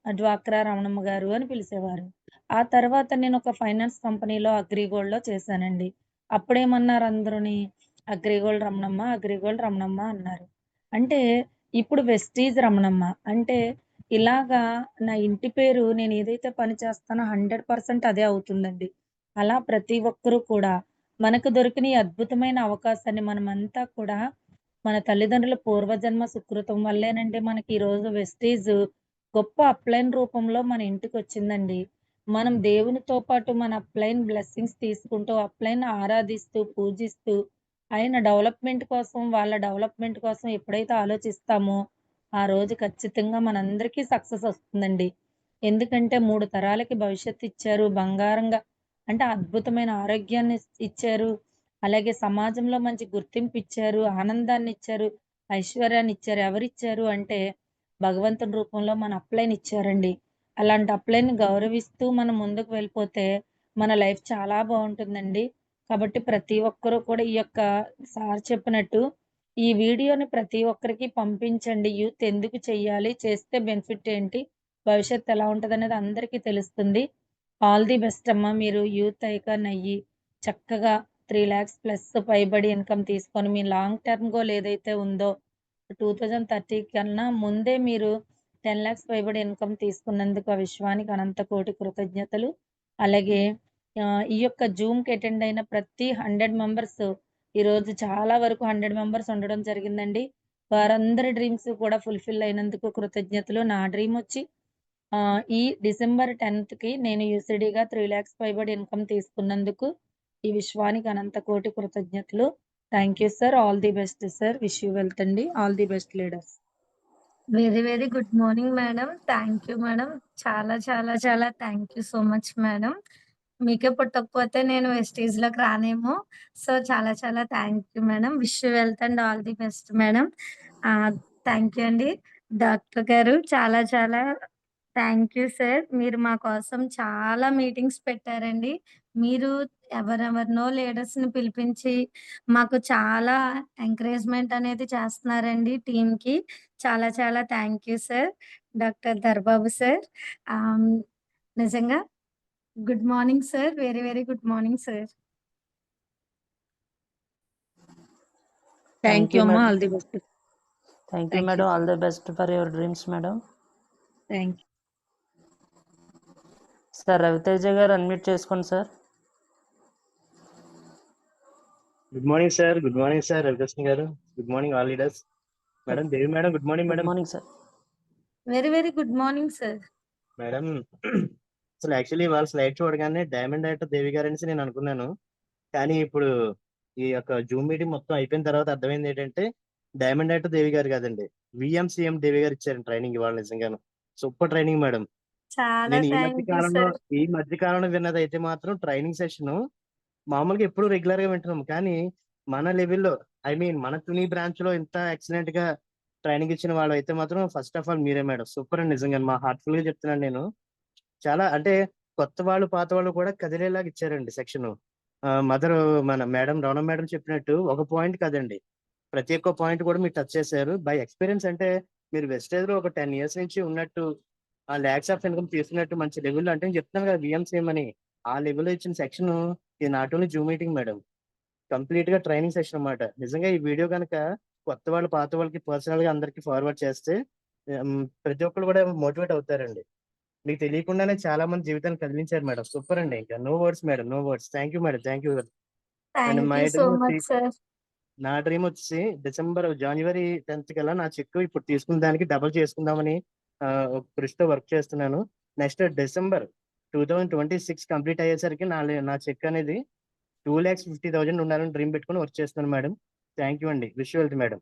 డ్వాక్రా రమణమ్మ గారు అని పిలిసేవారు. ఆ తర్వాత నేను ఒక ఫైనాన్స్ కంపెనీలో అగ్రిగోల్డ్‌లో చేశానండి. అప్పుడేమన్నారు అందరూని అగ్రిగోల్డ్ రమణమ్మ, అగ్రిగోల్డ్ రమణమ్మ అన్నారు. అంటే ఇప్పుడు వెస్టీజ్ రమణమ్మ. అంటే ఇలాగా నా ఇంటి పేరు నేను ఏదైతే పని చేస్తానో 100% అదే అవుతుందండి. అలా ప్రతి ఒక్కరు కూడా మనకు దొరికిన ఈ అద్భుతమైన అవకాశాన్ని మనమంతా కూడా మన తల్లిదండ్రుల పూర్వజన్మ సుకృతం వల్లేనండి మనకి ఈరోజు వెస్టీజ్ గొప్ప అప్‌లైన్ రూపంలో మన ఇంటికొచ్చిందండి. మనం దేవునితో పాటు మన అప్‌లైన్ బ్లెస్సింగ్స్ తీసుకుంటూ, అప్‌లైన్ ఆరాధిస్తూ, పూజిస్తూ, ఆయన డెవలప్‌మెంట్ కోసం, వాళ్ళ డెవలప్‌మెంట్ కోసం ఎప్పుడైతే ఆలోచిస్తామో, ఆ రోజు ఖచ్చితంగా మనందరికీ సక్సెస్ ఒస్తుందండి. ఎందుకంటే 3 తరాలకి భవిష్యత్తు ఇచ్చారు. బంగారంగా అంటే అద్భుతమైన ఆరోగ్యాన్ని ఇచ్చారు. అలాగే సమాజంలో మంచి గుర్తింపిచ్చారు. ఆనందాన్నిచ్చారు. ఐశ్వర్యాన్నిచ్చారు. ఎవరిచ్చారు అంటే భగవంతుని రూపంలో మన అప్‌లైన్ ఇచ్చారండి. అలాంటి అప్‌లైన్‌ని గౌరవిస్తూ మనం ముందుకు వెళ్ళిపోతే మన లైఫ్ చాలా బావుంటుందండి. కాబట్టి ప్రతి ఒక్కరు కూడా ఈ యొక్క సార్ చెప్పినట్టు ఈ వీడియోని ప్రతి ఒక్కరికి పంపించండి. యూత్ ఎందుకు చెయ్యాలి? చేస్తే బెనిఫిట్ ఏంటి? భవిష్యత్తు ఎలా ఉంటదనేది అందరికీ తెలుస్తుంది. ఆల్ ది బెస్ట్ అమ్మా! మీరు యూత్ ఐకాన్ అయ్యి చక్కగా 3,00,000 ప్లస్ పైబడి ఇన్‌కమ్ తీసుకొని మీ లాంగ్ టర్మ్ గోల్ ఏదైతే ఉందో 2030 కన్నా ముందే మీరు 10,00,000 పైబడి ఇన్‌కమ్ తీసుకున్నందుకు ఆ విశ్వానికి అనంత కోటి కృతజ్ఞతలు. అలాగే ఈ యొక్క జూమ్‌కి అటెండ్ అయిన ప్రతి 100 మెంబర్స్ ఈరోజు చాలా వరకు 100 మెంబర్స్ ఉండడం జరిగిందండి. వారందరి డ్రీమ్స్ కూడా ఫుల్‌ఫిల్ అయినందుకు కృతజ్ఞతలు. నా డ్రీమ్ వచ్చి ఈ డిసెంబర్ 10థ్‌కి నేను యూసీడీగా 3,00,000 పైబడి ఇన్‌కమ్ తీసుకున్నందుకు ఈ విశ్వానికి అనంత కోటి కృతజ్ఞతలు. Thank you sir. All the best sir. Wish you wealth అండి. All the best leaders.
Very very good morning madam. Thank you madam. చాలా చాలా చాలా thank you so much madam. మీకే పుట్టకపోతే నేను వెస్టీజ్‌లోకి రానేమో. సో, చాలా చాలా thank you madam. Wish you wealth and all the best madam. Thank you అండి. డాక్టర్ గారు చాలా చాలా థ్యాంక్ యూ సార్. మీరు మా కోసం చాలా మీటింగ్స్ పెట్టారండి. మీరు ఎవరెవరినో లీడర్స్‌ని పిలిపించి మాకు చాలా ఎంకరేజ్‌మెంట్ అనేది చేస్తున్నారండి టీమ్‌కి. చాలా చాలా thank you sir. Doctor Darbabu sir. Ah, నిజంగా good morning sir. Very very good morning sir.
Thank you అమ్మా. All the best.
Thank you
thank you.
Madam. All the best for your dreams madam.
Thank you.
Sir Raviteja గారు unmute చేసుకోండి sir.
Good morning sir. Good morning sir Ravikrishna గారు. Good morning all leaders. Madam Devi madam good morning
good
madam.
Morning sir.
Very very good morning sir.
Madam అసలు actually వాళ్ళ slide చూడగానే diamond director దేవి గారు అనేసి నేను అనుకున్నాను. కానీ ఇప్పుడు ఈ యొక్క జూమ్ మీటింగ్ మొత్తం అయిపోయిన తర్వాత అర్థమైంది ఏంటంటే డైమండ్ డైరెక్టర్ దేవి గారు కాదండి, విఎంసీఎం దేవి గారు ఇచ్చారు ట్రైనింగ్ ఇవాళ. నిజంగాను సూపర్ ట్రైనింగ్ మేడం.
చాలా
నేను
థ్యాంక్ యూ సార్.
ఈ మధ్య కాలంలో విన్నది అయితే మాత్రం ట్రైనింగ్ సెషన్ మామూలుగా ఎప్పుడు రెగ్యులర్ గా వింటున్నాం, కానీ మన లెవెల్లో ఐ మీన్ మన తుని బ్రాంచ్ లో ఇంత ఎక్సలెంట్ గా ట్రైనింగ్ ఇచ్చిన వాళ్ళు అయితే మాత్రం ఫస్ట్ ఆఫ్ ఆల్ మీరే మేడం. సూపర్ అండి నిజంగా. మా హార్ట్ఫుల్ గా చెప్తున్నాను నేను. చాలా అంటే కొత్త వాళ్ళు పాత వాళ్ళు కూడా కదిలేలాగా ఇచ్చారండి సెక్షన్. మదర్ మన మేడం రమణ మేడం చెప్పినట్టు ఒక పాయింట్ కాదండి, ప్రతి ఒక్క పాయింట్ కూడా మీరు టచ్ చేశారు. బై ఎక్స్పీరియన్స్ అంటే మీరు వెస్టేజ్ లో ఒక 10 years నుంచి ఉన్నట్టు, ఆ ల్యాక్స్ ఆఫ్ ఇన్కమ్ తీసుకున్నట్టు మంచి లెవెల్ అంటే నేను చెప్తున్నాను కదా విఎంసీఎం అని, ఆ లెవెల్ ఇచ్చిన సెక్షన్ ఇది not only Zoom meeting madam, complete గా ట్రైనింగ్ సెక్షన్ అన్నమాట. నిజంగా ఈ వీడియో కనుక కొత్త వాళ్ళు పాత వాళ్ళకి పర్సనల్ గా అందరికి ఫార్వర్డ్ చేస్తే ప్రతి ఒక్కరు కూడా మోటివేట్ అవుతారండి. మీకు తెలియకుండానే చాలా మంది జీవితాన్ని కదిలించారు మేడం. సూపర్ అండి. ఇంకా no words madam, no words. Thank you madam, thank you. And
thank
my
you so
dream
much sir.
నా డ్రీమ్ వచ్చి జనవరి 10th కల్లా నా చెక్ ఇప్పుడు తీసుకున్న దానికి డబుల్ చేసుకుందామని ఒక కృషితో వర్క్ చేస్తున్నాను. నెక్స్ట్ December 2026 కంప్లీట్ అయ్యేసరికి నా చెక్ అనేది 2,50,000 ఉండాలని డ్రీమ్ పెట్టుకుని వర్క్ చేస్తున్నాను మేడం. థ్యాంక్ యూ అండి. Wish wealth madam.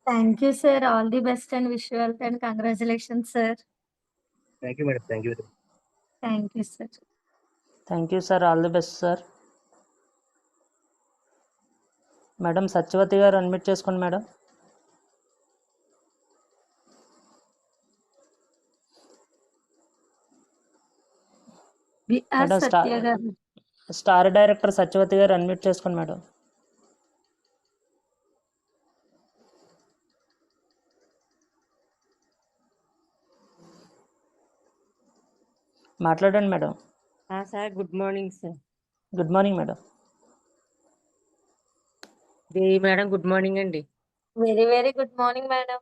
Thank you sir. All the best and wish you wealth and congratulations sir.
Thank you madam, thank you.
Thank you sir.
Thank you sir. All the best sir. Madam Satyavathi గారు admit చేసుకోండి madam. Madam
సత్య గారు.
Star director Satyavathi గారు admit చేసుకోండి madam. మాట్లాడండి madam.
Sir good morning sir.
Good morning madam.
Devi madam good morning అండి.
Very very good morning madam.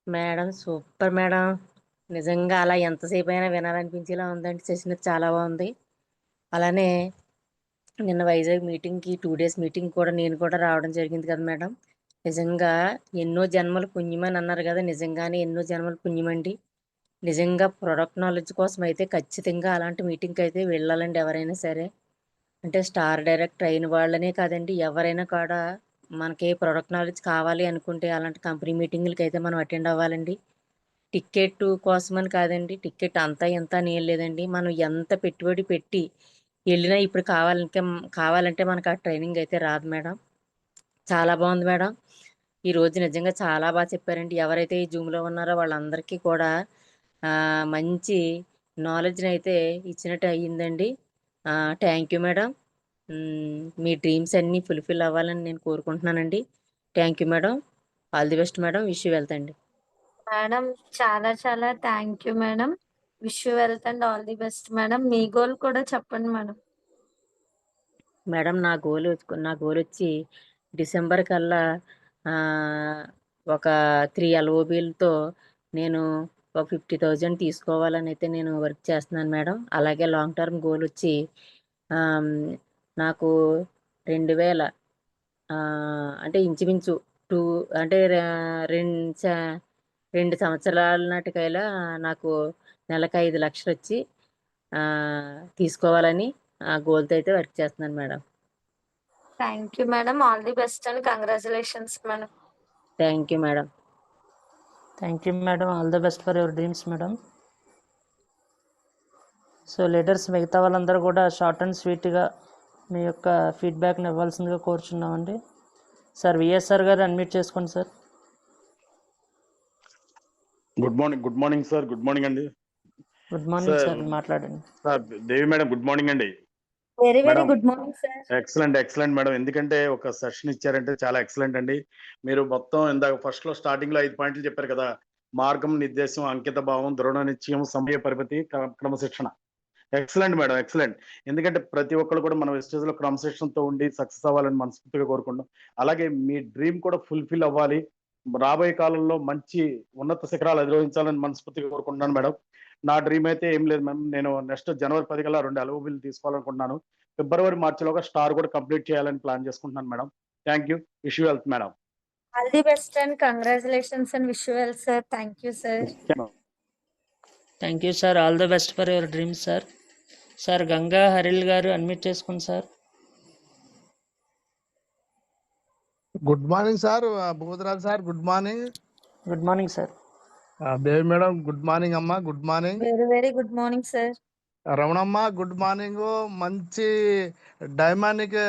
Madam super madam. నిజంగా అలా ఎంతసేపు అయినా వినాలనిపించేలా ఉందండి. సెషన్ చాలా బాగుంది. అలానే నిన్న వైజాగ్ మీటింగ్కి 2 days మీటింగ్ కూడా నేను కూడా రావడం జరిగింది కదా మేడం. నిజంగా ఎన్నో జన్మలు పుణ్యమని అన్నారు కదా, నిజంగానే ఎన్నో జన్మలు పుణ్యమండి. నిజంగా ప్రొడక్ట్ నాలెడ్జ్ కోసం అయితే ఖచ్చితంగా అలాంటి మీటింగ్కి అయితే వెళ్ళాలండి ఎవరైనా సరే. అంటే స్టార్ డైరెక్టర్ అయిన వాళ్ళనే కాదండి, ఎవరైనా కూడా మనకి ప్రొడక్ట్ నాలెడ్జ్ కావాలి అనుకుంటే అలాంటి కంపెనీ మీటింగులకి అయితే మనం అటెండ్ అవ్వాలండి. టికెట్ కోసమని కాదండి, టికెట్ అంతా ఎంత అని ఏం లేదండి. మనం ఎంత పెట్టుబడి పెట్టి వెళ్ళినా ఇప్పుడు కావాలంటే మనకు ఆ ట్రైనింగ్ అయితే రాదు మేడం. చాలా బాగుంది మేడం. ఈరోజు నిజంగా చాలా బాగా చెప్పారండి. ఎవరైతే ఈ జూమ్లో ఉన్నారో వాళ్ళందరికీ కూడా మంచి నాలెడ్జ్ని అయితే ఇచ్చినట్టు అయ్యిందండి. Thank you madam. Me dreams అన్నీ ఫుల్ఫిల్ అవ్వాలని నేను కోరుకుంటున్నానండి. Thank you madam. All the best madam. Wish you wealth అండి.
మేడం చాలా చాలా thank you madam. Wish you wealth and all the best madam. Me goal కూడా చెప్పండి మేడం.
మేడం నా గోల్ వచ్చి డిసెంబర్ కల్లా ఒక 3 LOBలతో నేను ఒక 50,000 తీసుకోవాలని అయితే నేను వర్క్ చేస్తున్నాను మేడం. అలాగే లాంగ్ టర్మ్ గోల్ వచ్చి నాకు 2,000 అంటే ఇంచుమించు 2 అంటే 2 సంవత్సరాల నాటికైలా నాకు నెలకు 5 లక్షలు వచ్చి తీసుకోవాలని ఆ గోల్తో అయితే వర్క్ చేస్తున్నాను మేడం.
Thank you madam. All the best and congratulations madam.
Thank you madam.
Thank you madam. All the best for your dreams madam. So leaders మిగతా వాళ్ళందరూ కూడా షార్ట్ అండ్ స్వీట్గా మీ యొక్క ఫీడ్బ్యాక్ని ఇవ్వాల్సిందిగా కోరుచున్నామండి. సార్ విఎస్ఆర్ గారు అడ్మిట్ చేసుకోండి sir.
Good morning sir. Good morning అండి.
Good morning sir. మాట్లాడండి
sir. Devi madam good morning అండి.
Very very good morning sir.
Excellent madam. ఎందుకంటే ఒక సెషన్ ఇచ్చారంటే చాలా ఎక్సలెంట్ అండి. మీరు మొత్తం ఇందాక ఫస్ట్ లో స్టార్టింగ్ లో 5 పాయింట్లు చెప్పారు కదా. మార్గం, నిర్దేశం, అంకిత భావం, దృఢ నిశ్చయం, సమయ పరిపతి, క్రమశిక్షణ. Excellent madam, excellent. ఎందుకంటే ప్రతి ఒక్కరు కూడా మన స్టేజ్ లో క్రమశిక్షణతో ఉండి సక్సెస్ అవ్వాలని మనస్ఫూర్తిగా కోరుకుంటాం. అలాగే మీ డ్రీమ్ కూడా ఫుల్ఫిల్ అవ్వాలి, రాబోయే కాలంలో మంచి ఉన్నత శిఖరాలు అధిరోహించాలని మనస్ఫూర్తిగా కోరుకుంటున్నాను మేడం. నా డ్రీమ్ అయితే ఏం లేదు మ్యామ్. నేను నెక్స్ట్ జనవరి 10 కల్లా 2 LOBలు తీసుకోవాలనుకుంటున్నాను. ఫిబ్రవరి మార్చిలోగా స్టార్ కూడా కంప్లీట్ చేయాలని ప్లాన్ చేసుకుంటున్నాను madam. Thank you. Wish you wealth madam.
All the best and congratulations and wish you wealth sir. Thank you sir.
Thank you sir. All the best for your dreams sir. Sir Ganga Haril గారు admit చేసుకోండి sir.
Good morning sir. Bhudaraj sir good morning.
Good morning sir.
Devi madam good morning అమ్మా. Good morning.
Very very good morning sir.
Ramanamma good morning. మంచి డైమానిక్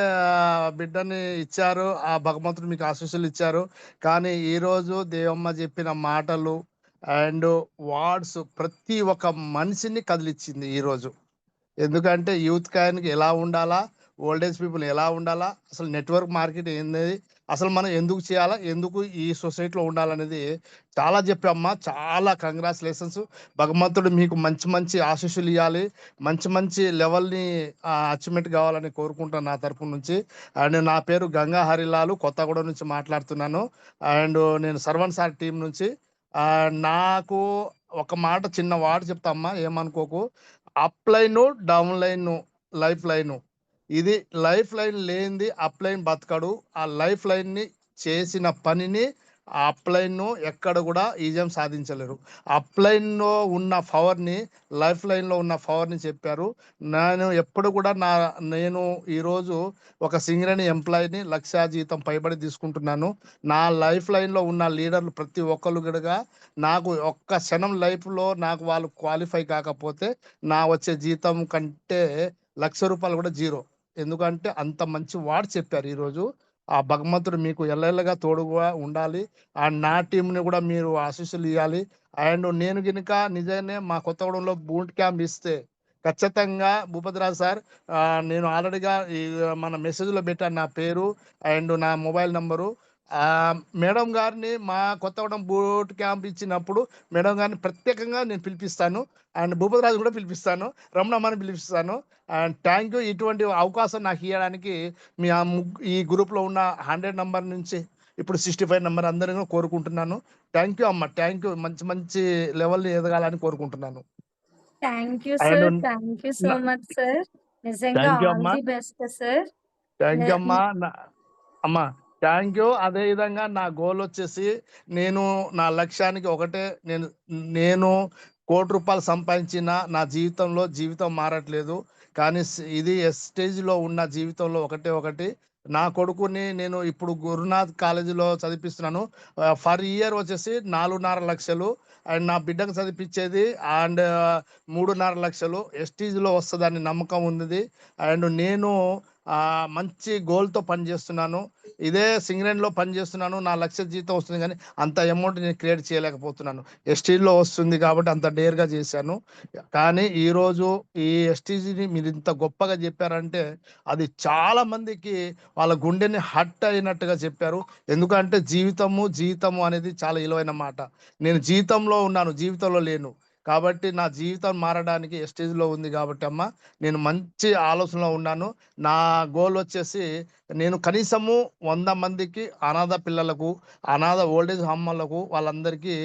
బిడ్డని ఇచ్చారు. ఆ భగవంతుడు మీకు ఆశీస్సులు ఇచ్చారు. కానీ ఈరోజు దేవమ్మ చెప్పిన మాటలు అండ్ వార్డ్స్ ప్రతి ఒక్క మనిషిని కదిలిచ్చింది ఈరోజు. ఎందుకంటే యూత్ కాయనికి ఎలా ఉండాలా, ఓల్డేజ్ పీపుల్ ఎలా ఉండాలా, అసలు నెట్వర్క్ మార్కెట్ ఏంది, అసలు మనం ఎందుకు చేయాలా, ఎందుకు ఈ సొసైటీలో ఉండాలనేది చాలా చెప్పామ్మా. చాలా కంగ్రాచులేషన్స్. భగవంతుడు మీకు మంచి మంచి ఆశీస్సులు ఇవ్వాలి, మంచి మంచి లెవెల్ని అచీవ్మెంట్ కావాలని కోరుకుంటాను నా తరపు నుంచి. అండ్ నా పేరు గంగా హరిలాలు, కొత్తగూడెం నుంచి మాట్లాడుతున్నాను. అండ్ నేను సర్వన్ సార్ టీం నుంచి. నాకు ఒక మాట చిన్న వార్డ్ చెప్తామ్మా, ఏమనుకోకు. Up line, down line, life line. ఇది లైఫ్ లైన్ లేనిది అప్ లైన్ బతకడు. ఆ లైఫ్ లైన్ ని చేసిన పనిని అప్ లైన్ ఎక్కడ కూడా ఈజం సాధించలేరు. అప్ లైన్ లో ఉన్న పవర్ ని లైఫ్ లైన్ లో ఉన్న పవర్ ని చెప్పారు. నేను ఎప్పుడు కూడా నేను ఈరోజు ఒక సింగరేణి ఎంప్లాయీని, 1,00,000 జీతం పైబడి తీసుకుంటున్నాను. నా లైఫ్ లైన్ లో ఉన్న లీడర్లు ప్రతి ఒక్కరు కూడా నాకు ఒక్క క్షణం లైఫ్ లో నాకు వాళ్ళు క్వాలిఫై కాకపోతే నా వచ్చే జీతం కంటే 1,00,000 రూపాయలు కూడా జీరో. ఎందుకంటే అంత మంచి వాడు చెప్పారు ఈరోజు. ఆ భగవంతుడు మీకు ఎల్లెల్లగా తోడుగా ఉండాలి. ఆ నా టీంని కూడా మీరు ఆశీస్సులు ఇవ్వాలి. అండ్ నేను గినక నిజంగానే మా కొత్తగూడెంలో బూట్ క్యాంప్ ఇస్తే ఖచ్చితంగా భూపతిరాజు సార్, నేను ఆల్రెడీగా ఈ మన మెసేజ్లో పెట్టాను నా పేరు అండ్ నా మొబైల్ నంబరు. మేడం గారిని మా కొత్తగూడెం బూట్ క్యాంప్ ఇచ్చినప్పుడు మేడం గారిని ప్రత్యేకంగా నేను పిలిపిస్తాను. అండ్ భూపతిరాజు కూడా పిలిపిస్తాను, రమణమ్మని పిలిపిస్తాను. అండ్ థ్యాంక్ యూ ఇటువంటి అవకాశం నాకు ఇవ్వడానికి. మీ ఈ గ్రూప్లో ఉన్న 100 నంబర్ నుంచి ఇప్పుడు 65 నంబర్ అందరినీ కోరుకుంటున్నాను. థ్యాంక్ యూ అమ్మ, థ్యాంక్ యూ. మంచి మంచి లెవెల్ని ఎదగాలని కోరుకుంటున్నాను.
Thank you
and
sir. Thank you so much sir. నిజంగా
థ్యాంక్ యూ
ఆల్
అమ్మా,
the best sir.
Thank you అమ్మా. అమ్మా థ్యాంక్ యూ. అదేవిధంగా నా గోల్ వచ్చేసి నేను నా లక్ష్యానికి ఒకటే. నేను ₹1,00,00,000 సంపాదించిన నా జీవితం మారట్లేదు. కానీ ఇది స్టేజ్లో ఉన్న జీవితంలో ఒకటి నా కొడుకుని నేను ఇప్పుడు గురునాథ్ కాలేజీలో చదివిస్తున్నాను. ఫర్ ఇయర్ వచ్చేసి 4.5 లక్షలు. అండ్ నా బిడ్డకు చదివించేది అండ్ 3.5 లక్షలు. ఎస్టీజీలో వస్తుందని నమ్మకం ఉంది. అండ్ నేను మంచి గోల్తో పనిచేస్తున్నాను. ఇదే సింగరేణిలో పనిచేస్తున్నాను. నా 1,00,000 జీతం వస్తుంది, కానీ అంత అమౌంట్ నేను క్రియేట్ చేయలేకపోతున్నాను. ఎస్టీలో వస్తుంది కాబట్టి అంత డేర్గా చేశాను. కానీ ఈరోజు ఈ ఎస్టీజీని మీరు ఇంత గొప్పగా చెప్పారంటే అది చాలా మందికి వాళ్ళ గుండెని హట్ అయినట్టుగా చెప్పారు. ఎందుకంటే జీవితము అనేది చాలా విలువైన మాట. నేను జీవితంలో ఉన్నాను, జీవితంలో లేను. కాబట్టి నా జీవితం మారడానికి ఎస్టేజ్లో ఉంది. కాబట్టి అమ్మ, నేను మంచి ఆలోచనలో ఉన్నాను. నా గోల్ వచ్చేసి నేను కనీసము 100 మందికి, అనాథ పిల్లలకు, అనాథ ఓల్డేజ్ హోమ్లకు, వాళ్ళందరికీ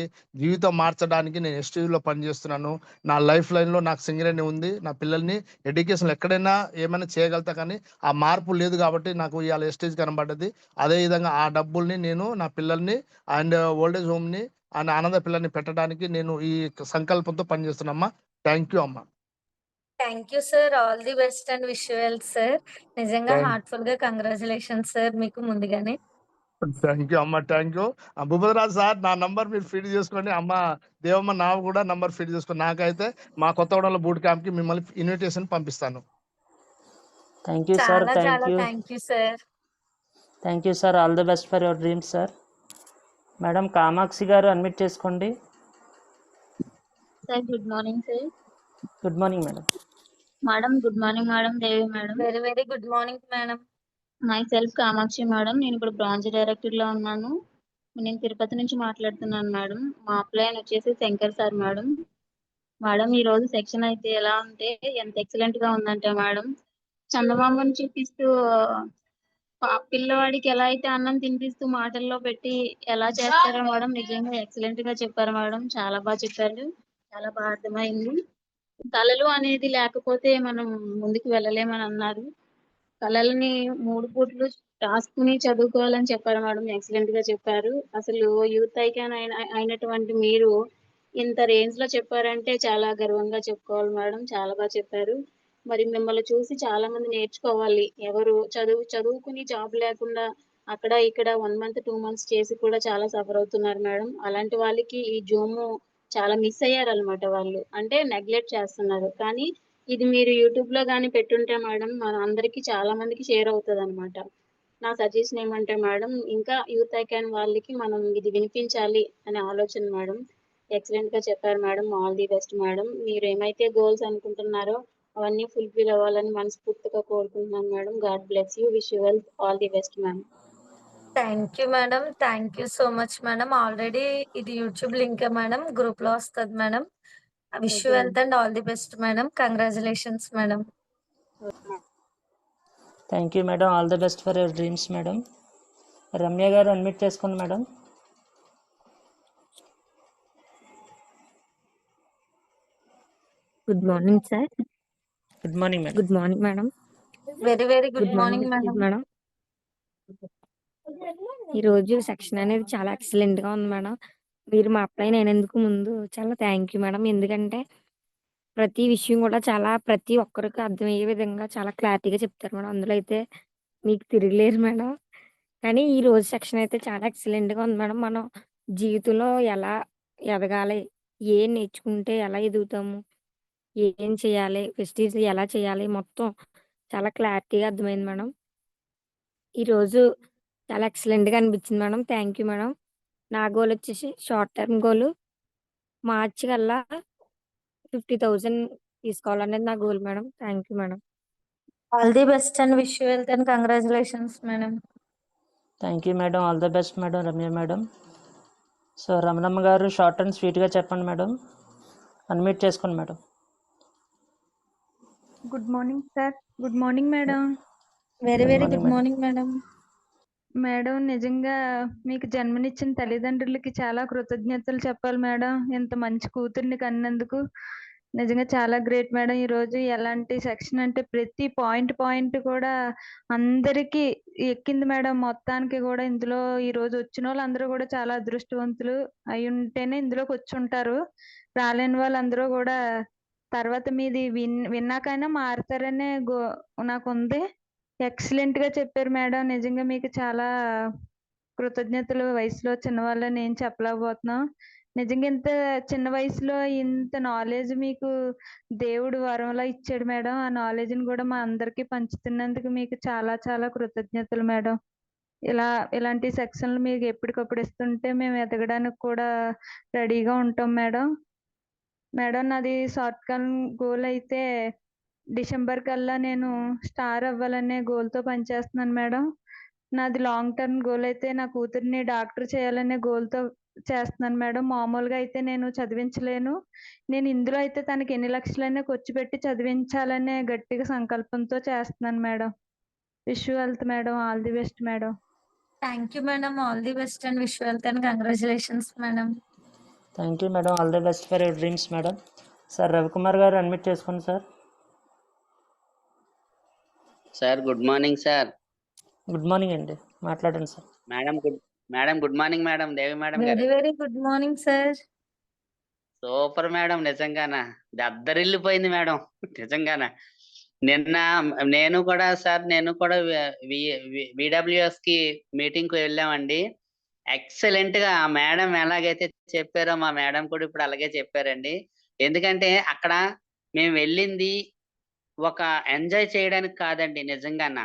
జీవితం మార్చడానికి నేను ఎస్టేజ్లో పనిచేస్తున్నాను. నా లైఫ్ లైన్లో నాకు సింగరేణి ఉంది. నా పిల్లల్ని ఎడ్యుకేషన్ ఎక్కడైనా ఏమైనా చేయగలుగుతా, కానీ ఆ మార్పు లేదు. కాబట్టి నాకు ఇవాళ ఎస్టేజ్ కనబడ్డది. అదేవిధంగా ఆ డబ్బుల్ని నేను నా పిల్లల్ని అండ్ ఓల్డేజ్ హోమ్ని అండ్ అనాథ పిల్లల్ని పెట్టడానికి నేను ఈ సంకల్పంతో పనిచేస్తున్నామ్మా. థ్యాంక్ యూ అమ్మా.
Thank you sir. All the best and wish you well sir. నిజంగా
థ్యాంక్
హార్ట్ఫుల్ గా కంగ్రాచులేషన్స్ సార్ మీకు ముందుగానే.
థ్యాంక్ యూ అమ్మ, థ్యాంక్ యూ. భూపతిరాజు సార్, నా నంబర్ మీరు ఫీడ్ చేసుకోండి. అమ్మ దేవమ్మ నా కూడా నంబర్ ఫీడ్ చేసుకోండి. నాకైతే మా కొత్తగూడెంలో బూట్ క్యాంప్కి మిమ్మల్ని ఇన్విటేషన్ పంపిస్తాను.
Thank you sir.
చాలా
thank you.
Thank you sir.
Thank you sir. All the best for your dreams sir. Madam Kamakshi garu admit చేసుకోండి.
Sir good morning sir.
Good morning madam.
Madam good morning madam. Devi madam.
Very very good morning madam.
Myself Kamakshi madam. నేను ఇప్పుడు branch director లో ఉన్నాను. నేను తిరుపతి నుంచి మాట్లాడుతున్నాను madam. మా upline వచ్చేసి శంకర్ సార్ మేడం. మేడం ఈ రోజు సెక్షన్ అయితే ఎలా ఉంటే ఎంత ఎక్సలెంట్ గా ఉందంటే మేడం, చందమామని చూపిస్తూ పిల్లవాడికి ఎలా అయితే అన్నం తినిపిస్తూ మాటల్లో పెట్టి ఎలా చేస్తారో మేడం, నిజంగా ఎక్సలెంట్ గా చెప్పారు మేడం. చాలా బాగా చెప్పారు, చాలా బాగా అర్థమైంది. కళలు అనేది లేకపోతే మనం ముందుకు వెళ్ళలేమని అన్నారు. కళలని 3 పూట్లు రాసుకుని చదువుకోవాలని చెప్పారు మేడం. ఎక్సలెంట్ గా చెప్పారు. అసలు యూత్ ఐకాన్ అయినటువంటి మీరు ఇంత రేంజ్ లో చెప్పారంటే చాలా గర్వంగా చెప్పుకోవాలి మేడం. చాలా బాగా చెప్పారు. మరి మిమ్మల్ని చూసి చాలా మంది నేర్చుకోవాలి. ఎవరు చదువుకుని జాబ్ లేకుండా అక్కడ ఇక్కడ 1 మంత్ 2 మంత్స్ చేసి కూడా చాలా సఫర్ అవుతున్నారు మేడం. అలాంటి వాళ్ళకి ఈ జూమ్ చాలా మిస్ అయ్యారు అనమాట. వాళ్ళు అంటే నెగ్లెక్ట్ చేస్తున్నారు. కానీ ఇది మీరు యూట్యూబ్ లో కానీ పెట్టుంటే మేడం మన అందరికి చాలా మందికి షేర్ అవుతుంది అనమాట. నా సజెషన్ ఏమంటే మేడం, ఇంకా యూత్ ఐకాన్ వాళ్ళకి మనం ఇది వినిపించాలి అనే ఆలోచన మేడం. ఎక్సలెంట్ గా చెప్పారు madam. All the best madam. మీరు ఏమైతే గోల్స్ అనుకుంటున్నారో అవన్నీ ఫుల్ఫిల్ అవ్వాలని మనస్ఫూర్తిగా కోరుకుంటున్నాను madam. God bless you. Wish you well. All the best ma'am.
Thank you madam. Thank you so much madam. Already ఇది యూట్యూబ్ లింక్ మేడం. గ్రూప్ లో వస్తుంది madam. Wish you
okay
wealth and all the best madam. Congratulations madam.
Thank you madam. All the best for your dreams madam. Ramya గారు admit చేసుకోండి madam.
Good morning sir.
Good morning madam.
Good morning madam.
Very very good
good
morning
morning
madam.
Madam. ఈరోజు section అనేది చాలా excellent గా ఉంది madam. మీరు మా upline అయినందుకు ముందు చాలా థ్యాంక్ యూ మేడం. ఎందుకంటే ప్రతి విషయం కూడా ప్రతి ఒక్కరికి అర్థమయ్యే విధంగా చాలా క్లారిటీగా చెప్తారు మేడం. అందులో అయితే మీకు తిరగలేరు మేడం. కానీ ఈ రోజు సెక్షన్ అయితే చాలా ఎక్సలెంట్ గా ఉంది మేడం. మనం జీవితంలో ఎలా ఎదగాలి, ఏం నేర్చుకుంటే ఎలా ఎదుగుతాము, ఏం చేయాలి, ఫెస్టివ్స్ ఎలా చేయాలి, మొత్తం చాలా క్లారిటీగా అర్థమైంది మేడం. ఈరోజు చాలా ఎక్సలెంట్గా అనిపించింది మేడం. Thank you madam. నా గోల్ వచ్చేసి షార్ట్ టర్మ్ గోల్ మార్చి కల్లా 50,000 తీసుకోవాలనేది నా goal madam. Thank you madam.
All the best and wish you wealth and congratulations madam.
Thank you madam. All the best madam. Ramya madam. So Ramanamma గారు short and స్వీట్గా చెప్పండి madam. Unmute చేసుకోండి madam.
Good morning sir. Good morning madam.
Very very
morning,
good
madam.
Morning madam.
Madam నిజంగా మీకు జన్మనిచ్చిన తల్లిదండ్రులకి చాలా కృతజ్ఞతలు చెప్పాలి మేడం. ఇంత మంచి కూతుర్ని కన్నందుకు నిజంగా చాలా గ్రేట్ మేడం. ఈరోజు ఎలాంటి సెక్షన్ అంటే ప్రతి పాయింట్ కూడా అందరికీ ఎక్కింది మేడం. మొత్తానికి కూడా ఇందులో ఈరోజు వచ్చిన వాళ్ళందరూ కూడా చాలా అదృష్టవంతులు అయి ఉంటేనే ఇందులోకి వచ్చి ఉంటారు. రాలేని వాళ్ళందరూ కూడా తర్వాత మీది విన్నాకైనా మారుతారనే నాకు ఉంది. ఎక్సలెంట్ గా చెప్పారు మేడం. నిజంగా మీకు చాలా కృతజ్ఞతలు. వయసులో చిన్నవాళ్ళని ఏం చెప్పలేకపోతున్నాం. నిజంగా ఇంత చిన్న వయసులో ఇంత నాలెడ్జ్ మీకు దేవుడు వరంలా ఇచ్చాడు మేడం. ఆ నాలెడ్జ్ని కూడా మా అందరికీ పంచుతున్నందుకు మీకు చాలా చాలా కృతజ్ఞతలు మేడం. ఇలాంటి సెక్షన్లు మీకు ఎప్పటికప్పుడు ఇస్తుంటే మేము ఎదగడానికి కూడా రెడీగా ఉంటాం మేడం. మేడం నాది షార్ట్ టర్మ్ గోల్ అయితే డిసెంబర్ కల్లా నేను స్టార్ అవ్వాలనే గోల్తో పనిచేస్తున్నాను మేడం. నాది లాంగ్ టర్మ్ గోల్ అయితే నా కూతుర్ని డాక్టర్ చేయాలనే గోల్తో చేస్తున్నాను మేడం. మామూలుగా అయితే నేను చదివించలేను. నేను ఇందులో అయితే తనకి ఎన్ని లక్షలైనా ఖర్చు పెట్టి చదివించాలనే గట్టిగా సంకల్పంతో చేస్తున్నాను madam. Wish you wealth madam. All the best madam.
Thank you madam. All the best and wish you wealth and congratulations madam.
Thank you madam. All the best for your dreams madam. Sir Ravikumar గారు admit చేసుకోండి sir.
Sir good morning sir.
Good morning అండి. మాట్లాడండి sir.
Madam good morning madam. Devi madam
very
గారు.
Very good morning sir.
Super madam. నిజంగానా దద్దరిల్లిపోయింది madam. నిజంగానా నిన్న నేను కూడా VWS కి మీటింగ్ కు వెళ్ళామండి. ఎక్సలెంట్ గా ఆ మేడం ఎలాగైతే చెప్పారో మా మేడం కూడా ఇప్పుడు అలాగే చెప్పారండి. ఎందుకంటే అక్కడ మేము వెళ్ళింది ఒక ఎంజాయ్ చేయడానికి కాదండి. నిజంగానా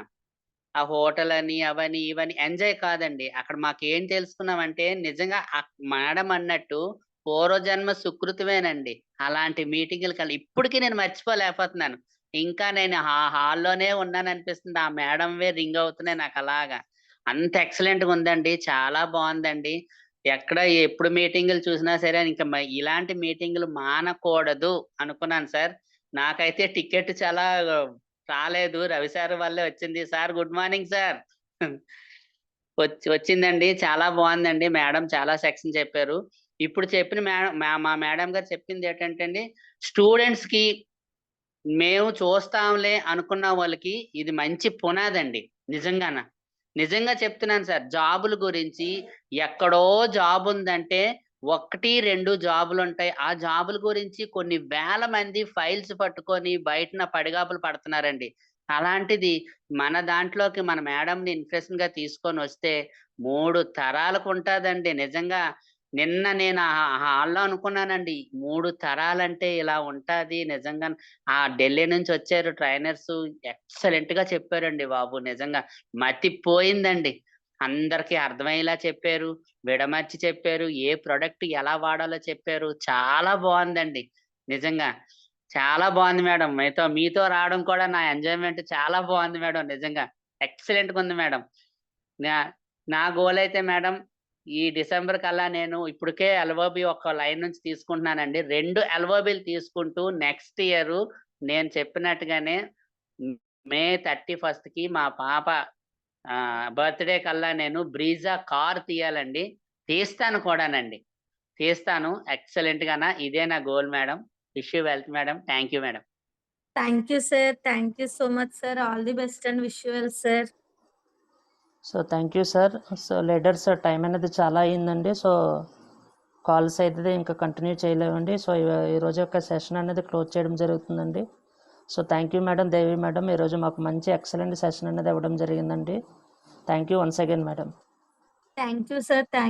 ఆ హోటల్ అని అవని ఇవని ఎంజాయ్ కాదండి. అక్కడ మాకు ఏం తెలుసుకున్నామంటే నిజంగా మేడం అన్నట్టు పూర్వజన్మ సుకృతమేనండి. అలాంటి మీటింగులు ఇప్పటికీ నేను మర్చిపోలేకపోతున్నాను. ఇంకా నేను హాల్లోనే ఉన్నాను అనిపిస్తుంది. ఆ మేడంవే రింగ్ అవుతున్నాయి నాకు అలాగా. అంత ఎక్సలెంట్ గా ఉందండి. చాలా బాగుందండి. ఎప్పుడు మీటింగులు చూసినా సరే ఇంకా ఇలాంటి మీటింగులు మానకూడదు అనుకున్నాను సార్. నాకైతే టికెట్ చాలా రాలేదు. రవి సార్ వల్లే వచ్చింది. Sir good morning sir. వచ్చిందండి. చాలా బాగుందండి. మేడం చాలా సెక్షన్ చెప్పారు. ఇప్పుడు చెప్పిన మా మేడం గారు చెప్పింది ఏంటంటే అండి, స్టూడెంట్స్ కి మేము చూస్తాంలే అనుకున్న వాళ్ళకి ఇది మంచి పునాదండి. నిజంగా చెప్తున్నాను సార్. జాబుల గురించి ఎక్కడో జాబ్ ఉందంటే 1, 2 జాబులు ఉంటాయి. ఆ జాబుల గురించి కొన్ని వేల మంది ఫైల్స్ పట్టుకొని బయటన పడిగాపులు పడుతున్నారండి. అలాంటిది మన దాంట్లోకి మన మేడంని ఇన్స్పిరేషన్ గా తీసుకొని వస్తే 3 తరాలకు ఉంటుందండి. నిజంగా నిన్న నేను ఆ హాల్లో అనుకున్నానండి 3 తరాలంటే ఇలా ఉంటది నిజంగా. ఆ ఢిల్లీ నుంచి వచ్చారు ట్రైనర్స్ ఎక్సలెంట్ గా చెప్పారండి బాబు. నిజంగా మతిపోయిందండి. అందరికీ అర్థమయ్యేలా చెప్పారు, విడమర్చి చెప్పారు, ఏ ప్రొడక్ట్ ఎలా వాడాలో చెప్పారు. చాలా బాగుందండి నిజంగా. చాలా బాగుంది మేడం. మీతో రావడం కూడా నా ఎంజాయ్మెంట్ చాలా బాగుంది మేడం. నిజంగా ఎక్సలెంట్ గా ఉంది మేడం. నా నా గోల్ అయితే మేడం ఈ డిసెంబర్ కల్లా నేను ఇప్పటికే ఎల్ఓబి ఒక లైన్ నుంచి తీసుకుంటున్నానండి. 2 ఎల్ఓబిలు తీసుకుంటూ నెక్స్ట్ ఇయర్ నేను చెప్పినట్టుగానే మే 31 కి మా పాప బర్త్డే కల్లా నేను బ్రీజా కార్ తీయాలండి. తీస్తాను కూడానండి. తీస్తాను ఎక్సలెంట్ గానా. ఇదే నా goal madam. Wish you wealth madam. Thank you madam.
Thank you sir. Thank you so much sir. All the best and wish you well sir.
So thank you sir. So leaders time అనేది చాలా అయ్యిందండి. So calls అయితే ఇంకా continue చేయలేమండి. So ఈరోజు యొక్క session అనేది close చేయడం జరుగుతుందండి. So thank you madam, Devi madam. ఈరోజు మాకు మంచి ఎక్సలెంట్ సెషన్ అనేది ఇవ్వడం జరిగిందండి. Thank you once again madam.
Thank you sir.